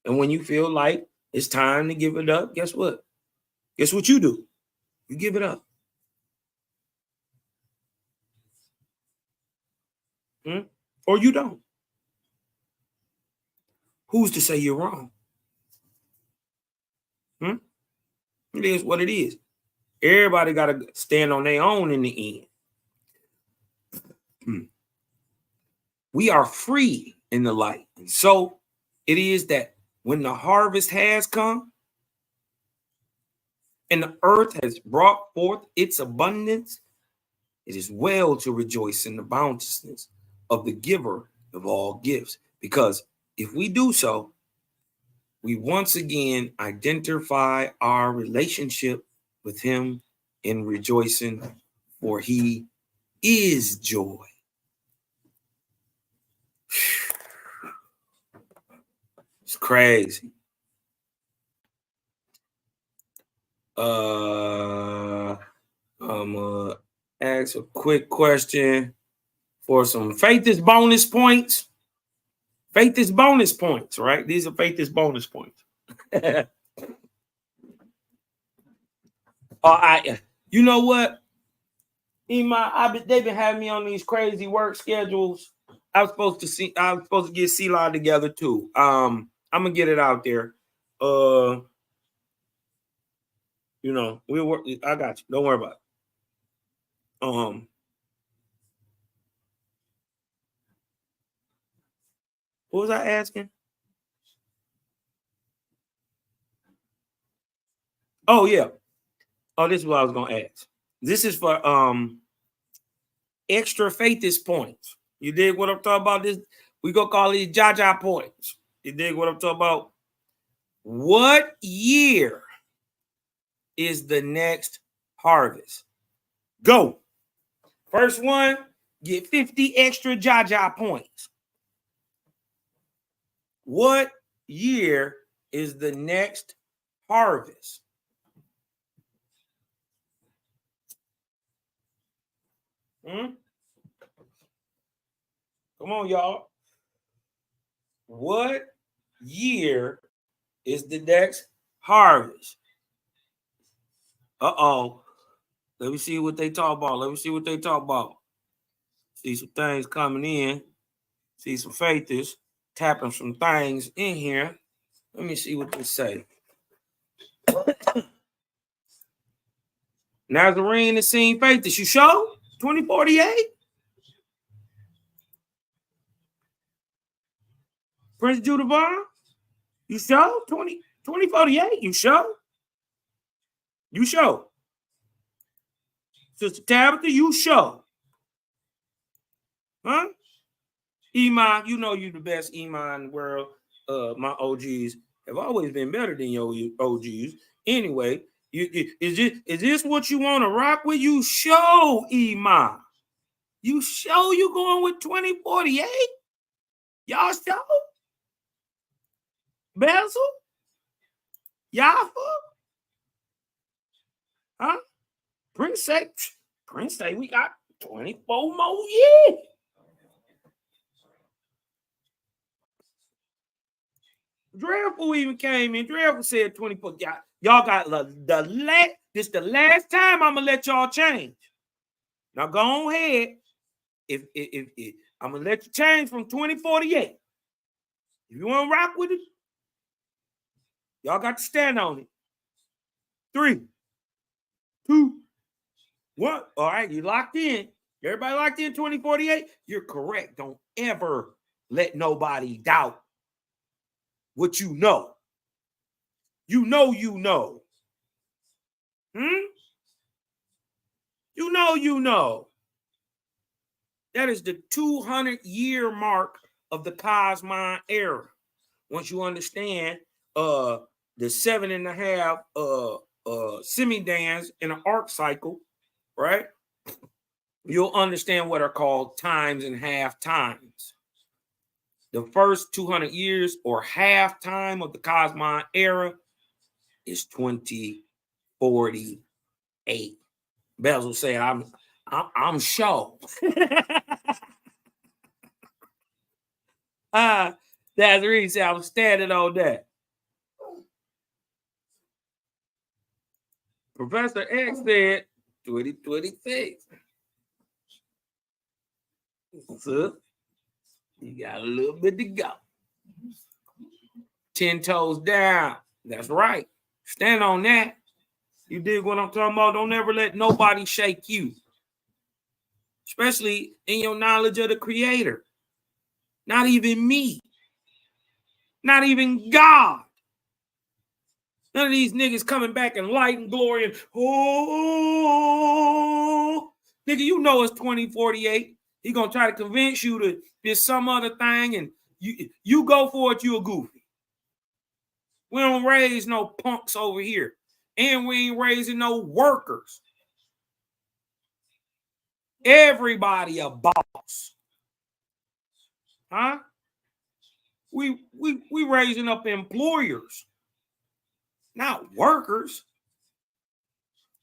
[SPEAKER 2] And when you feel like it's time to give it up, guess what? Guess what you do? You give it up. Or you don't. Who's to say you're wrong? It is what it is. Everybody got to stand on their own in the end. We are free in the light. And so it is that when the harvest has come and the earth has brought forth its abundance, it is well to rejoice in the bounteousness of the giver of all gifts. Because if we do so, we once again identify our relationship with him in rejoicing, for he is joy. It's crazy. I'm gonna ask a quick question for some faith is bonus points. Faith is bonus points, right? These are faith is bonus points. You know what? They've been having me on these crazy work schedules. I was supposed to get C-Line together too. I'm gonna get it out there. We'll work. I got you. Don't worry about it. What was I asking? Oh yeah. Oh, this is what I was gonna ask. This is for extra faithist points. You dig what I'm talking about? This we gonna call these Jaja points. You dig what I'm talking about? What year is the next harvest? Go. First one, get 50 extra Jaja points. What year is the next harvest? Come on, y'all. What year is the next harvest? Uh-oh. Let me see what they talk about. See some things coming in. See some faithers tapping some things in here. Let me see what they say. Nazarene has seen faithers. You show? 2048? Prince Judavon? You show? 2048? You show? You show. Sister Tabitha, you show. Huh? Iman, you know you the best Iman in the world. My OGs have always been better than your OGs. Anyway, is this what you want to rock with? You show, Iman. You show you going with 2048? Y'all show? Basil? Yafa? Huh? Prince say we got 24 more years. Dreadful even came in. Dreadful said 24. Y'all got this the last time I'm gonna let y'all change. Now go ahead. If I'm gonna let you change from 2048. If you want to rock with it, y'all got to stand on it. 3, 2, 1. All right, you locked in. Everybody locked in 2048? You're correct. Don't ever let nobody doubt what you know. You know. You know. That is the 200-year mark of the Cosmine era. Once you understand the 7.5 semi-dans in an arc cycle, right? You'll understand what are called times and half times. The first 200 years or half time of the Cosmine era is 2048. Bezel said, I'm sure. That's the reason I was standing on that. Professor X said 2026. So you got a little bit to go. 10 toes down. That's right. Stand on that. You dig what I'm talking about? Don't ever let nobody shake you. Especially in your knowledge of the Creator. Not even me. Not even God. None of these niggas coming back in light and glory and nigga, you know it's 2048. He gonna try to convince you to there's some other thing, and you go for it, you a goofy. We don't raise no punks over here, and we ain't raising no workers. Everybody a boss, huh? We raising up employers, not workers.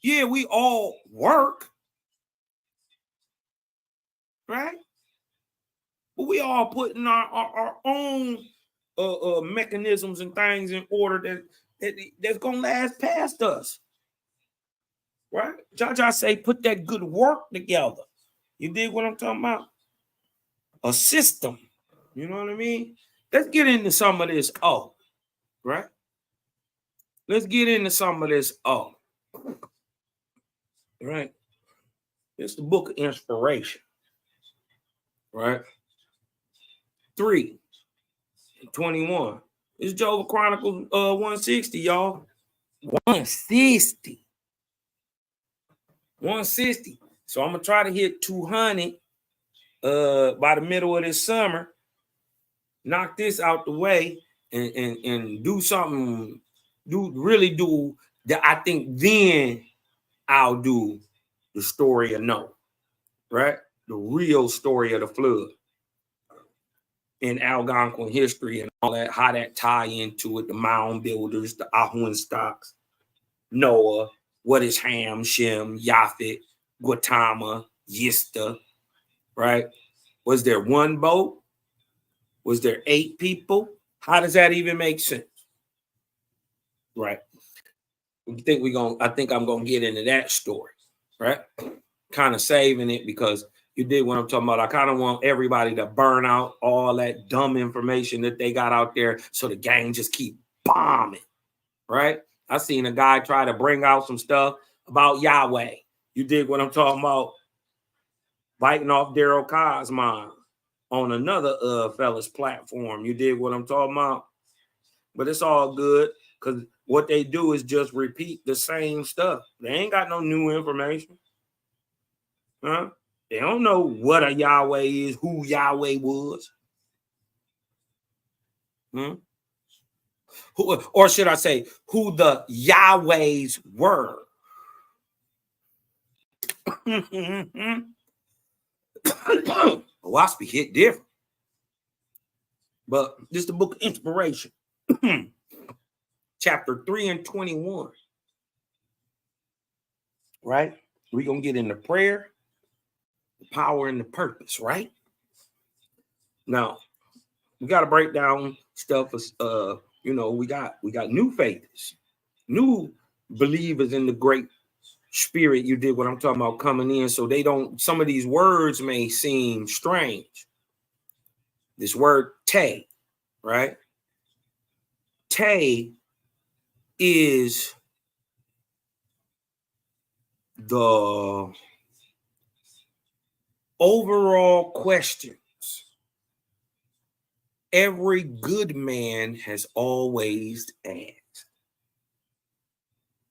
[SPEAKER 2] Yeah, we all work, right? But we all putting our own mechanisms and things in order that's gonna last past us, right? Jaja say put that good work together. You dig what I'm talking about? a system. You know what I mean? Let's get into some of this. Oh, right? Let's get into some of this. Oh, right? It's the book of inspiration, right? 3:21. It's Jehovah Chronicles 160, y'all. 160. 160. So I'm gonna try to hit 200 by the middle of this summer. Knock this out the way and do something. Do that. I think then I'll do the story of Noah, right? The real story of the flood in Algonquin history and all that, how that tie into it, the mound builders, the Ahun stocks, Noah, what is Ham, Shem, Japhet, Gautama, Yista, right? Was there one boat? Was there 8 people? How does that even make sense? Right. I think I'm gonna get into that story, right? Kind of saving it because you did what I'm talking about. I kind of want everybody to burn out all that dumb information that they got out there so the gang just keep bombing, right? I seen a guy try to bring out some stuff about Yahweh. You dig what I'm talking about? Biting off Daryl Cosmon on another fella's platform. You dig what I'm talking about? But it's all good because what they do is just repeat the same stuff. They ain't got no new information. Huh? They don't know what a Yahweh is, who Yahweh was. Hmm? Who, or should I say, who the Yahwehs were. Waspy hit different. But this is the book of inspiration. Chapter 3:21. Right? We're going to get into prayer, the power, and the purpose, right? Now, we got to break down stuff. We got new faiths, new believers in the great spirit. You did what I'm talking about coming in. So they don't, some of these words may seem strange. This word te, right? Te is the overall questions every good man has always asked,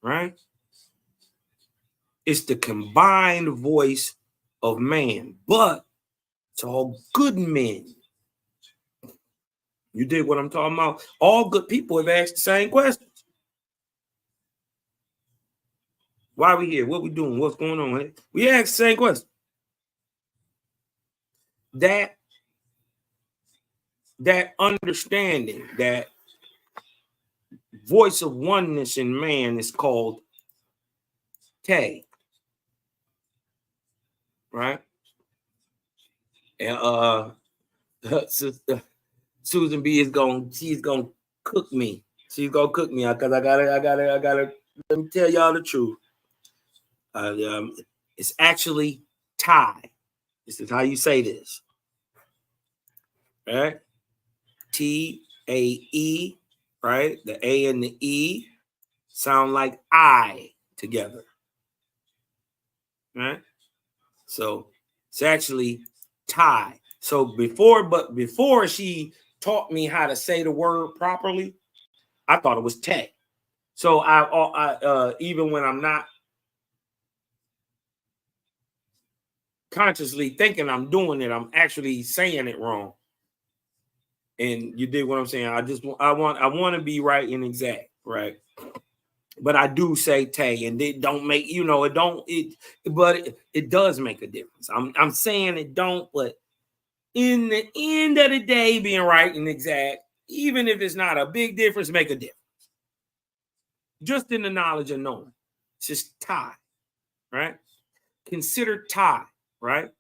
[SPEAKER 2] right? It's the combined voice of man, but it's all good men. You dig what I'm talking about? All good people have asked the same questions. Why are we here? What we doing? What's going on? We ask the same question. That understanding, that voice of oneness in man is called Te, right? And Sister Susan B she's gonna cook me. She's gonna cook me because I gotta let me tell y'all the truth. It's actually Thai. This is how you say this. Right? TAE, right? The A and the E sound like I together. Right? So it's actually Thai. So before she taught me how to say the word properly, I thought it was Te. So I even when I'm not consciously thinking I'm doing it, I'm actually saying it wrong. And you did what I'm saying. I want to be right and exact, right? But I do say Tay, and it don't make it does make a difference. I'm saying it don't, but in the end of the day, being right and exact, even if it's not a big difference, make a difference. Just in the knowledge of knowing. It's just Thai, right? Consider Thai, right?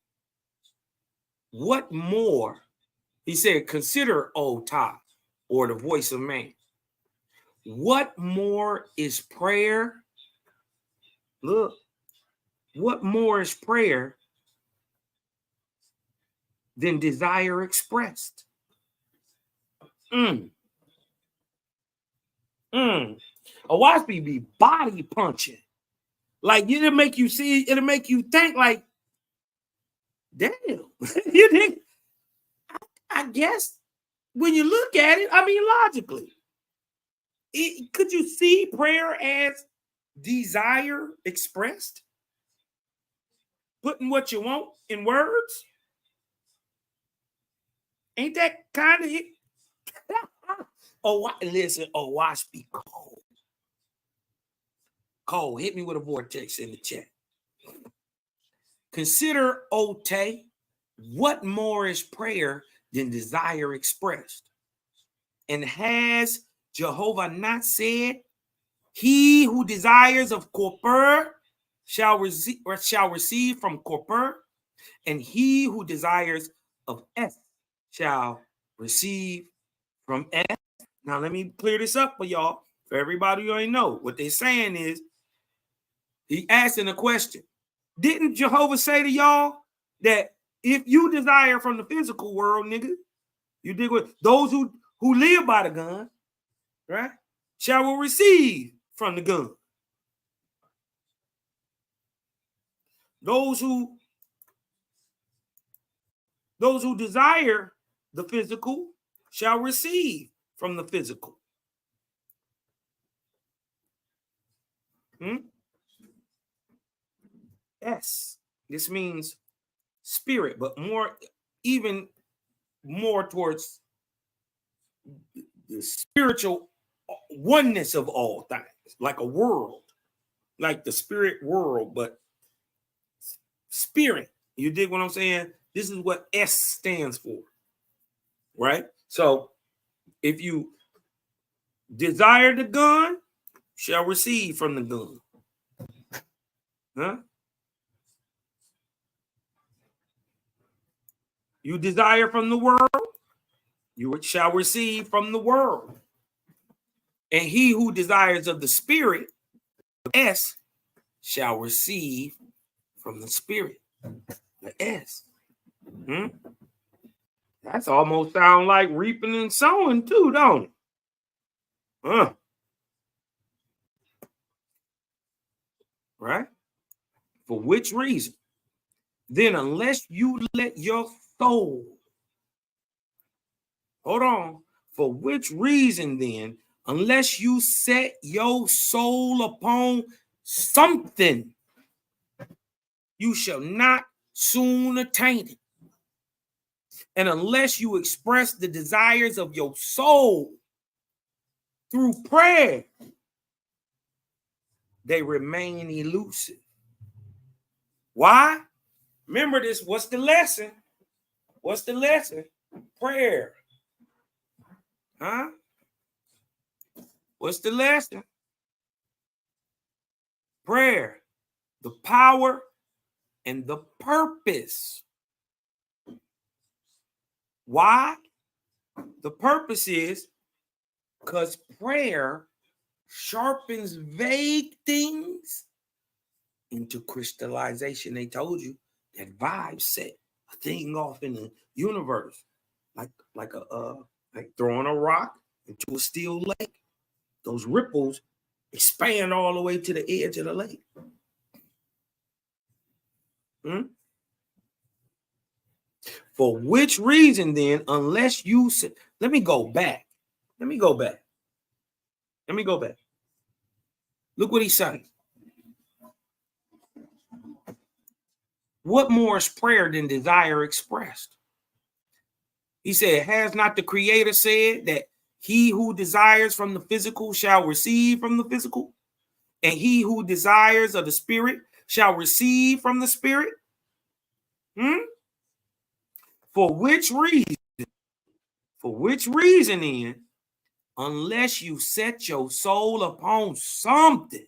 [SPEAKER 2] What more? He said, consider, O Thai, or the voice of man. What more is prayer? Look, what more is prayer than desire expressed. A watch me be body punching. Like, it'll make you see, it'll make you think like, damn. You think, I guess when you look at it, I mean, logically, could you see prayer as desire expressed? Putting what you want in words? Ain't that kind of it? Listen, watch me cold. Cole, hit me with a vortex in the chat. Consider, Ote, what more is prayer than desire expressed? And has Jehovah not said, he who desires of Corper shall receive from Corper, and he who desires of S shall receive from S? Now, let me clear this up for y'all. For everybody who ain't know, what they're saying is, he asking a question. Didn't Jehovah say to y'all that if you desire from the physical world, nigga, you dig with those who live by the gun, right, shall receive from the gun. Those who desire the physical shall receive from the physical. S. This means spirit, but even more towards the spiritual oneness of all things, like a world, like the spirit world, but spirit. You dig what I'm saying? This is what S stands for, right? So if you desire the gun, shall receive from the gun. Huh? You desire from the world, you shall receive from the world. And he who desires of the spirit, S, shall receive from the spirit, the S. That's almost sound like reaping and sowing too, don't it? Right? For which reason? Then unless you let your soul, hold on, for which reason then, unless you set your soul upon something, you shall not soon attain it. And unless you express the desires of your soul through prayer, they remain elusive. Why? Remember this. What's the lesson? What's the lesson? Prayer. Huh? What's the lesson? Prayer. The power and the purpose. Why? The purpose is because prayer sharpens vague things into crystallization. They told you that vibe set a thing off in the universe, like throwing a rock into a still lake. Those ripples expand all the way to the edge of the lake. For which reason then, unless you say, let me go back. Look what he's saying. What more is prayer than desire expressed? He said, has not the Creator said that he who desires from the physical shall receive from the physical, and he who desires of the spirit shall receive from the spirit? For which reason then, unless you set your soul upon something,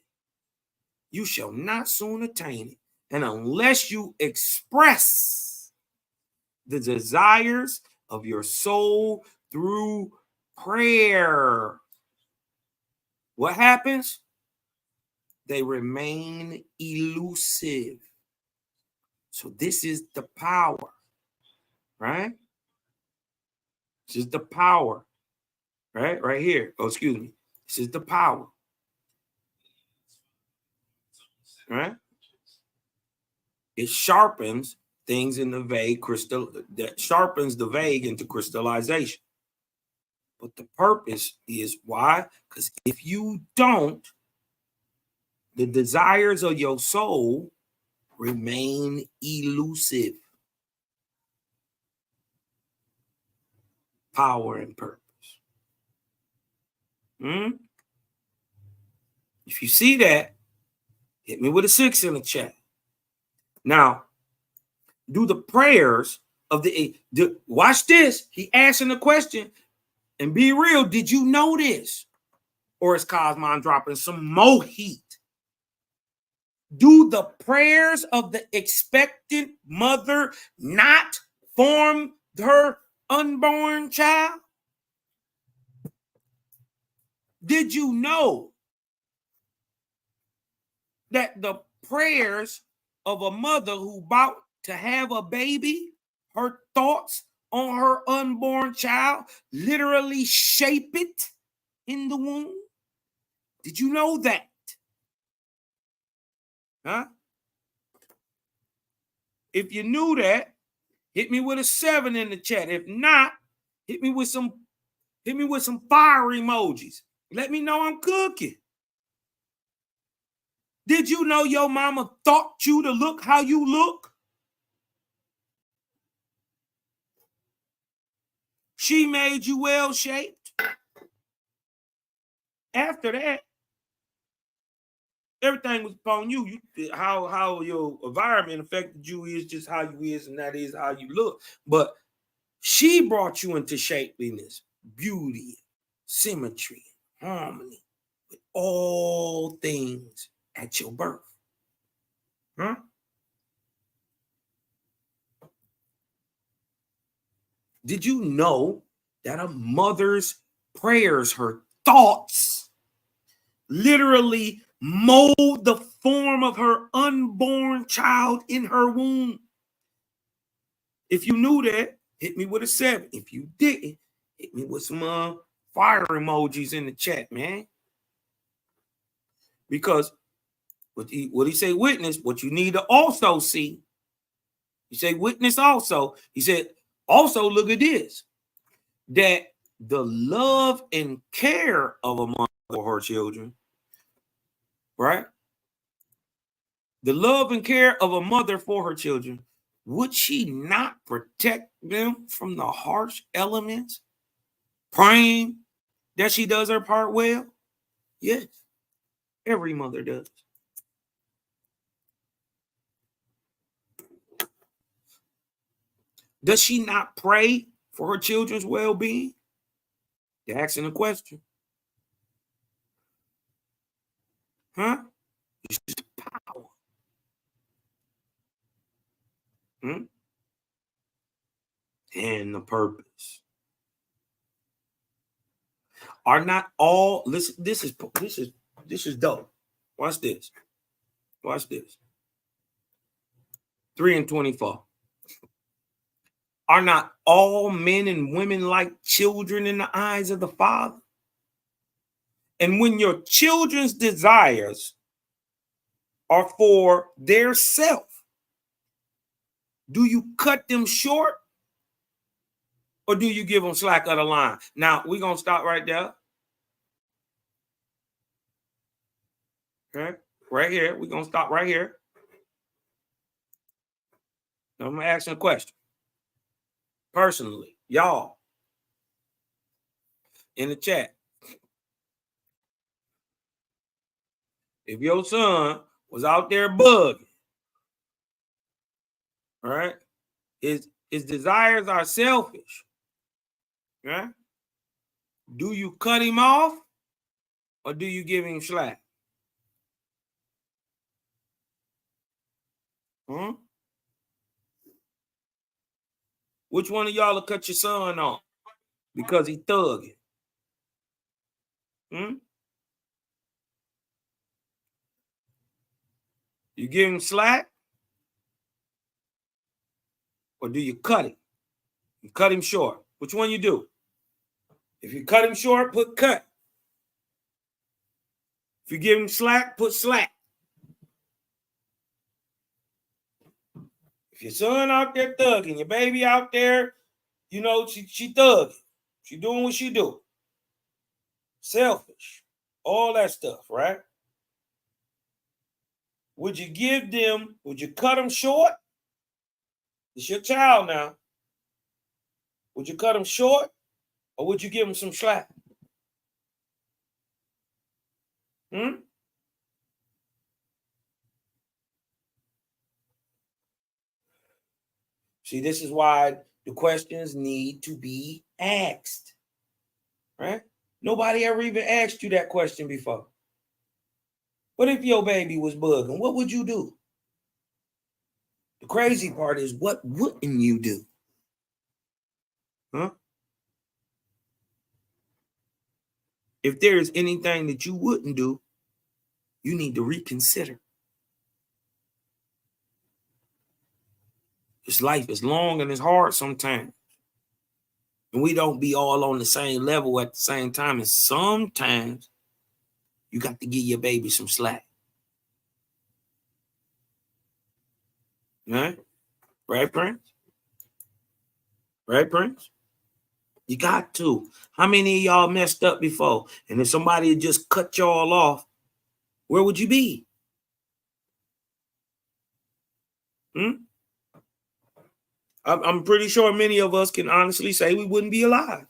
[SPEAKER 2] you shall not soon attain it. And unless you express the desires of your soul through prayer, what happens? They remain elusive. So this is the power. right? This is the power, right? Right here. Oh, excuse me. This is the power, right? It sharpens things in the vague crystal, that sharpens the vague into crystallization. But the purpose is why? Because if you don't, the desires of your soul remain elusive. Power and purpose. If you see that, hit me with a 6 in the chat. Now, do the prayers of watch this. He asking the question, and be real. Did you know this? Or is Cosmon dropping some more heat? Do the prayers of the expectant mother not form her unborn child? Did you know that the prayers of a mother who about to have a baby, her thoughts on her unborn child literally shape it in the womb? Did you know that? Huh? If you knew that, hit me with a 7 in the chat. If not, hit me with some fire emojis. Let me know I'm cooking. Did you know your mama thought you to look how you look? She made you well-shaped. After that, everything was upon you. How your environment affected you is just how you is, and that is how you look. But she brought you into shapeliness, beauty, symmetry, harmony, with all things at your birth. Huh? Did you know that a mother's prayers, her thoughts, literally mold the form of her unborn child in her womb? If you knew that, hit me with a 7. If you didn't, hit me with some fire emojis in the chat, man. Because what he say, witness, what you need to also see. He said, witness also. He said, also look at this. That the love and care of a mother for her children, right? The love and care of a mother for her children, would she not protect them from the harsh elements, praying that she does her part well? Yes, every mother does. Does she not pray for her children's well-being? They're asking a question. Huh? It's just power. And the purpose. Are not all, listen, this is dope. Watch this. Watch this. 3 and 24. Are not all men and women like children in the eyes of the Father? And when your children's desires are for their self, do you cut them short or do you give them slack of the line? Now, we're going to stop right there. Okay, right here. We're going to stop right here. I'm going to ask you a question. Personally, y'all, in the chat, if your son was out there bugging, right? His desires are selfish, right? Do you cut him off or do you give him slack? Which one of y'all will cut your son off because he thugging? You give him slack or do you cut him? You cut him short. Which one you do? If you cut him short, put cut. If you give him slack, put slack. If your son out there thugging, your baby out there, you know, she thugging. She doing what she do. Selfish. All that stuff, right? Would you cut them short? It's your child now. Would you cut them short or would you give them some slack? See, this is why the questions need to be asked, right? Nobody ever even asked you that question before. What if your baby was bugging? What would you do? The crazy part is, what wouldn't you do? Huh? If there is anything that you wouldn't do, you need to reconsider. This life is long and it's hard sometimes. And we don't be all on the same level at the same time. And sometimes you got to give your baby some slack. Right? Right, Prince? Right, Prince? You got to. How many of y'all messed up before? And if somebody had just cut y'all off, where would you be? I'm pretty sure many of us can honestly say we wouldn't be alive.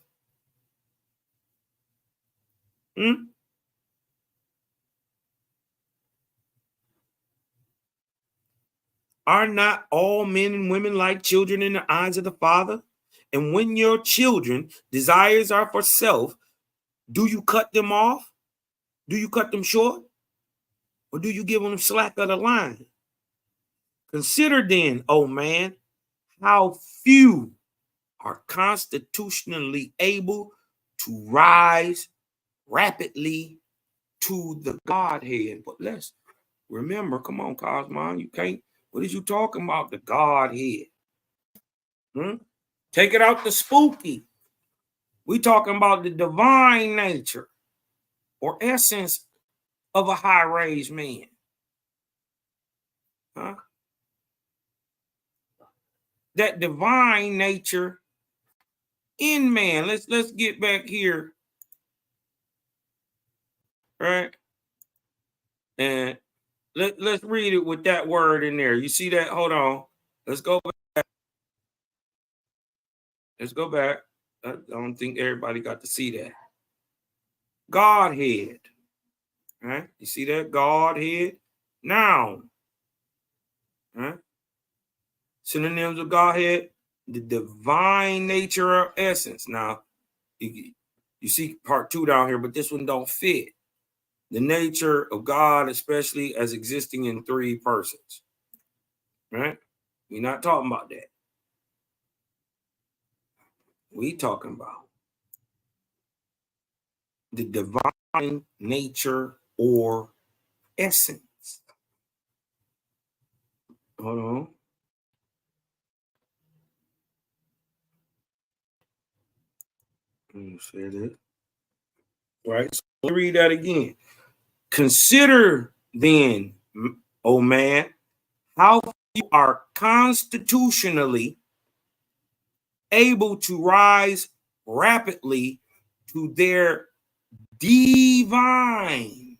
[SPEAKER 2] Are not all men and women like children in the eyes of the Father? And when your children desires are for self, do you cut them off? Do you cut them short? Or do you give them slack of the line? Consider then, oh man, how few are constitutionally able to rise rapidly to the Godhead. But let's remember, come on, Cosmon, you can't, what is you talking about? The Godhead. Take it out the spooky. We talking about the divine nature or essence of a high-raised man. That divine nature in man. Let's get back here. Right? And let's read it with that word in there. You see that? Hold on. Let's go back. Let's go back. I don't think everybody got to see that. Godhead. Right? You see that? Godhead. Noun. Right? Synonyms of Godhead. The divine nature or essence. Now, you see part 2 down here, but this one don't fit. The nature of God, especially as existing in 3 persons. Right? We're not talking about that. We talking about the divine nature or essence. Hold on. Let me say that. Right. So let me read that again. Consider then, oh man, how you are constitutionally able to rise rapidly to their divine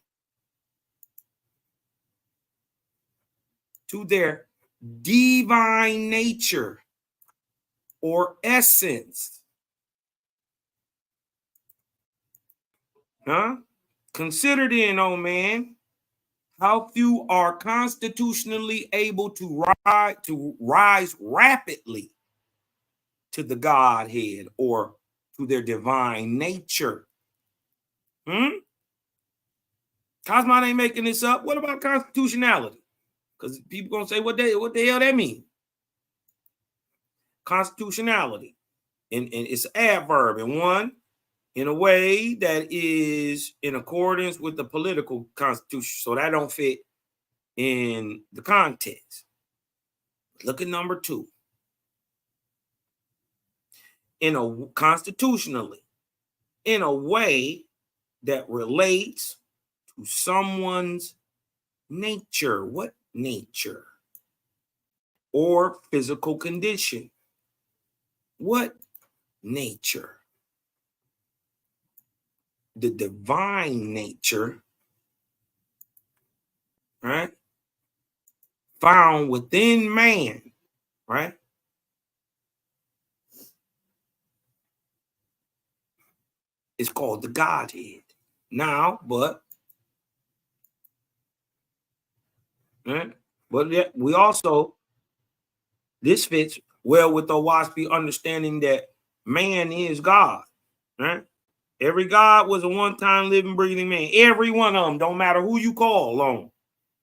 [SPEAKER 2] nature or essence. Consider then, oh man, how few are constitutionally able to rise rapidly to the Godhead or to their divine nature. Cosmon ain't making this up. What about constitutionality? Because people gonna say, what the hell that mean? Constitutionality, and it's an adverb, and one in a way that is in accordance with the political constitution. So that don't fit in the context. Look at number 2. constitutionally in a way that relates to someone's nature. What nature? Or physical condition. What nature? The divine nature, right? Found within man, right? It's called the Godhead. Now, but right? But we also, this fits well with the WASP understanding that man is God, right? Every God was a one-time living, breathing man. Every one of them, don't matter who you call on.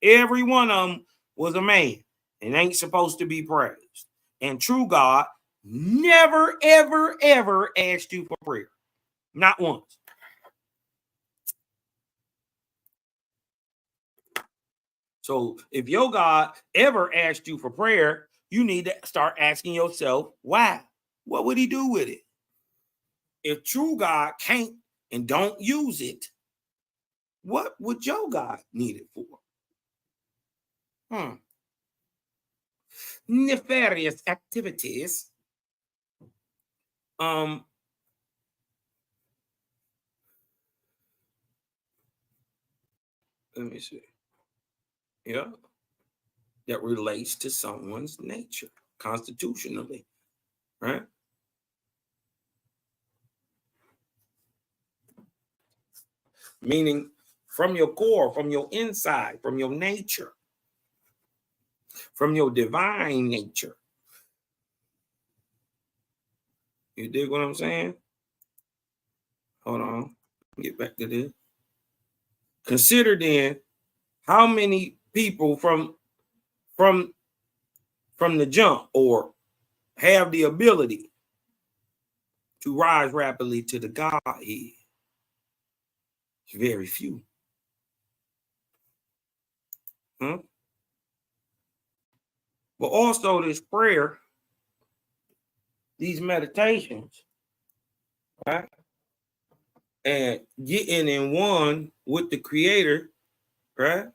[SPEAKER 2] Every one of them was a man and ain't supposed to be praised. And true God never, ever, ever asked you for prayer. Not once. So if your God ever asked you for prayer, you need to start asking yourself, why? What would he do with it? If true God can't and don't use it, what would your God need it for? Nefarious activities. Let me see. Yeah. That relates to someone's nature constitutionally, right? Meaning from your core, from your inside, from your nature, from your divine nature. You dig what I'm saying? Hold on. Get back to this. Consider then how many people from the jump or have the ability to rise rapidly to the Godhead. It's very few. But also this prayer, these meditations, right? And getting in one with the Creator, right?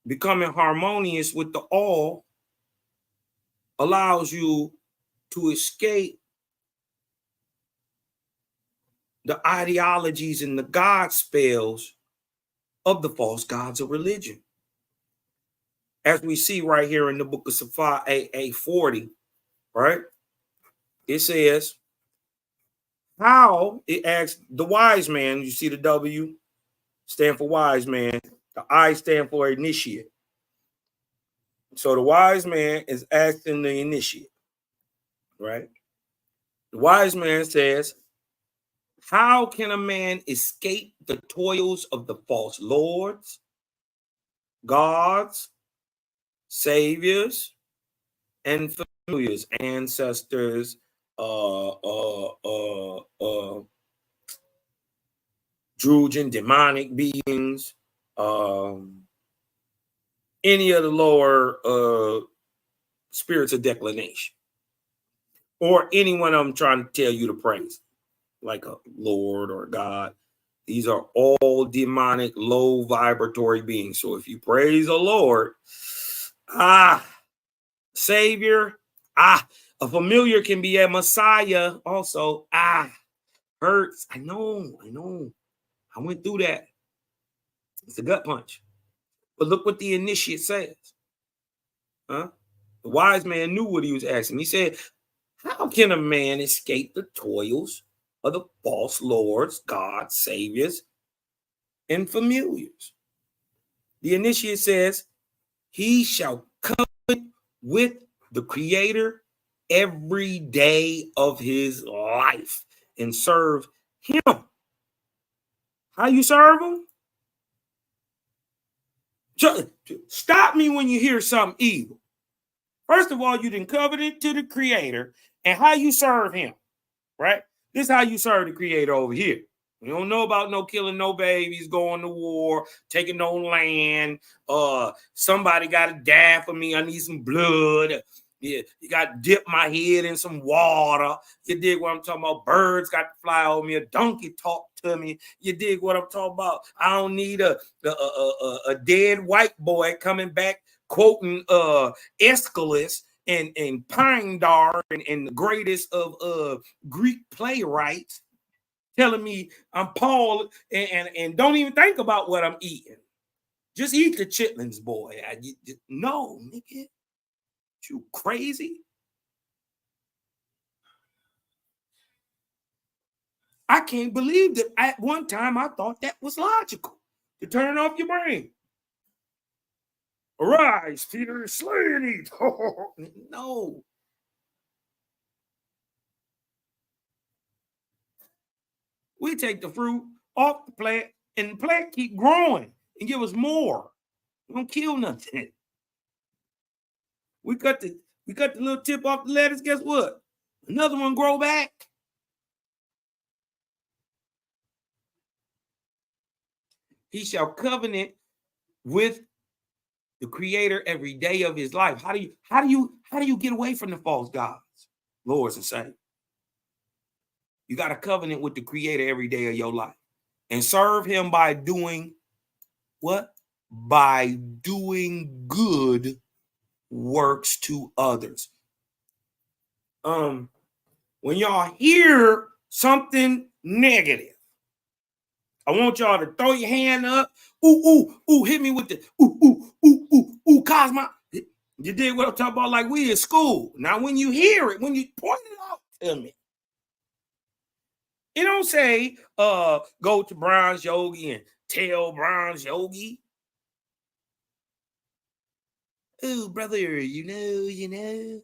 [SPEAKER 2] Becoming harmonious with the all allows you to escape the ideologies and the God spells of the false gods of religion. As we see right here in the book of Safar, AA 40, right? It says, how, it asks the wise man, you see the W stand for wise man, the I stand for initiate. So the wise man is asking the initiate, right? The wise man says, how can a man escape the toils of the false lords, gods, saviors, and familiars, ancestors, Druidian, demonic beings, any of the lower spirits of declination, or any one of them trying to tell you to praise, like a Lord or a God. These are all demonic, low vibratory beings. So if you praise a Lord, Savior, a familiar can be a Messiah also. Hurts. I know. I went through that. It's a gut punch. But look what the initiate says. The wise man knew what he was asking. He said, how can a man escape the toils of the false lords, gods, saviors, and familiars? The initiate says, he shall covenant with the Creator every day of his life and serve him. How you serve him? Stop me when you hear something evil. First of all, you didn't covenant to the Creator, and how you serve him, right? This is how you serve the Creator over here. You don't know about no killing no babies, going to war, taking no land. Somebody got to die for me. I need some blood. Yeah, you got to dip my head in some water. You dig what I'm talking about? Birds got to fly over me. A donkey talk to me. You dig what I'm talking about? I don't need a dead white boy coming back quoting Aeschylus and Pindar and the greatest of Greek playwrights telling me I'm Paul and don't even think about what I'm eating. Just eat the chitlins, boy. No, nigga. You crazy? I can't believe that at one time I thought that was logical to turn off your brain. Arise, Peter, slay and eat. No. We take the fruit off the plant and the plant keep growing and give us more. We don't kill nothing. We cut the little tip off the lettuce. Guess what? Another one grow back. He shall covenant with the Creator every day of his life. How do you get away from the false gods, lords and saints? You got to covenant with the Creator every day of your life and serve him by doing what? By doing good works to others. When y'all hear something negative, I want y'all to throw your hand up. Ooh, hit me with the ooh, Cosmo. You did what I'm talking about, like we in school. Now, when you hear it, when you point it out to me, it don't say go to Brown's Yogi and tell Brown's Yogi. Oh, brother, you know,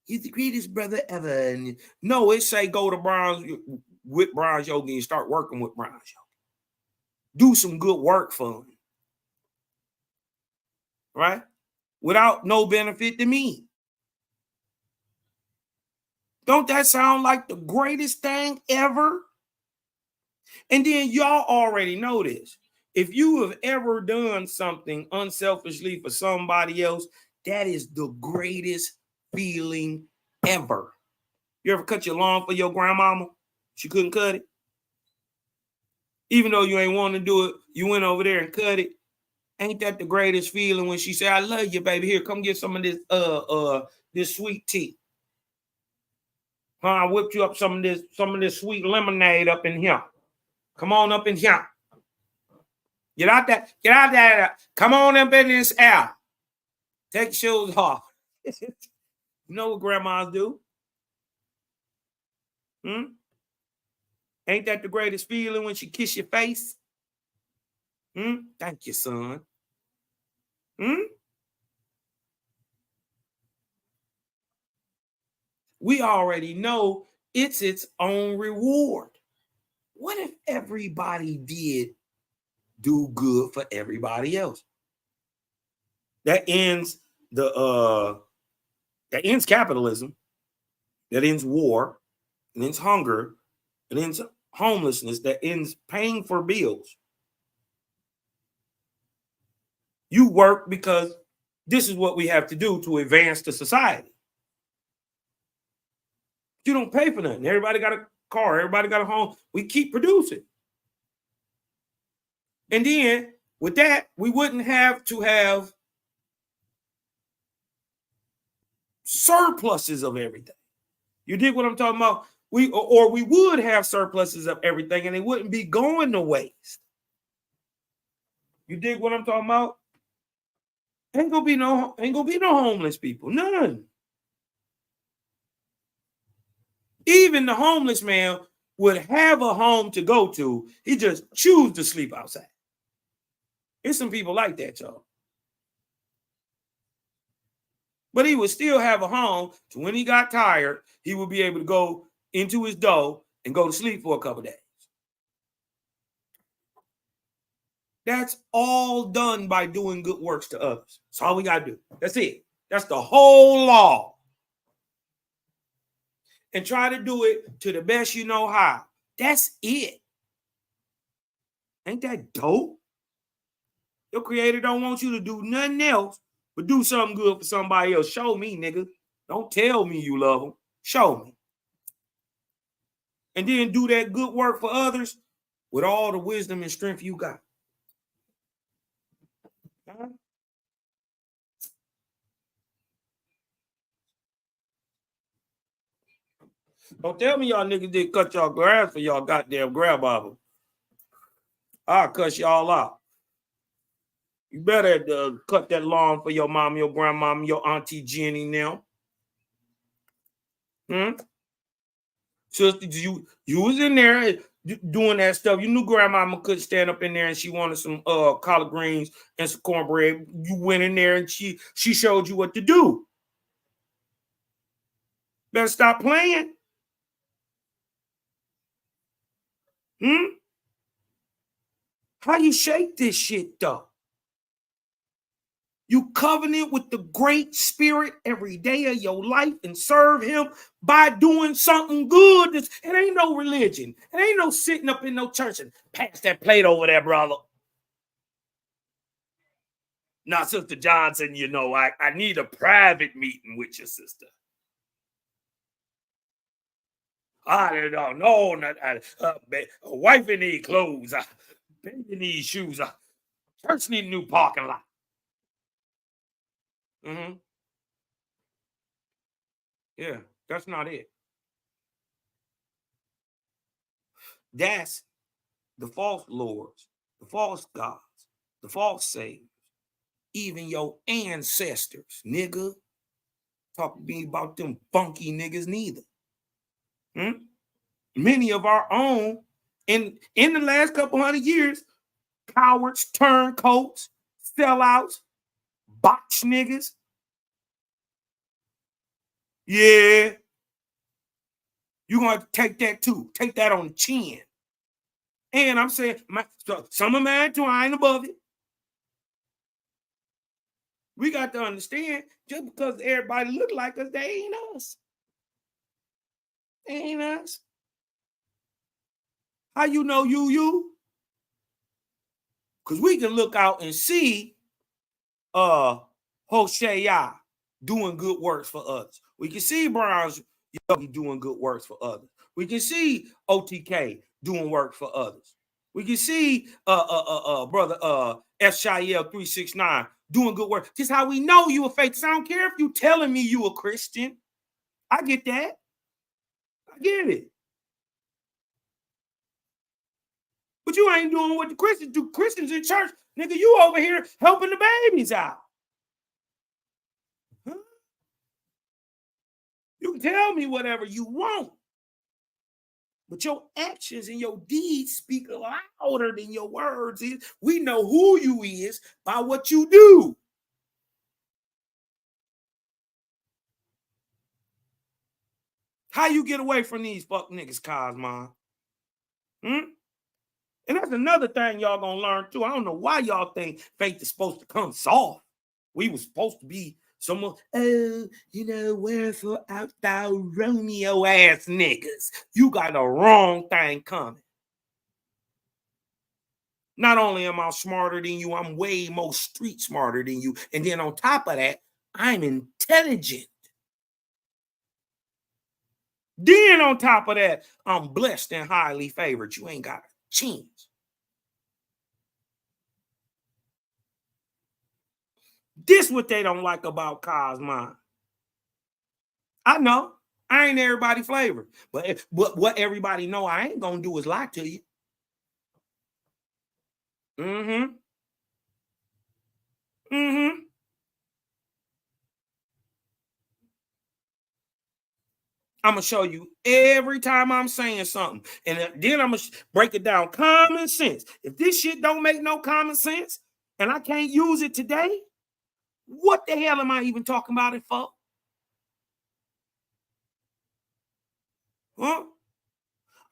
[SPEAKER 2] he's the greatest brother ever. And no, it say go to Brown's with Brown's Yogi and start working with Brown's Yogi. Do some good work for him. Right? Without no benefit to me. Don't that sound like the greatest thing ever? And then y'all already know this. If you have ever done something unselfishly for somebody else, that is the greatest feeling ever. You ever cut your lawn for your grandmama? She couldn't cut it. Even though you ain't want to do it, you went over there and cut it. Ain't that the greatest feeling when she said, I love you, baby. Here, come get some of this sweet tea. I whipped you up some of this sweet lemonade up in here. Come on up in here. Get out there. Come on up in this air. Take your shoes off. You know what grandmas do? Ain't that the greatest feeling when she kiss your face? Thank you, son. We already know it's its own reward. What if everybody did do good for everybody else? That ends capitalism, that ends war, that ends hunger, that ends homelessness, that ends paying for bills. You work because this is what we have to do to advance the society. You don't pay for nothing. Everybody got a car. Everybody got a home. We keep producing. And then with that, we wouldn't have to have surpluses of everything. You dig what I'm talking about? We would have surpluses of everything and it wouldn't be going to waste. You dig what I'm talking about? Ain't gonna be no homeless people. None. Even the homeless man would have a home to go to. He just choose to sleep outside. There's some people like that, y'all. But he would still have a home to when he got tired, he would be able to go into his door and go to sleep for a couple of days. That's all done by doing good works to others. That's all we got to do. That's it. That's the whole law. And try to do it to the best you know how. That's it. Ain't that dope? Your creator don't want you to do nothing else But do something good for somebody else. Show me, nigga. Don't tell me you love them. Show me. And then do that good work for others with all the wisdom and strength you got. Huh? Don't tell me y'all niggas did cut y'all grass for y'all goddamn grandmama. I'll cut y'all out. You better cut that lawn for your mom, your grandmama, your auntie Jenny now. Sister, you was in there doing that stuff. You knew grandmama couldn't stand up in there and she wanted some collard greens and some cornbread. You went in there and she showed you what to do. Better stop playing. How you shake this shit though? You covenant with the great spirit every day of your life and serve him by doing something good. It ain't no religion. It ain't no sitting up in no church and pass that plate over there, brother. Now, Sister Johnson, you know, I need a private meeting with your sister. I don't know. A wife need clothes. Baby need shoes. Church need a new parking lot. Yeah, that's not it. That's the false lords, the false gods, the false saviors, even your ancestors, nigga. Talk to me about them funky niggas neither. Many of our own, in the last couple hundred years, cowards, turncoats, sellouts, botch niggas. Yeah. You're going to take that too. Take that on the chin. And I'm saying, some of mine too, I ain't above it. We got to understand, just because everybody look like us, they ain't us. They ain't us. How you know you? Because we can look out and see Hosea doing good works for others. We can see Brown's doing good works for others. We can see OTK doing work for others. We can see brother FShiel 369 doing good work. This is how we know you a faith. I don't care if you telling me you a Christian. I get that. I get it. But you ain't doing what the Christians do. Christians in church, nigga, you over here helping the babies out. Huh? You can tell me whatever you want. But your actions and your deeds speak louder than your words. We know who you is by what you do. How you get away from these fuck niggas, Cosmon? And that's another thing y'all gonna learn too. I don't know why y'all think faith is supposed to come soft. We was supposed to be someone, wherefore art thou Romeo ass niggas? You got the wrong thing coming. Not only am I smarter than you, I'm way more street smarter than you. And then on top of that, I'm intelligent. Then on top of that, I'm blessed and highly favored. You ain't got a chance. This what they don't like about Cosmon. I know. I ain't everybody flavor. But what everybody know I ain't gonna do is lie to you. I'm gonna show you every time I'm saying something. And then I'm gonna break it down. Common sense. If this shit don't make no common sense and I can't use it today, what the hell am I even talking about it for? Huh?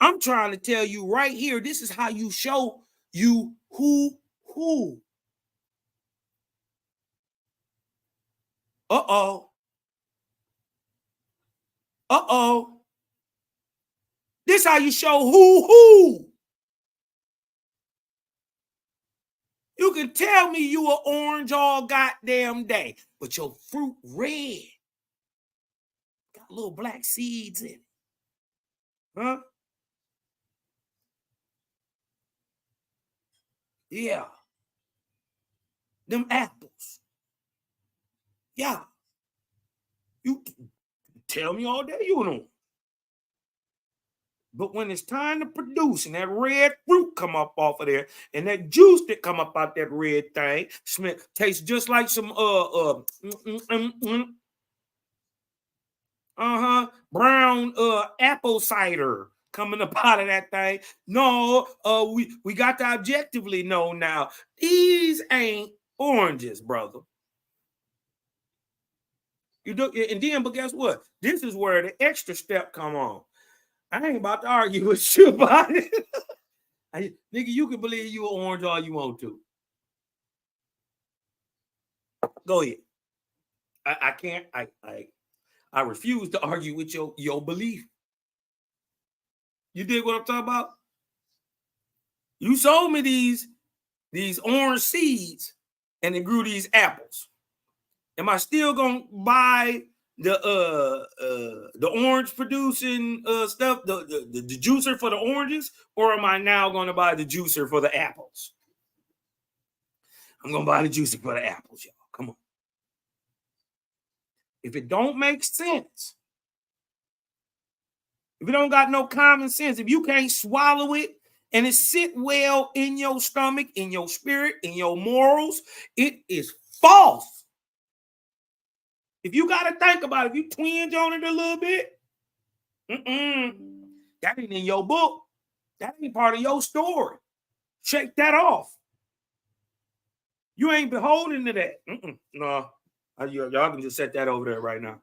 [SPEAKER 2] I'm trying to tell you right here, this is how you show you who. Uh-oh. This how you show who. You You can tell me you are orange all goddamn day, but your fruit red. Got little black seeds in it. Huh? Yeah. Them apples. Yeah. You tell me all day you know. But when it's time to produce and that red fruit come up off of there and that juice that come up out that red thing tastes just like some brown apple cider coming up out of that thing. No, we got to objectively know now. These ain't oranges, brother. You do, and then, but guess what? This is where the extra step come on. I ain't about to argue with you about it. Nigga, you can believe you an orange all you want to. Go ahead. I can't. I refuse to argue with your belief. You dig what I'm talking about? You sold me these orange seeds, and it grew these apples. Am I still gonna buy the orange producing stuff, the juicer for the oranges, or am I now going to buy the juicer for the apples? I'm going to buy the juicer for the apples, y'all. Come on. If it don't make sense, if it don't got no common sense, if you can't swallow it and it sit well in your stomach, in your spirit, in your morals, it is false. If you got to think about it, if you twinge on it a little bit, that ain't in your book. That ain't part of your story. Shake that off. You ain't beholden to that. No, y'all can just set that over there right now.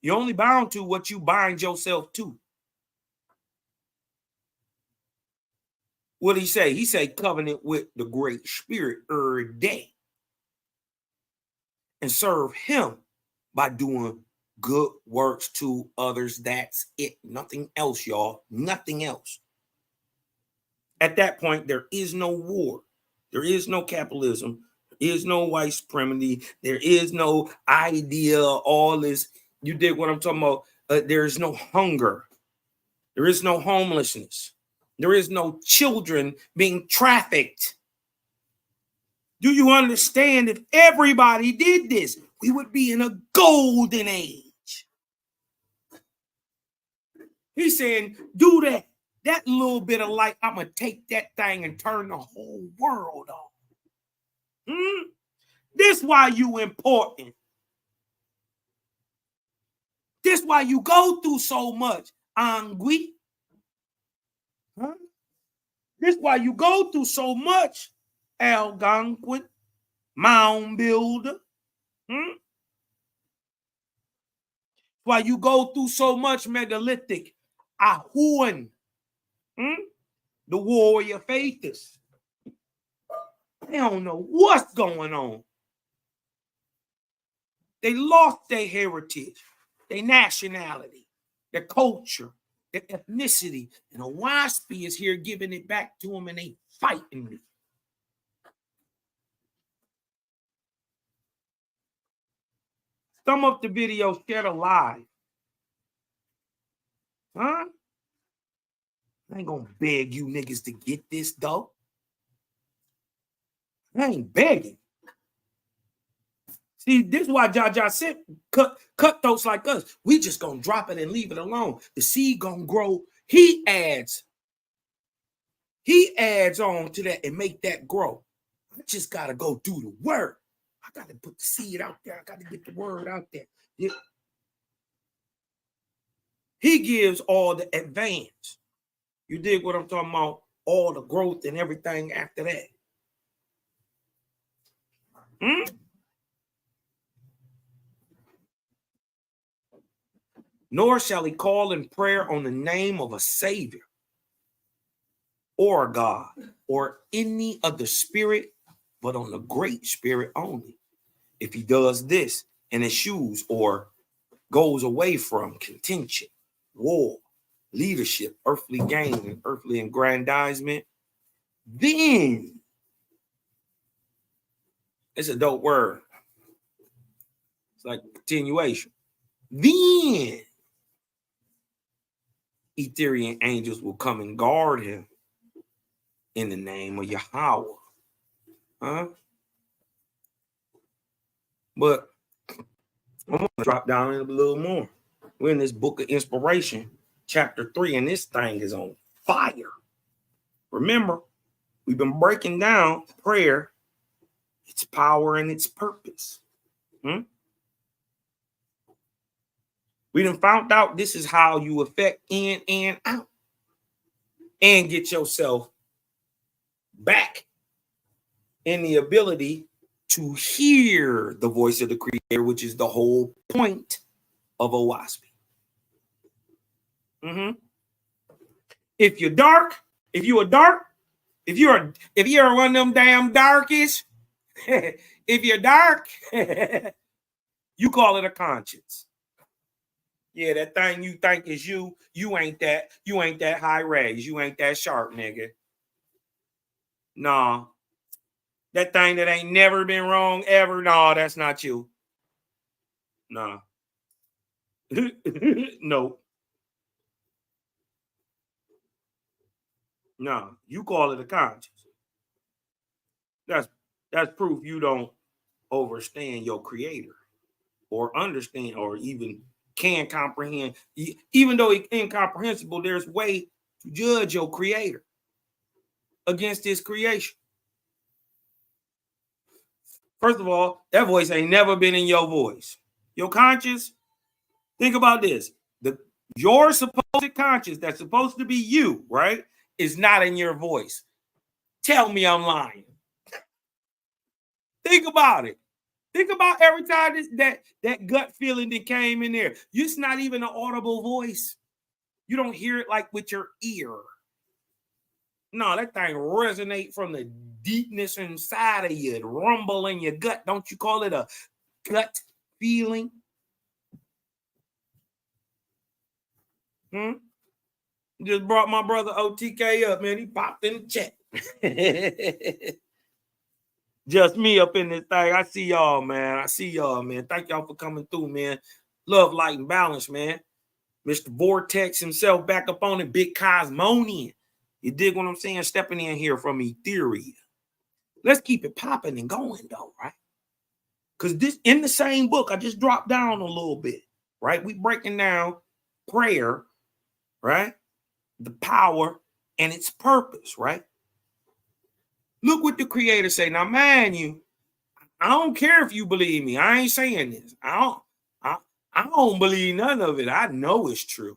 [SPEAKER 2] You're only bound to what you bind yourself to. What did he say? He said covenant with the Great Spirit every day. And serve him by doing good works to others. That's it. Nothing else, y'all. Nothing else. At that point, there is no war. There is no capitalism. There is no white supremacy. There is no idea, all this. You dig what I'm talking about? There is no hunger. There is no homelessness. There is no children being trafficked. Do you understand? If everybody did this, we would be in a golden age. He's saying, do that. That little bit of light, I'm going to take that thing and turn the whole world on. This why you important. This why you go through so much, Angui. This why you go through so much, Algonquin, mound builder. Why you go through so much, megalithic, Ahuan, the warrior faithers. They don't know what's going on. They lost their heritage, their nationality, their culture, their ethnicity, and a waspy is here giving it back to them, and they fighting me. Thumb up the video, share it live. I ain't gonna beg you niggas to get this, though. I ain't begging. See, this is why Jaja said, cutthroats like us, we just gonna drop it and leave it alone. The seed gonna grow. He adds on to that and make that grow. I just gotta go do the work. I gotta put the seed out there. I gotta get the word out there. Yeah. He gives all the advance. You dig what I'm talking about? All the growth and everything after that. Nor shall he call in prayer on the name of a Savior or a God or any other spirit, but on the Great Spirit only. If he does this and eschews or goes away from contention, war, leadership, earthly gain, and earthly aggrandizement, Then, it's a dope word. It's like continuation. Then Etherian angels will come and guard him in the name of Yahweh. Huh? But I'm going to drop down in a little more. We're in this book of inspiration, chapter 3, and this thing is on fire. Remember, we've been breaking down prayer, its power and its purpose. We done found out this is how you affect in and out and get yourself back in the ability to hear the voice of the Creator, which is the whole point of OWASP. If you're dark, if you're one of them damn darkies, if you're dark, you call it a conscience. Yeah, that thing you think is you ain't that high raised. You ain't that sharp, nigga. Nah. That thing that ain't never been wrong ever. Nah, that's not you. Nah. No. No, you call it a conscience. That's proof you don't understand your Creator or understand or even can comprehend. Even though it's incomprehensible, there's way to judge your Creator against his creation. First of all, that voice ain't never been in your voice. Your conscience, think about this. Your supposed conscience that's supposed to be you, right, is not in your voice. Tell me I'm lying. Think about it. Think about every time that gut feeling that came in there. It's not even an audible voice. You don't hear it like with your ear. No, that thing resonate from the deepness inside of you, rumble in your gut. Don't you call it a gut feeling? Just brought my brother OTK up, man. He popped in the chat. Just me up in this thing. I see y'all, man. Thank y'all for coming through, man. Love, light, and balance, man. Mr. Vortex himself back up on it. Big Cosmonian. You dig what I'm saying? Stepping in here from Etheria. Let's keep it popping and going, though, right? Because this in the same book, I just dropped down a little bit, right? We breaking down prayer, right? The power and its purpose, right? Look what the Creator say. Now, man, I don't care if you believe me. I ain't saying this. I don't believe none of it. I know it's true.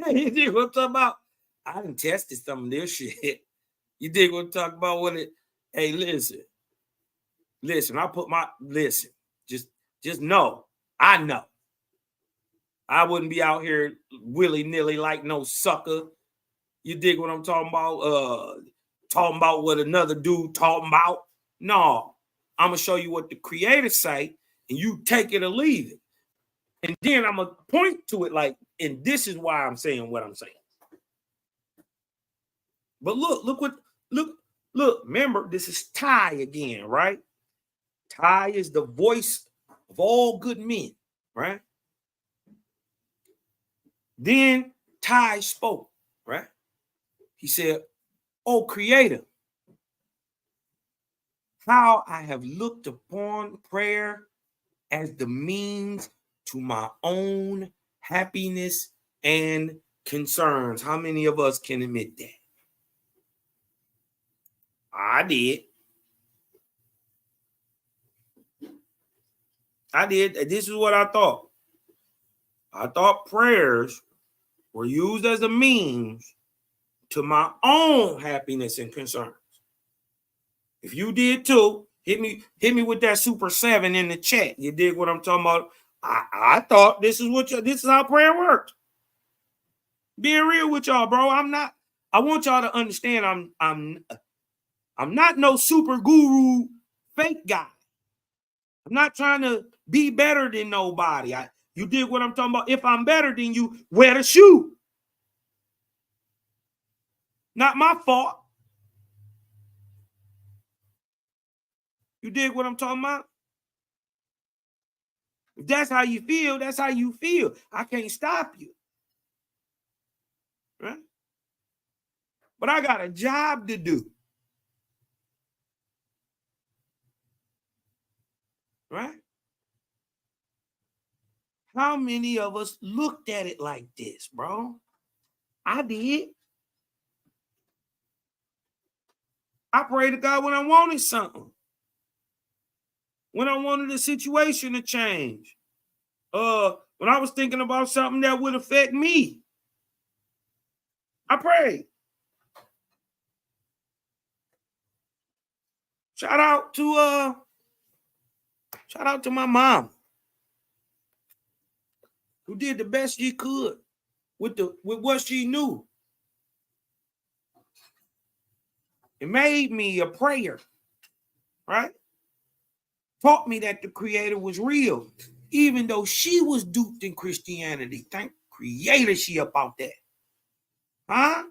[SPEAKER 2] You dig what I'm talking about? I done tested some of this shit. You dig what I'm talking about? What it? Hey, listen. I put my Just know. I know. I wouldn't be out here willy-nilly like no sucker. You dig what I'm talking about? Talking about what another dude talking about. No, I'm gonna show you what the Creator say, and you take it or leave it. And then I'm gonna point to it like, and this is why I'm saying what I'm saying. But look. Remember, this is Ty again, right? Ty is the voice of all good men, right? Then Ty spoke, right? He said, "Oh, Creator, how I have looked upon prayer as the means to my own happiness and concerns." How many of us can admit that? I did. This is what I thought. I thought prayers were used as a means to my own happiness and concerns. If you did too, hit me with that super 7 in the chat. You dig what I'm talking about? I thought this is how prayer worked. Being real with y'all, bro. I want y'all to understand I'm not no super guru fake guy. I'm not trying to be better than nobody. You dig what I'm talking about? If I'm better than you, wear the shoe. Not my fault. You dig what I'm talking about? If that's how you feel, that's how you feel. I can't stop you. Right? But I got a job to do. Right? How many of us looked at it like this, bro? I did. I prayed to God when I wanted something. When I wanted a situation to change. When I was thinking about something that would affect me. I prayed. Shout out to my mom, who did the best she could with what she knew. It made me a prayer, right? Taught me that the Creator was real, even though she was duped in Christianity. Thank Creator she about that. Huh?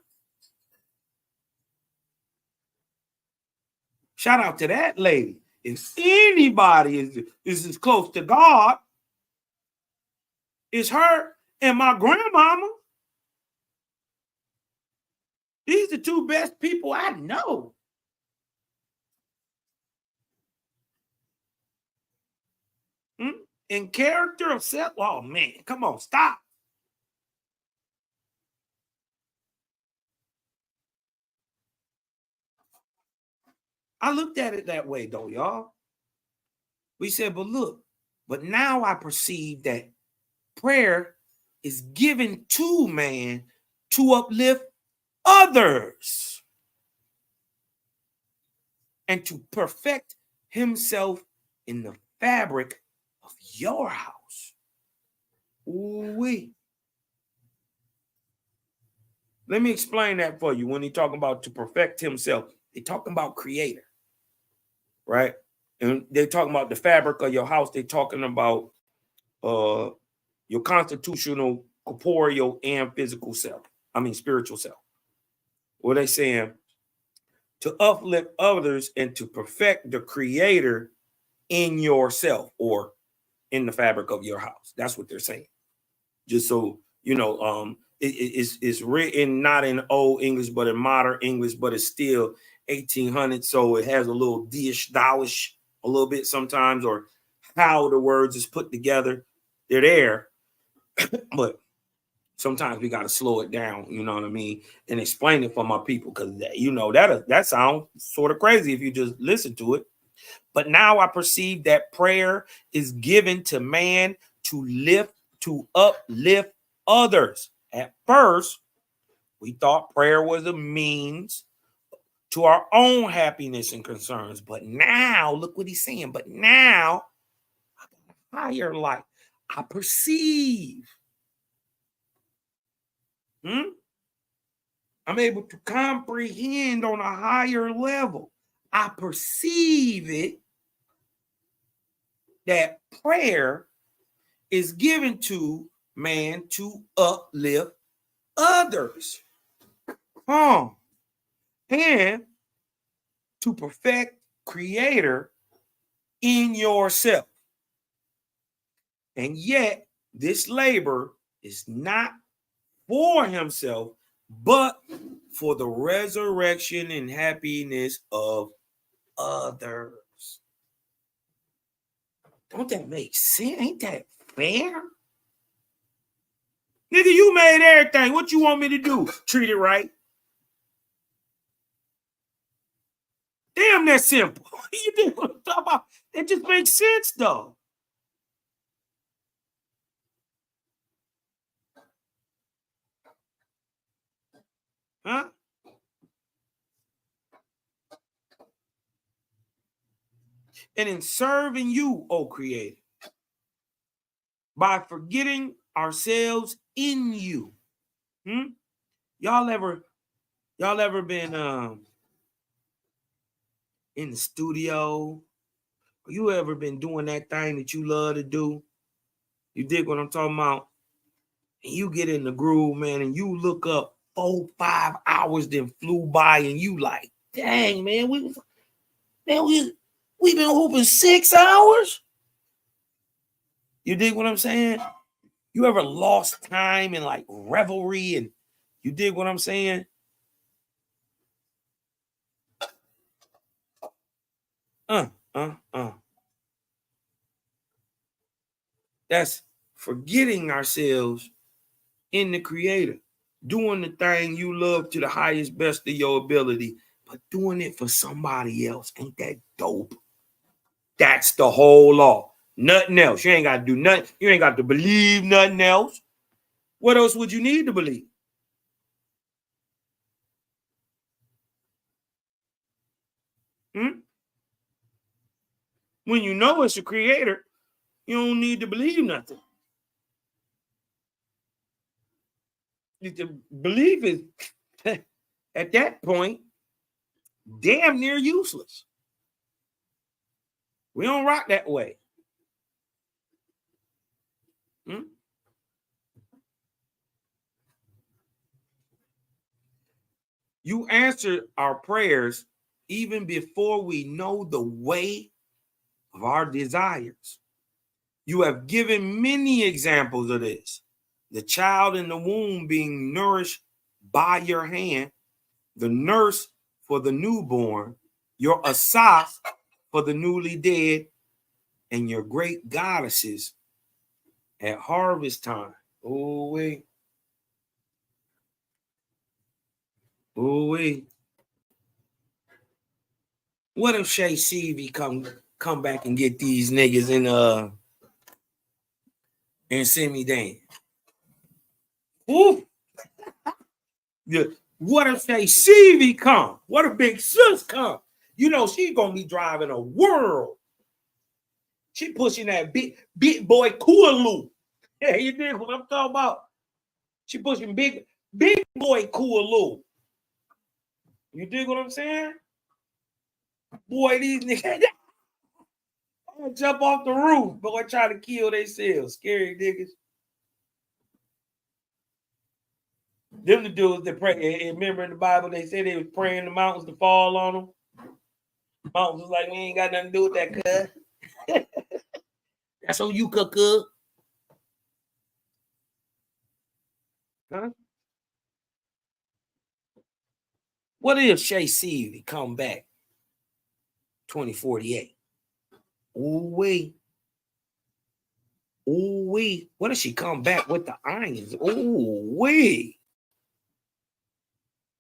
[SPEAKER 2] Shout out to that lady. If anybody is as close to God, it's her and my grandmama. These are the two best people I know. In character of self. Oh man, come on, stop. I looked at it that way though, y'all. We said, but now I perceive that prayer is given to man to uplift others and to perfect himself in the fabric of your house. Ooh-wee. Let me explain that for you. When he talking about to perfect himself, they talking about Creator, right? And they're talking about the fabric of your house. They're talking about your constitutional, corporeal, and physical self. I mean, spiritual self. What they saying? To uplift others and to perfect the Creator in yourself or in the fabric of your house. That's what they're saying. Just so you know, it's written not in old English, but in modern English, but it's still 1800. So it has a little dish-dowish a little bit sometimes, or how the words is put together. They're there, but sometimes we got to slow it down, you know what I mean, and explain it for my people, because that sounds sort of crazy if you just listen to it. But now I perceive that prayer is given to man to uplift others. At first, we thought prayer was a means to our own happiness and concerns. But now, look what he's saying. But now, I got a higher light. I perceive. I'm able to comprehend on a higher level. I perceive it that prayer is given to man to uplift others. And to perfect Creator in yourself. And yet, this labor is not for himself, but for the resurrection and happiness of others. Don't that make sense? Ain't that fair? Nigga, you made everything. What you want me to do? Treat it right? Damn, that's simple. You think what I'm talking about? It just makes sense, though. Huh? And in serving you, O Creator, by forgetting ourselves in you. Y'all ever been in the studio? You ever been doing that thing that you love to do? You dig what I'm talking about? And you get in the groove, man, and you look up 4-5 hours then flew by, and you like, dang, man, we We've been hooping 6 hours. You dig what I'm saying? You ever lost time in like revelry and you dig what I'm saying? That's forgetting ourselves in the Creator, doing the thing you love to the highest best of your ability, but doing it for somebody else. Ain't that dope? That's the whole law. Nothing else. You ain't got to do nothing. You ain't got to believe nothing else. What else would you need to believe? When you know it's a Creator, you don't need to believe nothing. The belief is, at that point, damn near useless. We don't rock that way. You answer our prayers even before we know the way of our desires. You have given many examples of this. The child in the womb being nourished by your hand, the nurse for the newborn, your asaf for the newly dead, and your great goddesses at harvest time. Oh, wait. Oh, wait. What if Shay Seavey come back and get these niggas and send me down? Ooh. Yeah. What if Shay Seavey come? What if Big Sis come? You know she's gonna be driving a world. She pushing that big boy Cooloo. Yeah, you dig what I'm talking about? She pushing big boy Cooloo. You dig what I'm saying? Boy, these niggas jump off the roof, boy, try to kill themselves. Scary niggas. Them the dudes that pray. Remember in the Bible, they said they was praying the mountains to fall on them. Mountains was like, we ain't got nothing to do with that, cuz. That's on you, cuz. Huh? What if Shay Seavey come back 2048? Ooh-wee. Ooh-wee. What if she come back with the irons? Ooh-wee.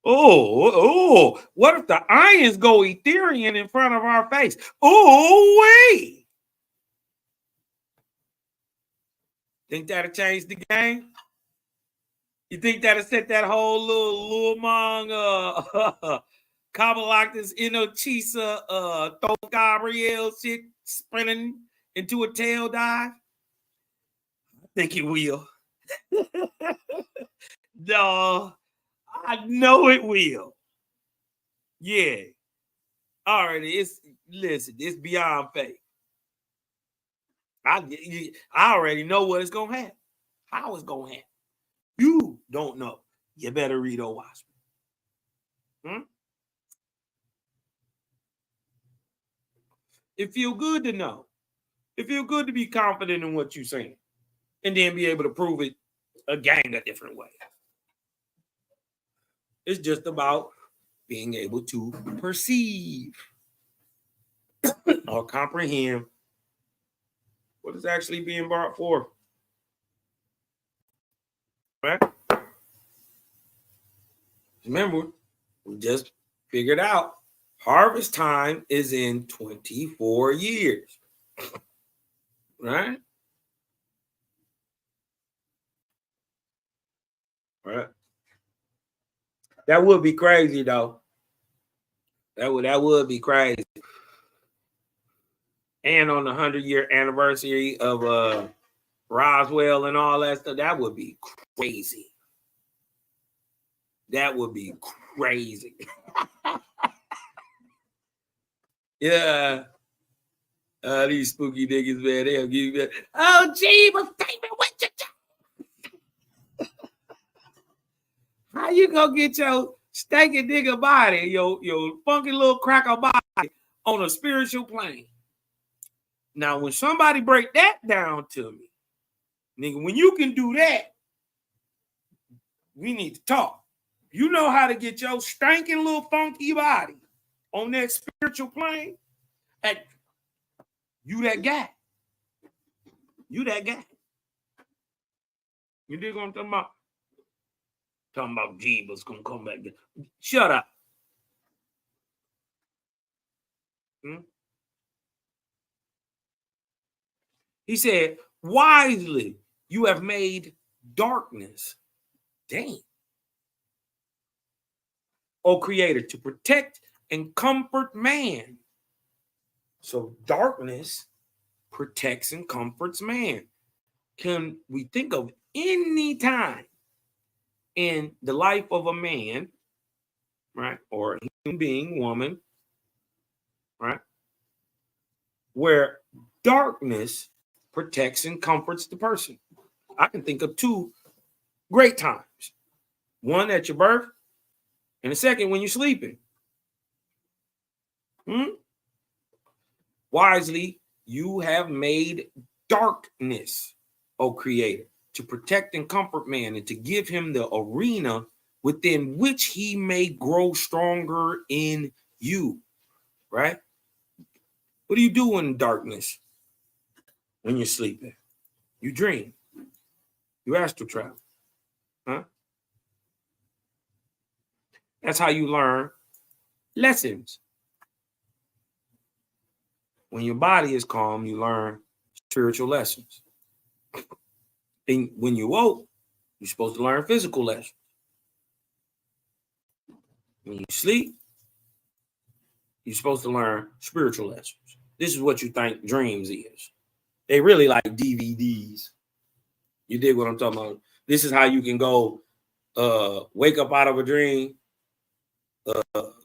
[SPEAKER 2] Oh, what if the irons go Ethereum in front of our face? Ooh-wee. Think that'll change the game? You think that'll set that whole little Mong Cabalactus Inochisa Thor Gabriel shit sprinting into a tail dive? I think it will. No, I know it will. Yeah. Already, listen, it's beyond faith. I already know what it's gonna happen. How it's gonna happen. You don't know. You better read or watch me. It feels good to know. It feels good to be confident in what you're saying and then be able to prove it again a different way. It's just about being able to perceive or comprehend what is actually being brought forth. Right? Remember, we just figured out harvest time is in 24 years. Right? Right. That would be crazy, though. That would be crazy. And on the 100-year anniversary of Roswell and all that stuff, that would be crazy. That would be crazy. Yeah. These spooky niggas, man, they'll give you oh, gee, but what you how you gonna get your stanky nigga body, your funky little cracker body on a spiritual plane? Now, when somebody break that down to me, nigga, when you can do that, we need to talk. You know how to get your stinking little funky body on that spiritual plane? Hey, you that guy. You that guy. You dig what I'm talking about? Talking about Jeebus gonna come back. Shut up. He said, wisely you have made darkness. Dang. O Creator, to protect and comfort man. So darkness protects and comforts man. Can we think of any time in the life of a man, right, or a human being, woman, right, where darkness protects and comforts the person? I can think of two great times. One at your birth, and the second when you're sleeping. Wisely, you have made darkness, O Creator, to protect and comfort man and to give him the arena within which he may grow stronger in you, right? What do you do in darkness when you're sleeping? You dream. You astral travel. Huh? That's how you learn lessons. When your body is calm, you learn spiritual lessons. And when you woke, you're supposed to learn physical lessons. When you sleep, you're supposed to learn spiritual lessons. This is what you think dreams is. They really like DVDs. You dig what I'm talking about? This is how you can go wake up out of a dream,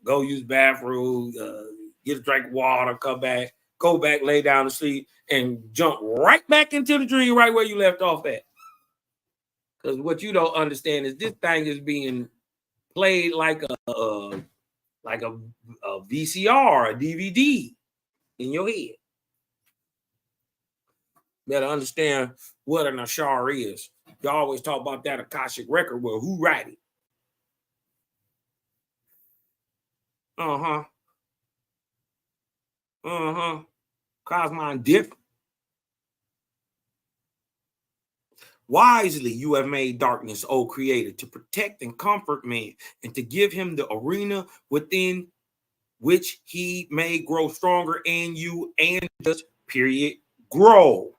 [SPEAKER 2] go use the bathroom, get a drink of water, come back, go back, lay down to sleep, and jump right back into the dream right where you left off at. Because what you don't understand is this thing is being played like a VCR, a DVD in your head. Better understand what an ashar is. You always talk about that Akashic record. Well, who write it? Cosmon different. Wisely you have made darkness, O Creator, to protect and comfort man, and to give him the arena within which he may grow stronger in you and just period grow.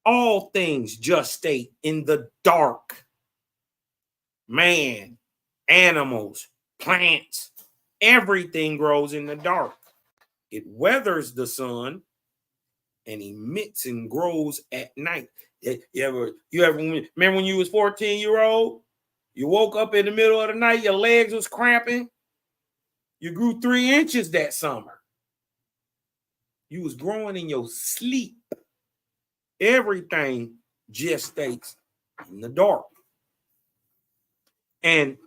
[SPEAKER 2] All things just stay in the dark. Man, animals, plants, everything grows in the dark. It weathers the sun and emits and grows at night. You ever remember when you was 14-year-old? You woke up in the middle of the night, your legs was cramping. You grew 3 inches that summer. You was growing in your sleep. Everything gestates in the dark. And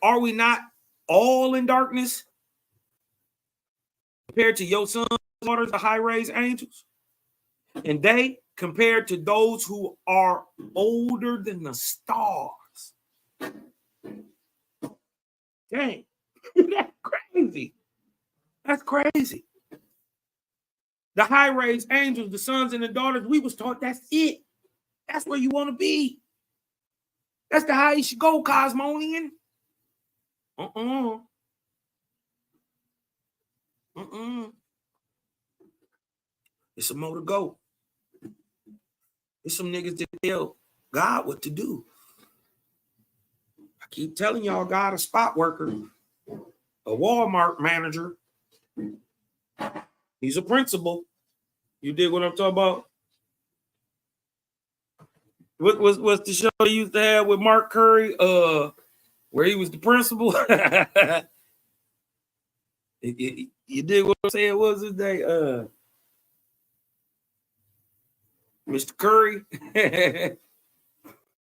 [SPEAKER 2] are we not all in darkness compared to your sons and daughters, the high-raised angels? And they compared to those who are older than the stars. Dang, that's crazy. That's crazy. The high-raised angels, the sons and the daughters, we was taught that's it. That's where you want to be. That's the high you should go, Cosmonian. It's some more to go. There's some niggas that tell God what to do. I keep telling y'all, God a spot worker, a Walmart manager. He's a principal. You dig what I'm talking about? What's the show they used to have with Mark Curry? Where he was the principal. You dig what I'm saying? What was his name? Mr. Curry.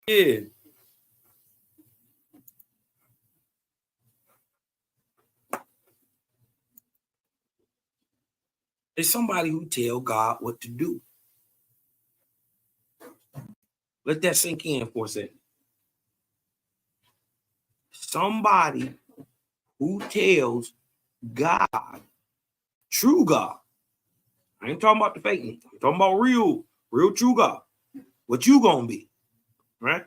[SPEAKER 2] Yeah. is somebody who tell God what to do. Let that sink in for a second. Somebody who tells God, true God. I ain't talking about the fake one. I'm talking about real true God. What you gonna be, right?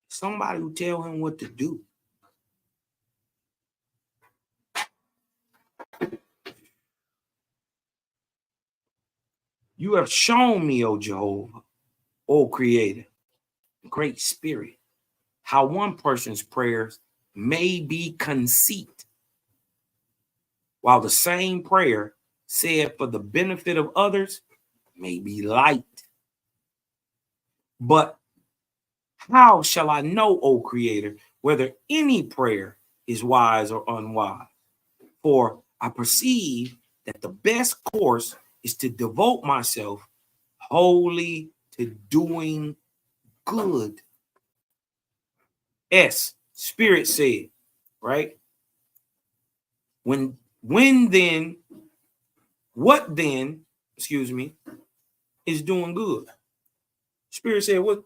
[SPEAKER 2] Somebody who tell him what to do. You have shown me, O Jehovah, O Creator, Great Spirit, how one person's prayers may be conceit, while the same prayer said for the benefit of others may be light. But how shall I know, O Creator, whether any prayer is wise or unwise? For I perceive that the best course is to devote myself wholly to doing good. Spirit said, right? What then, is doing good? Spirit said, what?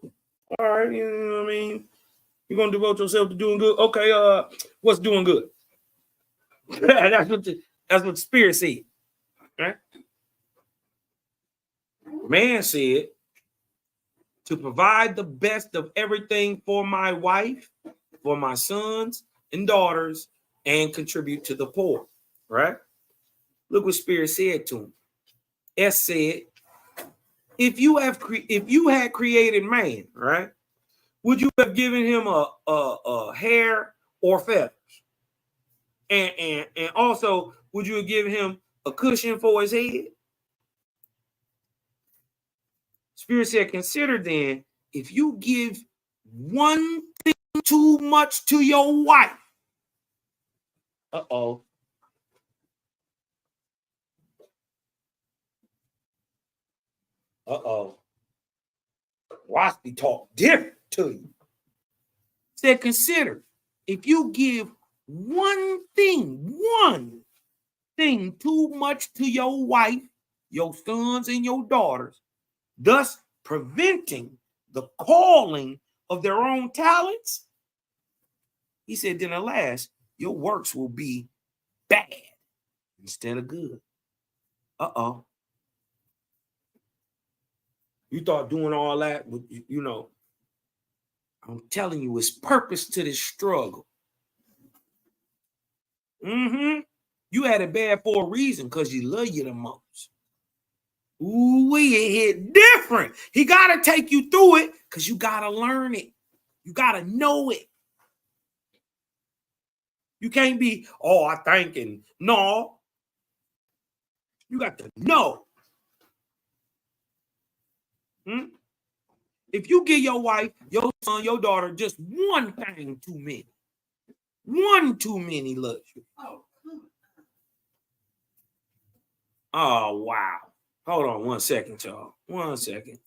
[SPEAKER 2] All right, you know what I mean? You're going to devote yourself to doing good? Okay, what's doing good? that's what the Spirit said, right? Man said, to provide the best of everything for my wife, for my sons and daughters, and contribute to the poor, right? Look what Spirit said to him. S said, if you had created man, right, would you have given him a hair or feathers? And also, would you have given him a cushion for his head? Spirit said, consider then, if you give one thing too much to your wife. Uh-oh. Waspy talk different to you. Said, consider, if you give one thing too much to your wife, your sons and your daughters, thus preventing the calling of their own talents, he said, then alas, your works will be bad instead of good. Uh-oh. You thought doing all that, you know, I'm telling you, it's purpose to this struggle. You had it bad for a reason, because you love you the most. Ooh, it hit different. He got to take you through it because you got to learn it. You got to know it. You can't be, I think, and no. You got to know. If you give your wife, your son, your daughter just one thing too many, one too many luxury. Oh, wow. Hold on 1 second, y'all. 1 second.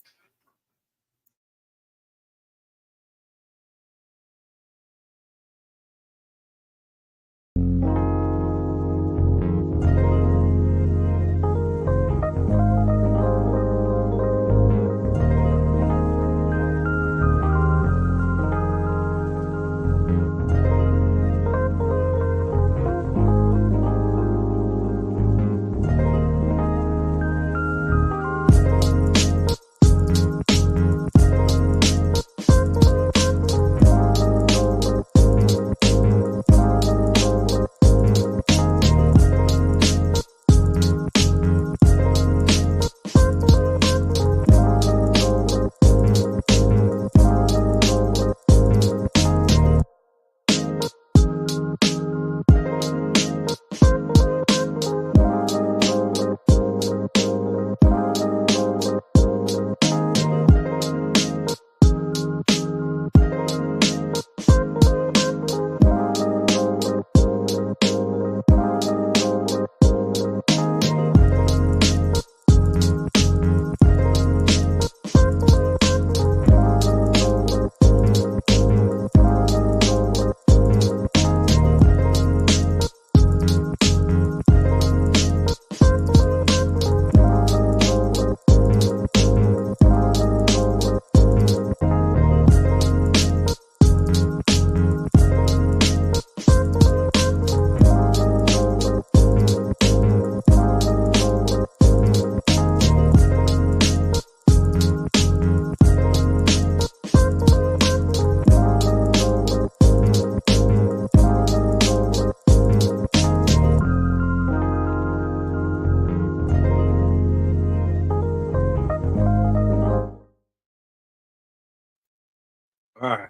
[SPEAKER 2] All right.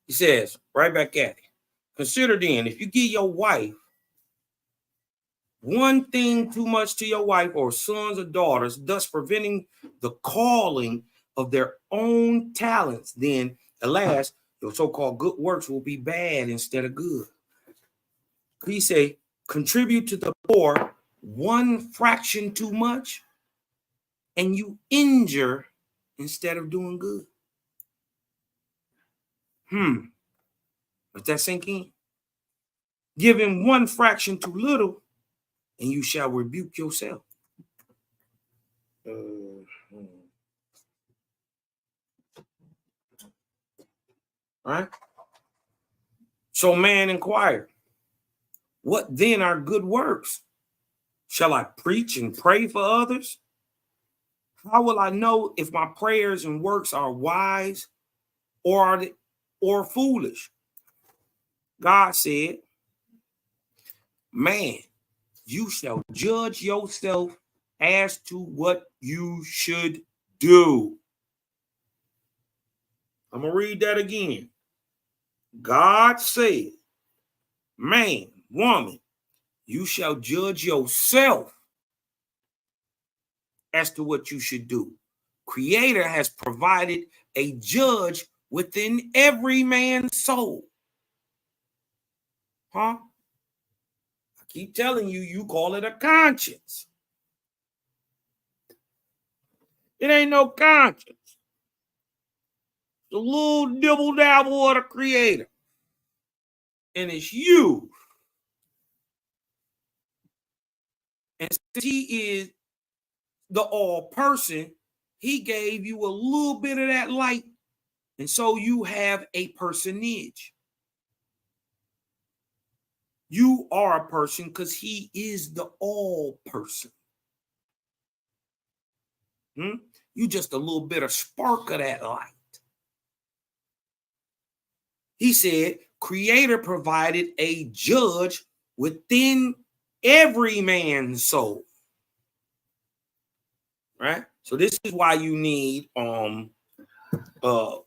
[SPEAKER 2] He says, right back at it. Consider then, if you give your wife one thing too much to your wife or sons or daughters, thus preventing the calling of their own talents, then alas, your so-called good works will be bad instead of good. He say, contribute to the poor one fraction too much, and you injure instead of doing good. Let that sink in. Giving one fraction too little, and you shall rebuke yourself. Right? So man inquired, what then are good works? Shall I preach and pray for others? How will I know if my prayers and works are wise or foolish? God said, man, you shall judge yourself as to what you should do. I'm going to read that again. God said, man, woman, you shall judge yourself as to what you should do. Creator has provided a judge within every man's soul. I keep telling you, you call it a conscience. It ain't no conscience. The little dibble dabble of the Creator. And it's you. And since he is the all person, he gave you a little bit of that light. And so you have a personage. You are a person because he is the all person. You just a little bit of spark of that light. He said, Creator provided a judge within every man's soul. Right? So this is why you need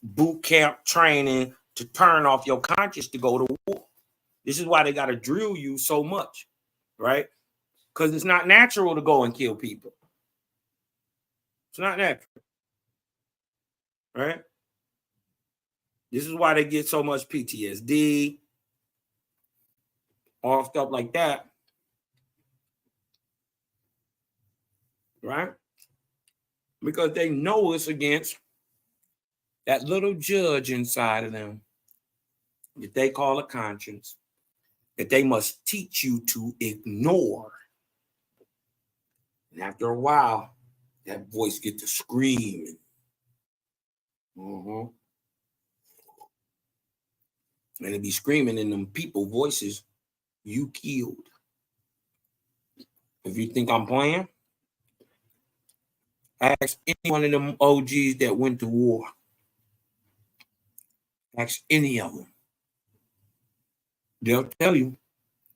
[SPEAKER 2] boot camp training to turn off your conscience to go to war. This is why they got to drill you so much, right? Because it's not natural to go and kill people. It's not natural, right? This is why they get so much PTSD, all stuff like that, right? Because they know it's against that little judge inside of them that they call a conscience, that they must teach you to ignore. And after a while, that voice gets to screaming. And it be screaming in them people voices, you killed. If you think I'm playing, ask any one of them OGs that went to war. Ask any of them. They'll tell you,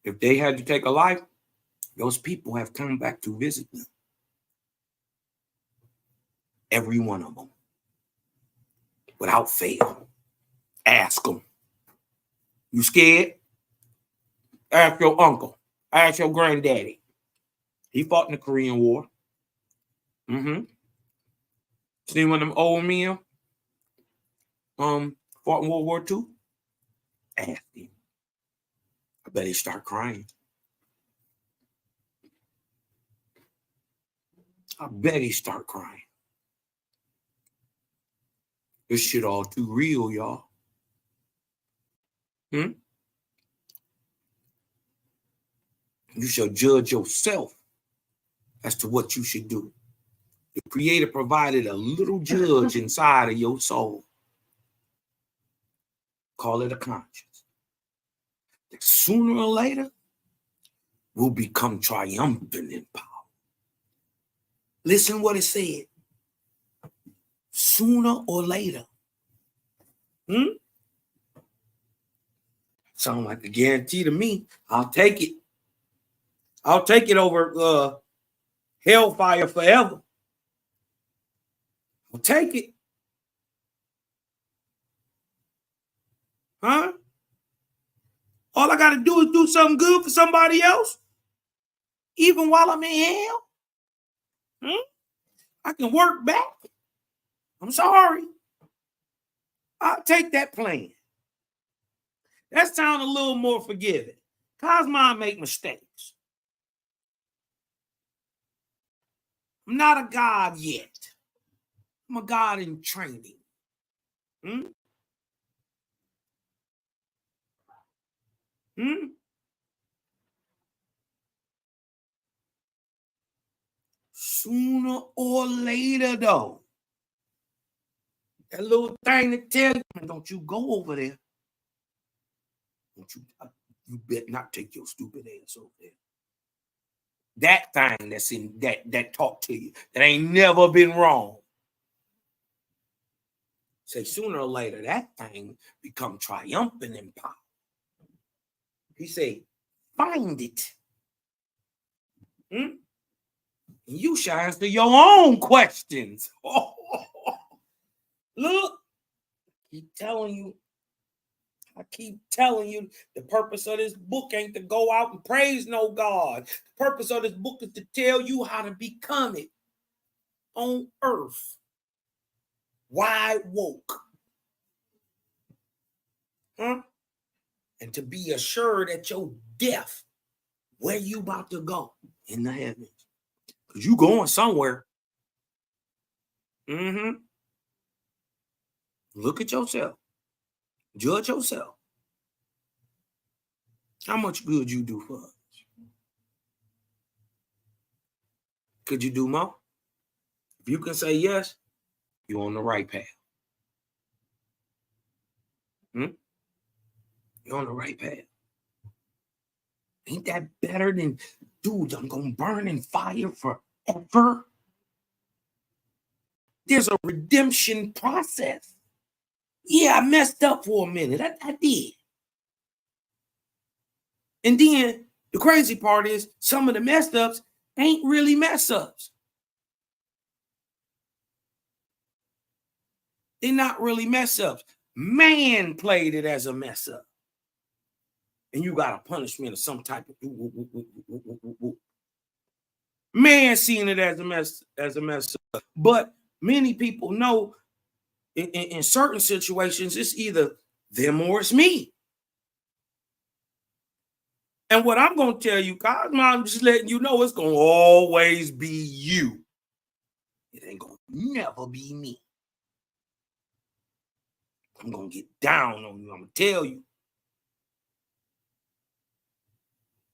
[SPEAKER 2] if they had to take a life, those people have come back to visit them. Every one of them. Without fail. Ask them. You scared? Ask your uncle. Ask your granddaddy. He fought in the Korean War. See one of them old men fought in World War II? Ask him. I bet he start crying. I bet he start crying. This shit all too real, y'all. You shall judge yourself as to what you should do. The Creator provided a little judge inside of your soul. Call it a conscience. That sooner or later will become triumphant in power. Listen what it said. Sooner or later. Sound like a guarantee to me. I'll take it. I'll take it over hellfire forever. I'll take it. Huh? All I got to do is do something good for somebody else, even while I'm in hell. I can work back. I'm sorry. I'll take that plan. That sounds a little more forgiving. Cosmon make mistakes. I'm not a god yet. I'm a god in training. Sooner or later, though, that little thing that tells you, don't you go over there. Don't you? You better not take your stupid ass over there. That thing that's in that talk to you that ain't never been wrong. Say sooner or later that thing become triumphant in power. He say, find it. And you shall answer your own questions. Look, I keep telling you, the purpose of this book ain't to go out and praise no God. The purpose of this book is to tell you how to become it on earth. Wide woke. And to be assured at your death where you about to go in the heavens. Because you going somewhere. Look at yourself. Judge yourself. How much good you do for us? Could you do more? If you can say yes, you're on the right path. You're on the right path. Ain't that better than, dude, I'm going to burn in fire forever? There's a redemption process. Yeah, I messed up for a minute. I did. And then the crazy part is some of the messed ups ain't really mess ups. They're not really mess ups. Man played it as a mess up. And you got a punishment of some type of man seen it as a mess up. But many people know in certain situations, it's either them or it's me. And what I'm going to tell you, God, I'm just letting you know it's going to always be you. It ain't going to never be me. I'm going to get down on you. I'm going to tell you.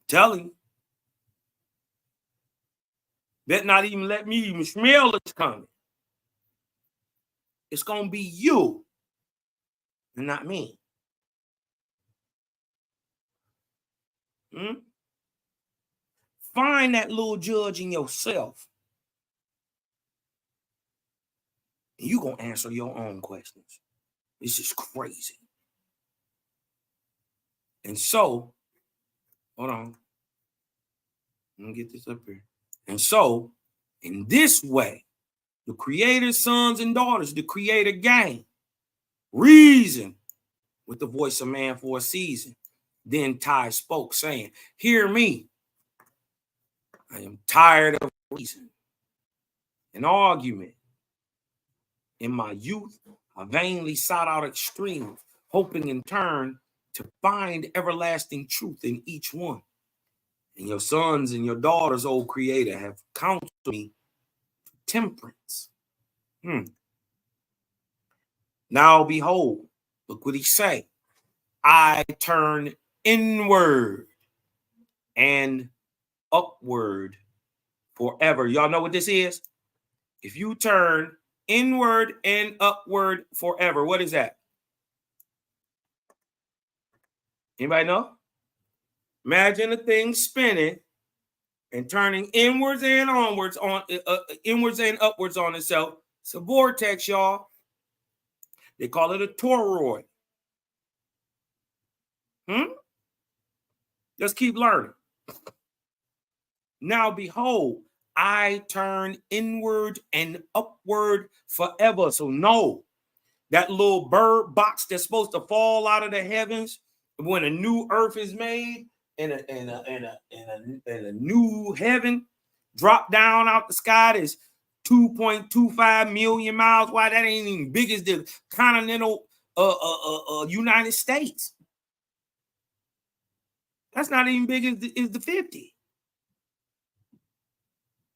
[SPEAKER 2] Tell you. Better not even let me even smell it's coming. It's going to be you and not me. Find that little judge in yourself. And you're going to answer your own questions. This is crazy. And so, hold on. Let me get this up here. And so, in this way, the Creator's sons and daughters, the Creator gang, reason with the voice of man for a season. Then Ty spoke, saying, hear me. I am tired of reason and argument. In my youth, I vainly sought out extremes, hoping in turn to find everlasting truth in each one. And your sons and your daughters, O Creator, have counseled me temperance. Now behold, look what he say. I turn inward and upward forever. Y'all know what this is? If you turn inward and upward forever, what is that? Anybody know? Imagine a thing spinning and turning inwards and onwards on inwards and upwards on itself. It's a vortex, y'all. They call it a toroid. Just keep learning. Now behold, I turn inward and upward forever. So no, that little bird box that's supposed to fall out of the heavens when a new earth is made and a new heaven drop down out the sky that's 2.25 million miles wide. That ain't even big as the continental United States. That's not even big as the 50.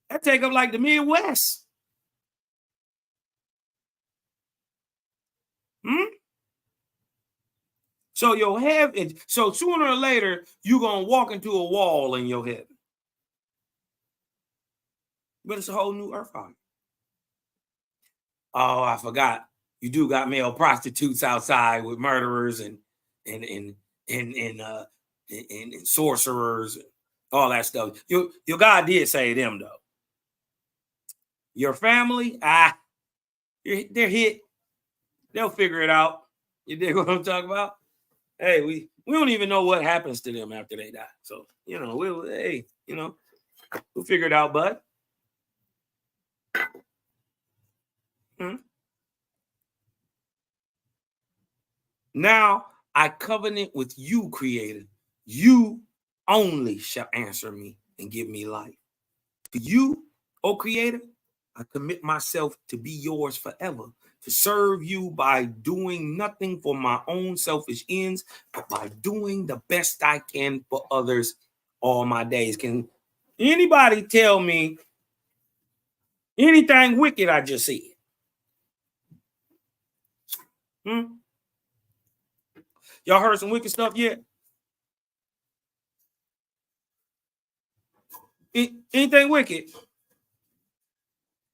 [SPEAKER 2] That take up like the Midwest. So your heaven, so sooner or later, you're going to walk into a wall in your heaven. But it's a whole new earth out. Oh, I forgot. You do got male prostitutes outside with murderers and sorcerers, and all that stuff. Your God did say them, though. Your family, they're hit. They'll figure it out. You dig what I'm talking about? Hey, we don't even know what happens to them after they die. So, we'll figure it out, bud. Now I covenant with you, Creator. You only shall answer me and give me life. To you, O Creator, I commit myself to be yours forever, to serve you by doing nothing for my own selfish ends, but by doing the best I can for others all my days. Can anybody tell me anything wicked I just said? Y'all heard some wicked stuff yet? Anything wicked?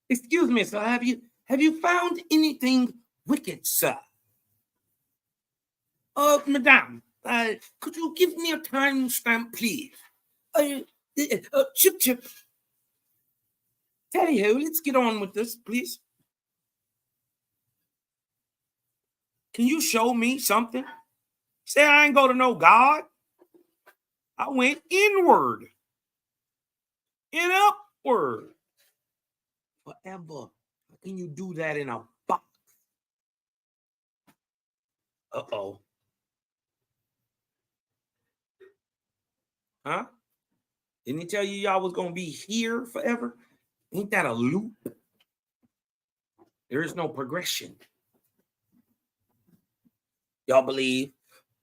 [SPEAKER 2] Excuse me, sir. Have you found anything wicked, sir? Madame, could you give me a time stamp, please? Chip. Tally-ho, let's get on with this, please. Can you show me something? Say I ain't go to no God. I went inward and upward. Forever. How can you do that in a box? Uh-oh. Huh? Didn't he tell you y'all was going to be here forever? Ain't that a loop? There is no progression. Y'all believe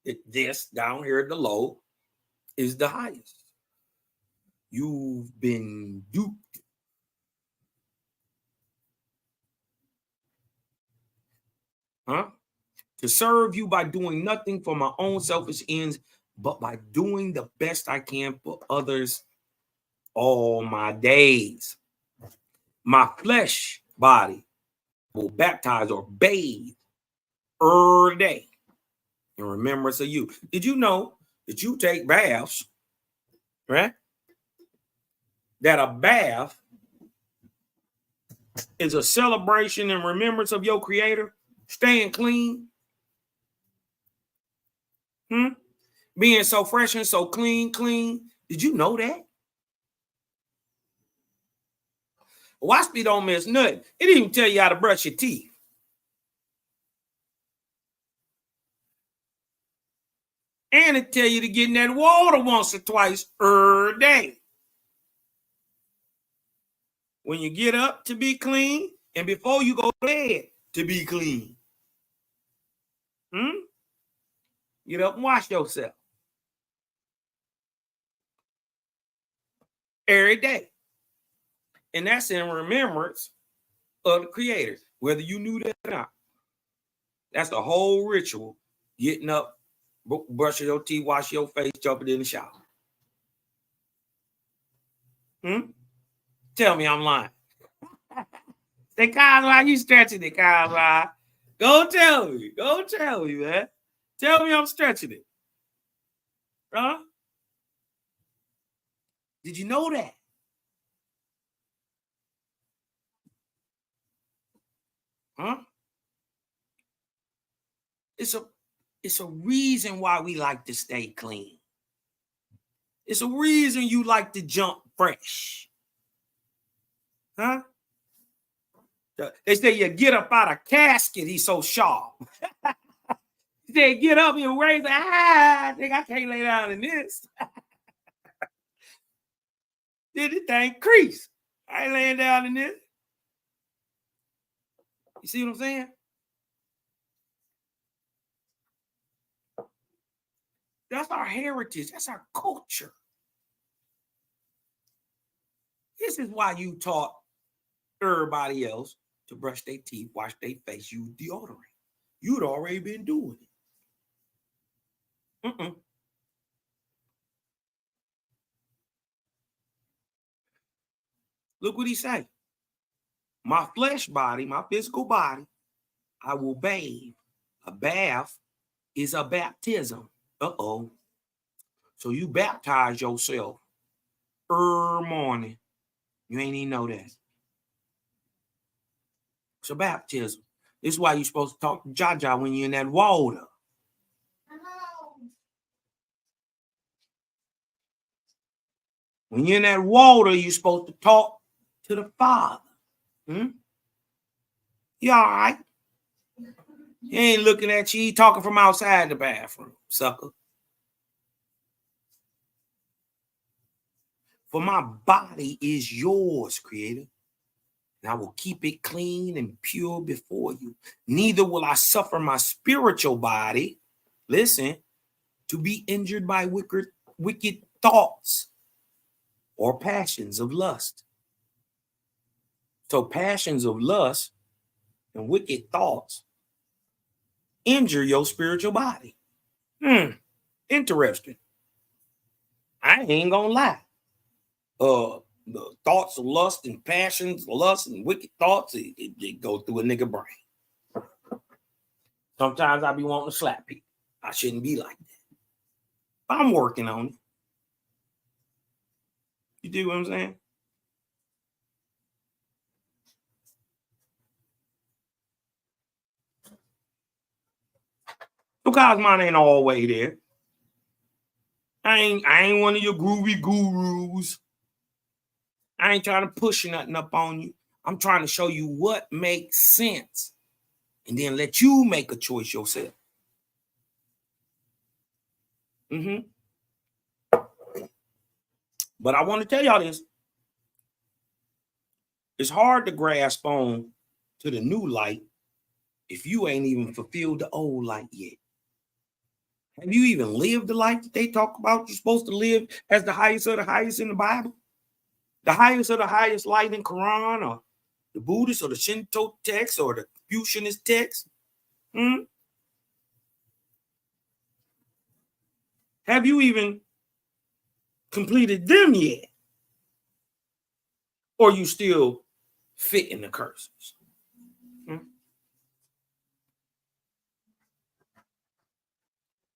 [SPEAKER 2] that this down here at the low is the highest. You've been duped. Huh? To serve you by doing nothing for my own selfish ends, but by doing the best I can for others all my days. My flesh body will baptize or bathe every day in remembrance of you. Did you know that you take baths, right? That a bath is a celebration and remembrance of your Creator, staying clean. Being so fresh and so clean. Did you know that? Waspy don't miss nothing. It didn't even tell you how to brush your teeth. And it tell you to get in that water once or twice per day. When you get up to be clean, and before you go to bed to be clean. Get up and wash yourself. Every day. And that's in remembrance of the Creator, whether you knew that or not. That's the whole ritual. Getting up, brushing your teeth, wash your face, jumping in the shower. Tell me I'm lying. Say, Kyle, why you stretching it, Kyle? Go tell me, man. Tell me I'm stretching it. Huh? Did you know that? Huh? It's a reason why we like to stay clean. It's a reason you like to jump fresh. Huh? They say you get up out of casket, he's so sharp. They get up and raise, I think I can't lay down in this. Did the thing crease? I ain't laying down in this. You see what I'm saying? That's our heritage. That's our culture. This is why you taught everybody else to brush their teeth, wash their face, use deodorant. You'd already been doing it. Look what he say. My flesh body, my physical body, I will bathe. A bath is a baptism. Uh-oh. So you baptize yourself every morning. You ain't even know that. It's a baptism. This is why you're supposed to talk to Jaja when you're in that water. When you're in that water, you're supposed to talk to the Father. You all right? He ain't looking at you. He talking from outside the bathroom, sucker. For my body is yours, Creator, and I will keep it clean and pure before you. Neither will I suffer my spiritual body, listen, to be injured by wicked thoughts or passions of lust. So passions of lust and wicked thoughts injure your spiritual body. Interesting. I ain't gonna lie. The thoughts of lust and passions, lust and wicked thoughts, it go through a nigga brain. Sometimes I be wanting to slap people. I shouldn't be like that. But I'm working on it. You do what I'm saying? Because mine ain't always there. I ain't one of your groovy gurus. I ain't trying to push nothing up on you. I'm trying to show you what makes sense and then let you make a choice yourself. But I want to tell y'all this. It's hard to grasp on to the new light if you ain't even fulfilled the old light yet. Have you even lived the life that they talk about you're supposed to live as the highest of the highest in the Bible? The highest of the highest light in Quran or the Buddhist or the Shinto text or the Confucianist text? Have you even completed them yet? Or you still fit in the curses?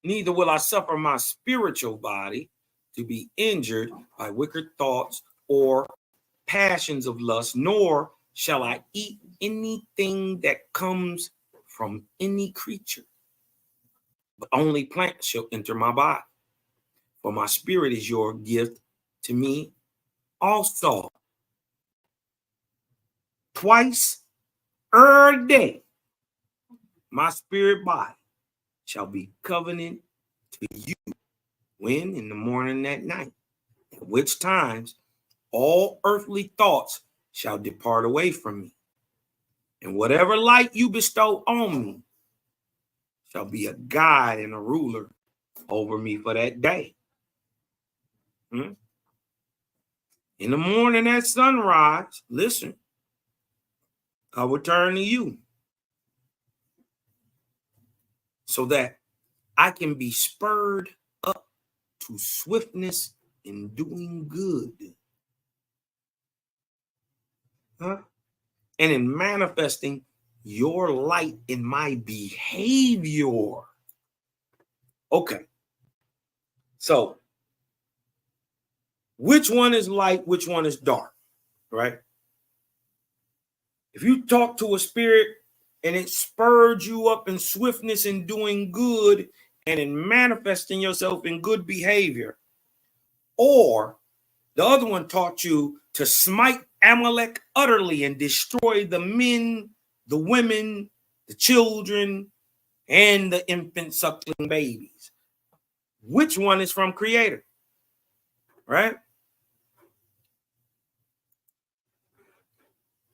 [SPEAKER 2] Neither will I suffer my spiritual body to be injured by wicked thoughts or passions of lust, nor shall I eat anything that comes from any creature, but only plants shall enter my body. For my spirit is your gift to me also. Twice a day, my spirit body shall be covenant to you, when in the morning and at night, at which times all earthly thoughts shall depart away from me, and whatever light you bestow on me shall be a guide and a ruler over me for that day. In the morning at sunrise, listen, I will turn to you so that I can be spurred up to swiftness in doing good. And in manifesting your light in my behavior. Okay. So, which one is light? Which one is dark? Right? If you talk to a spirit and it spurred you up in swiftness in doing good and in manifesting yourself in good behavior, or the other one taught you to smite Amalek utterly and destroy the men, the women, the children, and the infant suckling babies. Which one is from Creator? Right?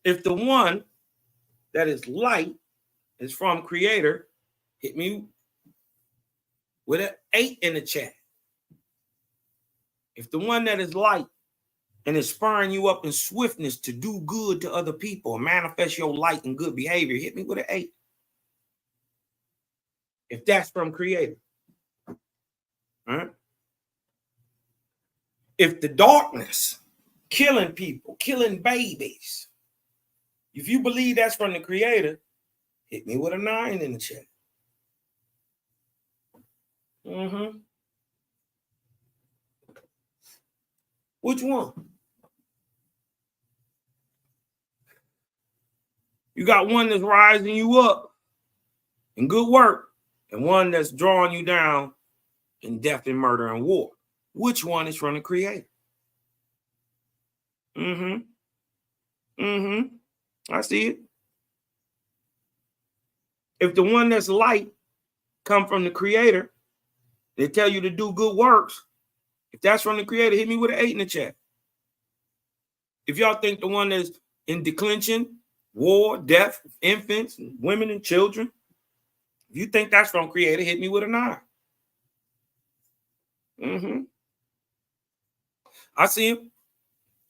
[SPEAKER 2] If the one that is light is from Creator, hit me with an 8 in the chat. If the one that is light and is spurring you up in swiftness to do good to other people and manifest your light and good behavior, hit me with an 8. If that's from Creator. All right? If the darkness, killing people, killing babies, if you believe that's from the Creator, hit me with a 9 in the chat. Which one? You got one that's rising you up in good work and one that's drawing you down in death and murder and war. Which one is from the Creator? I see it. If the one that's light come from the Creator, they tell you to do good works. If that's from the Creator, hit me with an 8 in the chat. If y'all think the one that's in declension, war, death, infants, women and children, if you think that's from Creator, hit me with a 9. I see him.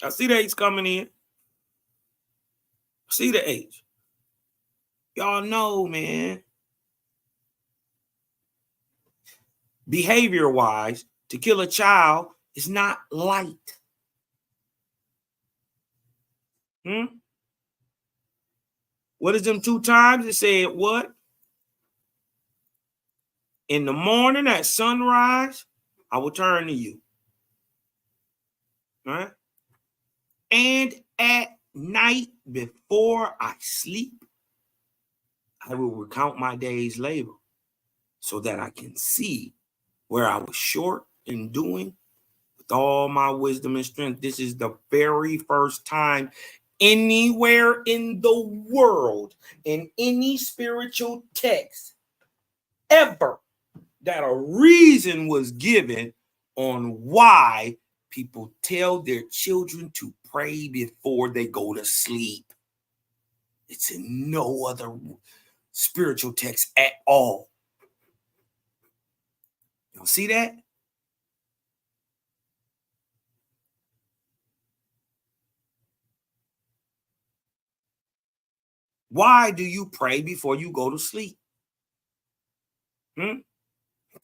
[SPEAKER 2] I see the 8's coming in. I see the 8's. Y'all know, man. Behavior-wise, to kill a child is not light. What is them 2 times? It said what? In the morning at sunrise, I will turn to you. All right? And at night before I sleep, I will recount my day's labor so that I can see where I was short in doing with all my wisdom and strength. This is the very first time anywhere in the world, in any spiritual text ever, that a reason was given on why people tell their children to pray before they go to sleep. It's in no other spiritual text at all. You see that? Why do you pray before you go to sleep? It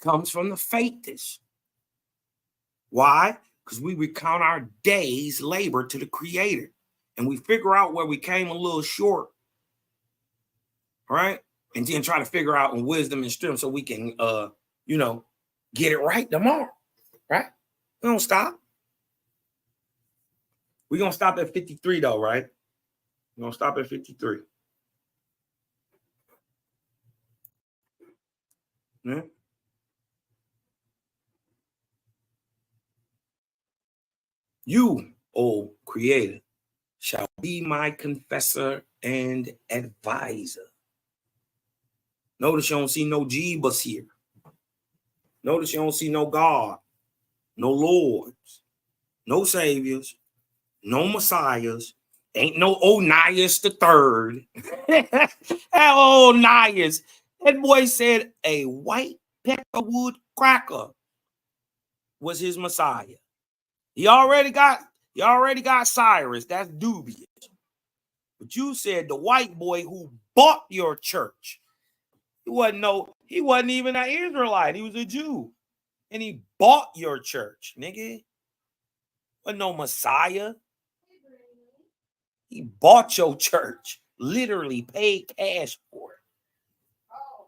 [SPEAKER 2] comes from the faithish. Why? Because we recount our day's labor to the Creator. And we figure out where we came a little short. Right? And then try to figure out in wisdom and strength so we can, get it right tomorrow. Right? We don't stop. We're going to stop at 53 though, right? We're going to stop at 53. You, O Creator, shall be my confessor and advisor. Notice you don't see no Jeebus here. Notice you don't see no God, no Lords, no Saviors, no Messiahs. Ain't no Onias the third. That Onias. That boy said a white peckerwood cracker was his Messiah. He already got Cyrus. That's dubious. But you said the white boy who bought your church. He wasn't even an Israelite. He was a Jew. And he bought your church, nigga. Wasn't no Messiah. He bought your church. Literally paid cash for it. Oh,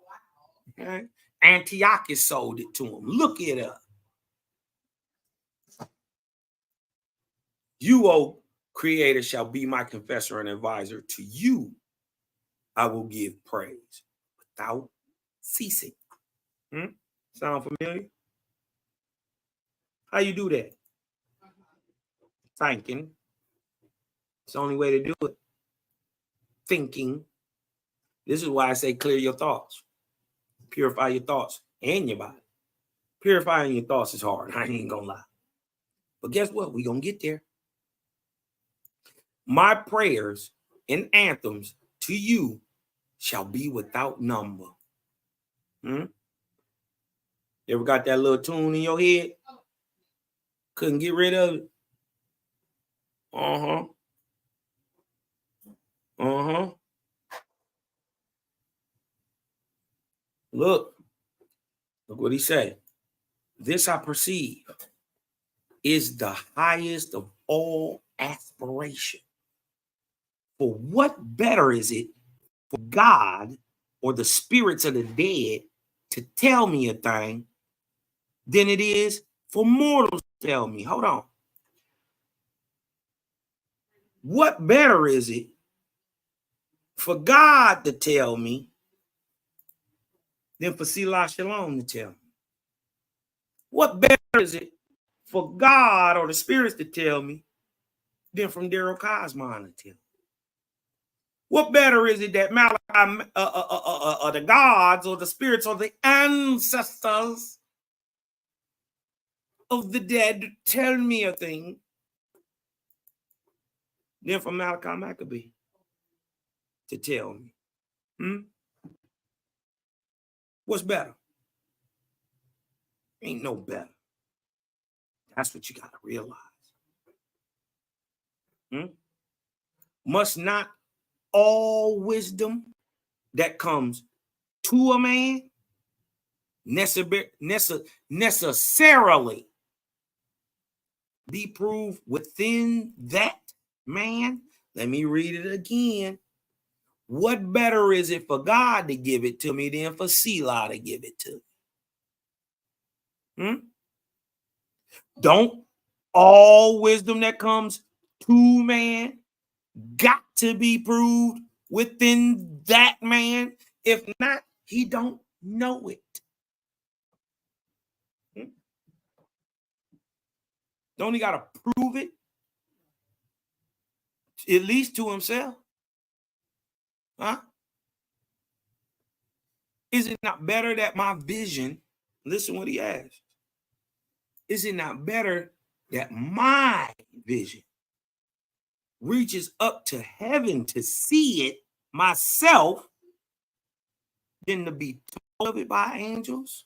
[SPEAKER 2] wow. Okay? Antiochus sold it to him. Look it up. You, O Creator, shall be my confessor and advisor. To you, I will give praise without ceasing. Sound familiar? How you do that? Thanking, It's the only way to do it. Thinking. This is why I say clear your thoughts. Purify your thoughts and your body. Purifying your thoughts is hard. I ain't gonna lie. But guess what? We're gonna get there. My prayers and anthems to you shall be without number. You ever got that little tune in your head? Couldn't get rid of it? Look what he said. This I perceive is the highest of all aspiration. For what better is it for God or the spirits of the dead to tell me a thing than it is for mortals to tell me? Hold on. What better is it for God to tell me than for Selah Shalom to tell me? What better is it for God or the spirits to tell me than from Daryl Cosmon to tell me? What better is it that Malachi, the gods or the spirits or the ancestors of the dead tell me a thing than from Malachi Maccabee to tell me? What's better? Ain't no better. That's what you got to realize. Must not all wisdom that comes to a man necessarily be proved within that man? Let me read it again. What better is it for God to give it to me than for Selah to give it to me? Don't all wisdom that comes to man got to be proved within that man? If not, he don't know it. Don't he got to prove it? At least to himself. Is it not better that my vision, listen what he asked, is it not better that my vision reaches up to heaven to see it myself than to be told of it by angels?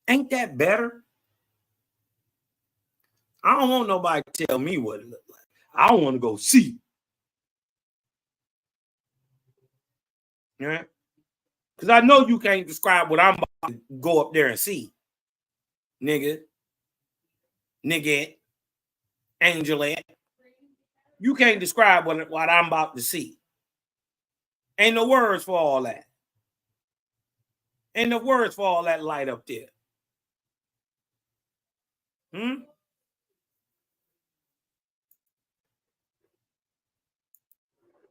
[SPEAKER 2] Ain't that better? I don't want nobody to tell me what it looks like. I want to go see. Right? Because I know you can't describe what I'm about to go up there and see. Nigga, Angelette. You can't describe what I'm about to see. Ain't no words for all that. Ain't no words for all that light up there.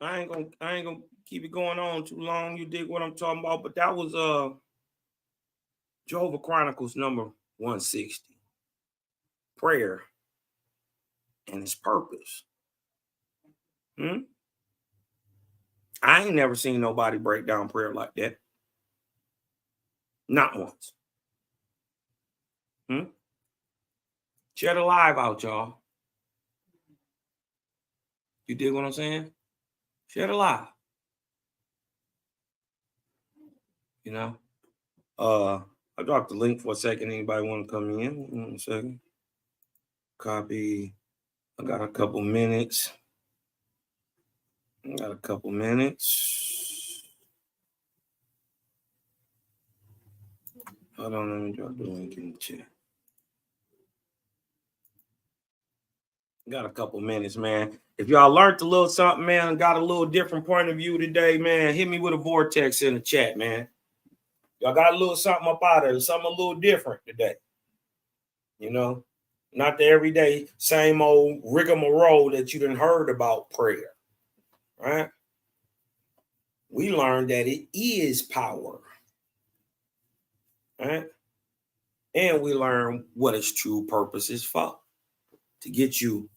[SPEAKER 2] I ain't gonna keep it going on too long. You dig what I'm talking about? But that was Jehovah Chronicles number 160. Prayer and its purpose. I ain't never seen nobody break down prayer like that. Not once. Share the live out, y'all. You dig what I'm saying? Share the live. You know? I dropped the link for a second. Anybody want to come in? 1 second. Copy. I got a couple minutes. Hold on, let me drop the link in the chat. Got a couple minutes, man. If y'all learned a little something, man, and got a little different point of view today, man, hit me with a vortex in the chat, man. Y'all got a little something up out of it, something a little different today. You know, not the everyday same old rigmarole that you done heard about prayer, right? We learned that it is power, right? And we learn what its true purpose is for, to get you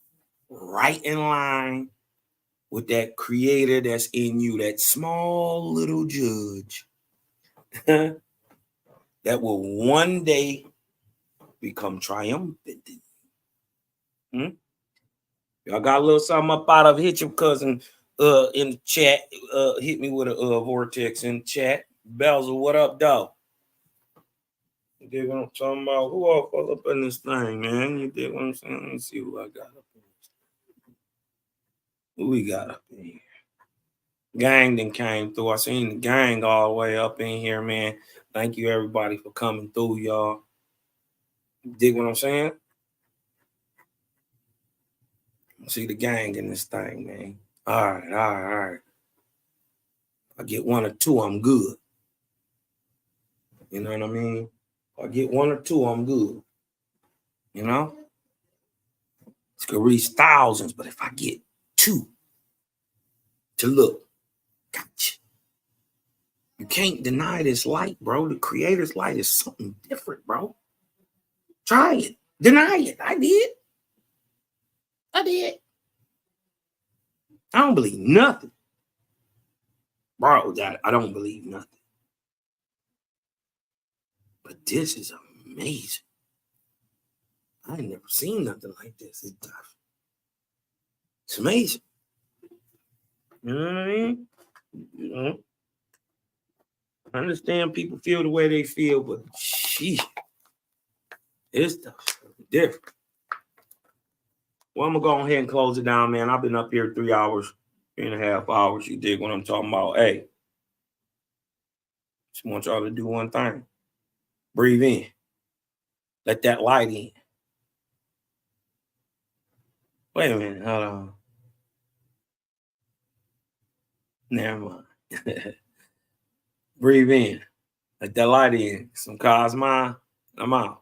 [SPEAKER 2] right in line with that creator that's in you, that small little judge that will one day become triumphant. Y'all got a little something up out of hit your cousin in the chat. Hit me with a vortex in the chat. Belzer, what up, dog? You dig what I'm talking about? Who all up in this thing, man? You dig what I'm saying? Let me see who I got up in here. Who we got up in here? Gang then came through. I seen the gang all the way up in here, man. Thank you, everybody, for coming through, y'all. You dig what I'm saying? See the gang in this thing, man. All right. I get one or two, I'm good. You know what I mean? If I get one or two, I'm good. You know? It's gonna reach thousands, but if I get two to look, gotcha. You can't deny this light, bro. The creator's light is something different, bro. Try it. Deny it. I did. I don't believe nothing. Bro, I don't believe nothing. But this is amazing. I ain't never seen nothing like this. It's amazing. You know what I mean? You know, I understand people feel the way they feel, but sheesh, this stuff is different. Well, I'm gonna go ahead and close it down, man. I've been up here 3 hours, 3.5 hours. You dig what I'm talking about? Hey, just want y'all to do one thing. Breathe in. Let that light in. Wait a minute. Hold on. Never mind. Breathe in. Let that light in. Some Cosmine. I'm out.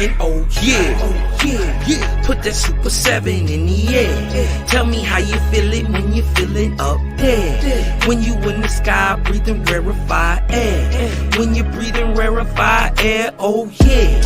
[SPEAKER 4] And oh yeah, put that Super 7 in the air. Tell me how you feel it when you're feeling up there. When you in the sky breathing rarefied air. When you're breathing rarefied air, oh yeah.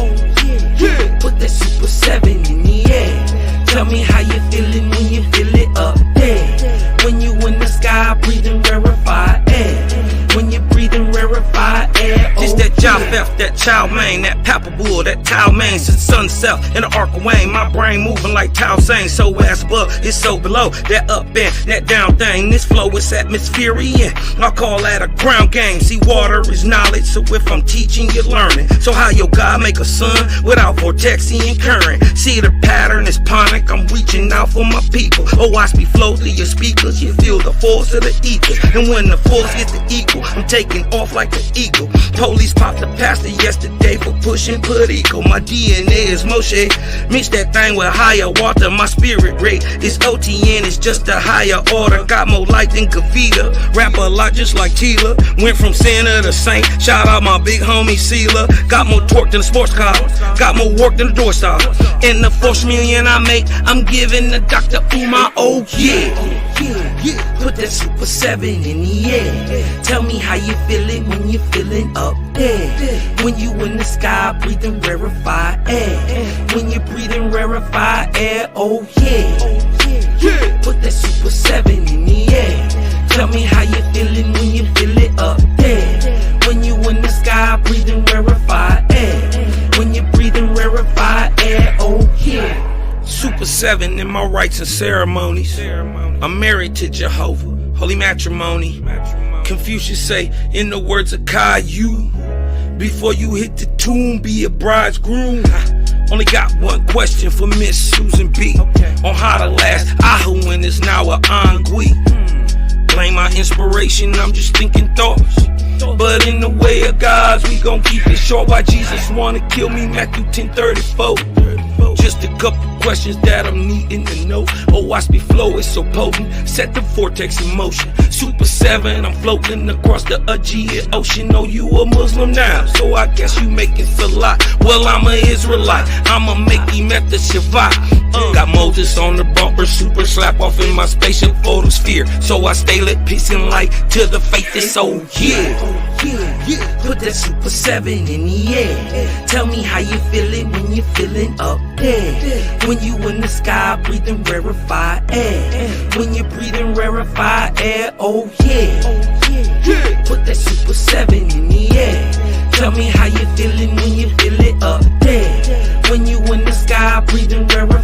[SPEAKER 4] Put that Super 7 in the air. Tell me how you feeling when you feel it up there. When you in the sky breathing rarefied air. When you're breathing rarefied air, oh,
[SPEAKER 2] it's that Japheth, that Chow Mein, that Papabul, that Tao Mein, since sun self in the arc of Wayne. My brain moving like Tao Sang, so ass above, it's so below. That up and that down thing, this flow is atmospherian. I call that a ground game. See, water is knowledge, so if I'm teaching, you're learning. So how your God make a sun without vortexing current? See, the pattern is ponic, I'm reaching out for my people. Oh, watch me flow through your speakers, you feel the force of the ether. And when the force gets the equal, I'm taking off like an eagle. Police popped the pastor yesterday for pushing political. My DNA is Moshe. Mix that thing with higher water. My spirit rate is OTN. It's just a higher order. Got more light than Kavita. Rap a lot just like Tila. Went from sinner to saint. Shout out my big homie Sela. Got more torque than a sports car. Got more work than a door star. And the 4 million I make, I'm giving the Dr. Umar. Oh yeah. Put that Super 7 in the air. Tell me how you feeling when you're feeling up there. When you in the sky breathing rarefied air. When you're breathing rarefied air, oh yeah. Put that Super 7 in the air. Tell me how you feeling when you feel it up there. When you in the sky breathing rarefied air. When you're breathing rarefied air, oh yeah. Super 7 in my rites and ceremonies. I'm married to Jehovah, holy matrimony. Confucius say, in the words of Caillou, before you hit the tomb, be a bridegroom. Only got one question for Miss Susan B. On how to last Ahuin is now a Angui. Blame my inspiration, I'm just thinking thoughts. But in the way of God's, we gon' keep it short. Why Jesus wanna kill me, Matthew 10:34. Just
[SPEAKER 4] Just a couple questions that I'm needing to know. Oh, watch me flow, it's so potent. Set the vortex in motion. Super 7, I'm floating across the Aegean Ocean. Oh, you a Muslim now, so I guess you making salat. Well, I'm an Israelite, I'ma make him at the Shabbat. Got Moses on the bumper, super slap off in my spaceship photosphere. So I stay lit, peace and light to the faithless. Oh yeah. Put that super 7 in the air. Tell me how you feeling when you're feeling up there. When you in the sky breathing rarefied air. When you're breathing rarefied air, oh yeah. Put that super 7 in the air. Tell me how you feeling when you feel it up there. When you in the sky breathing rarefied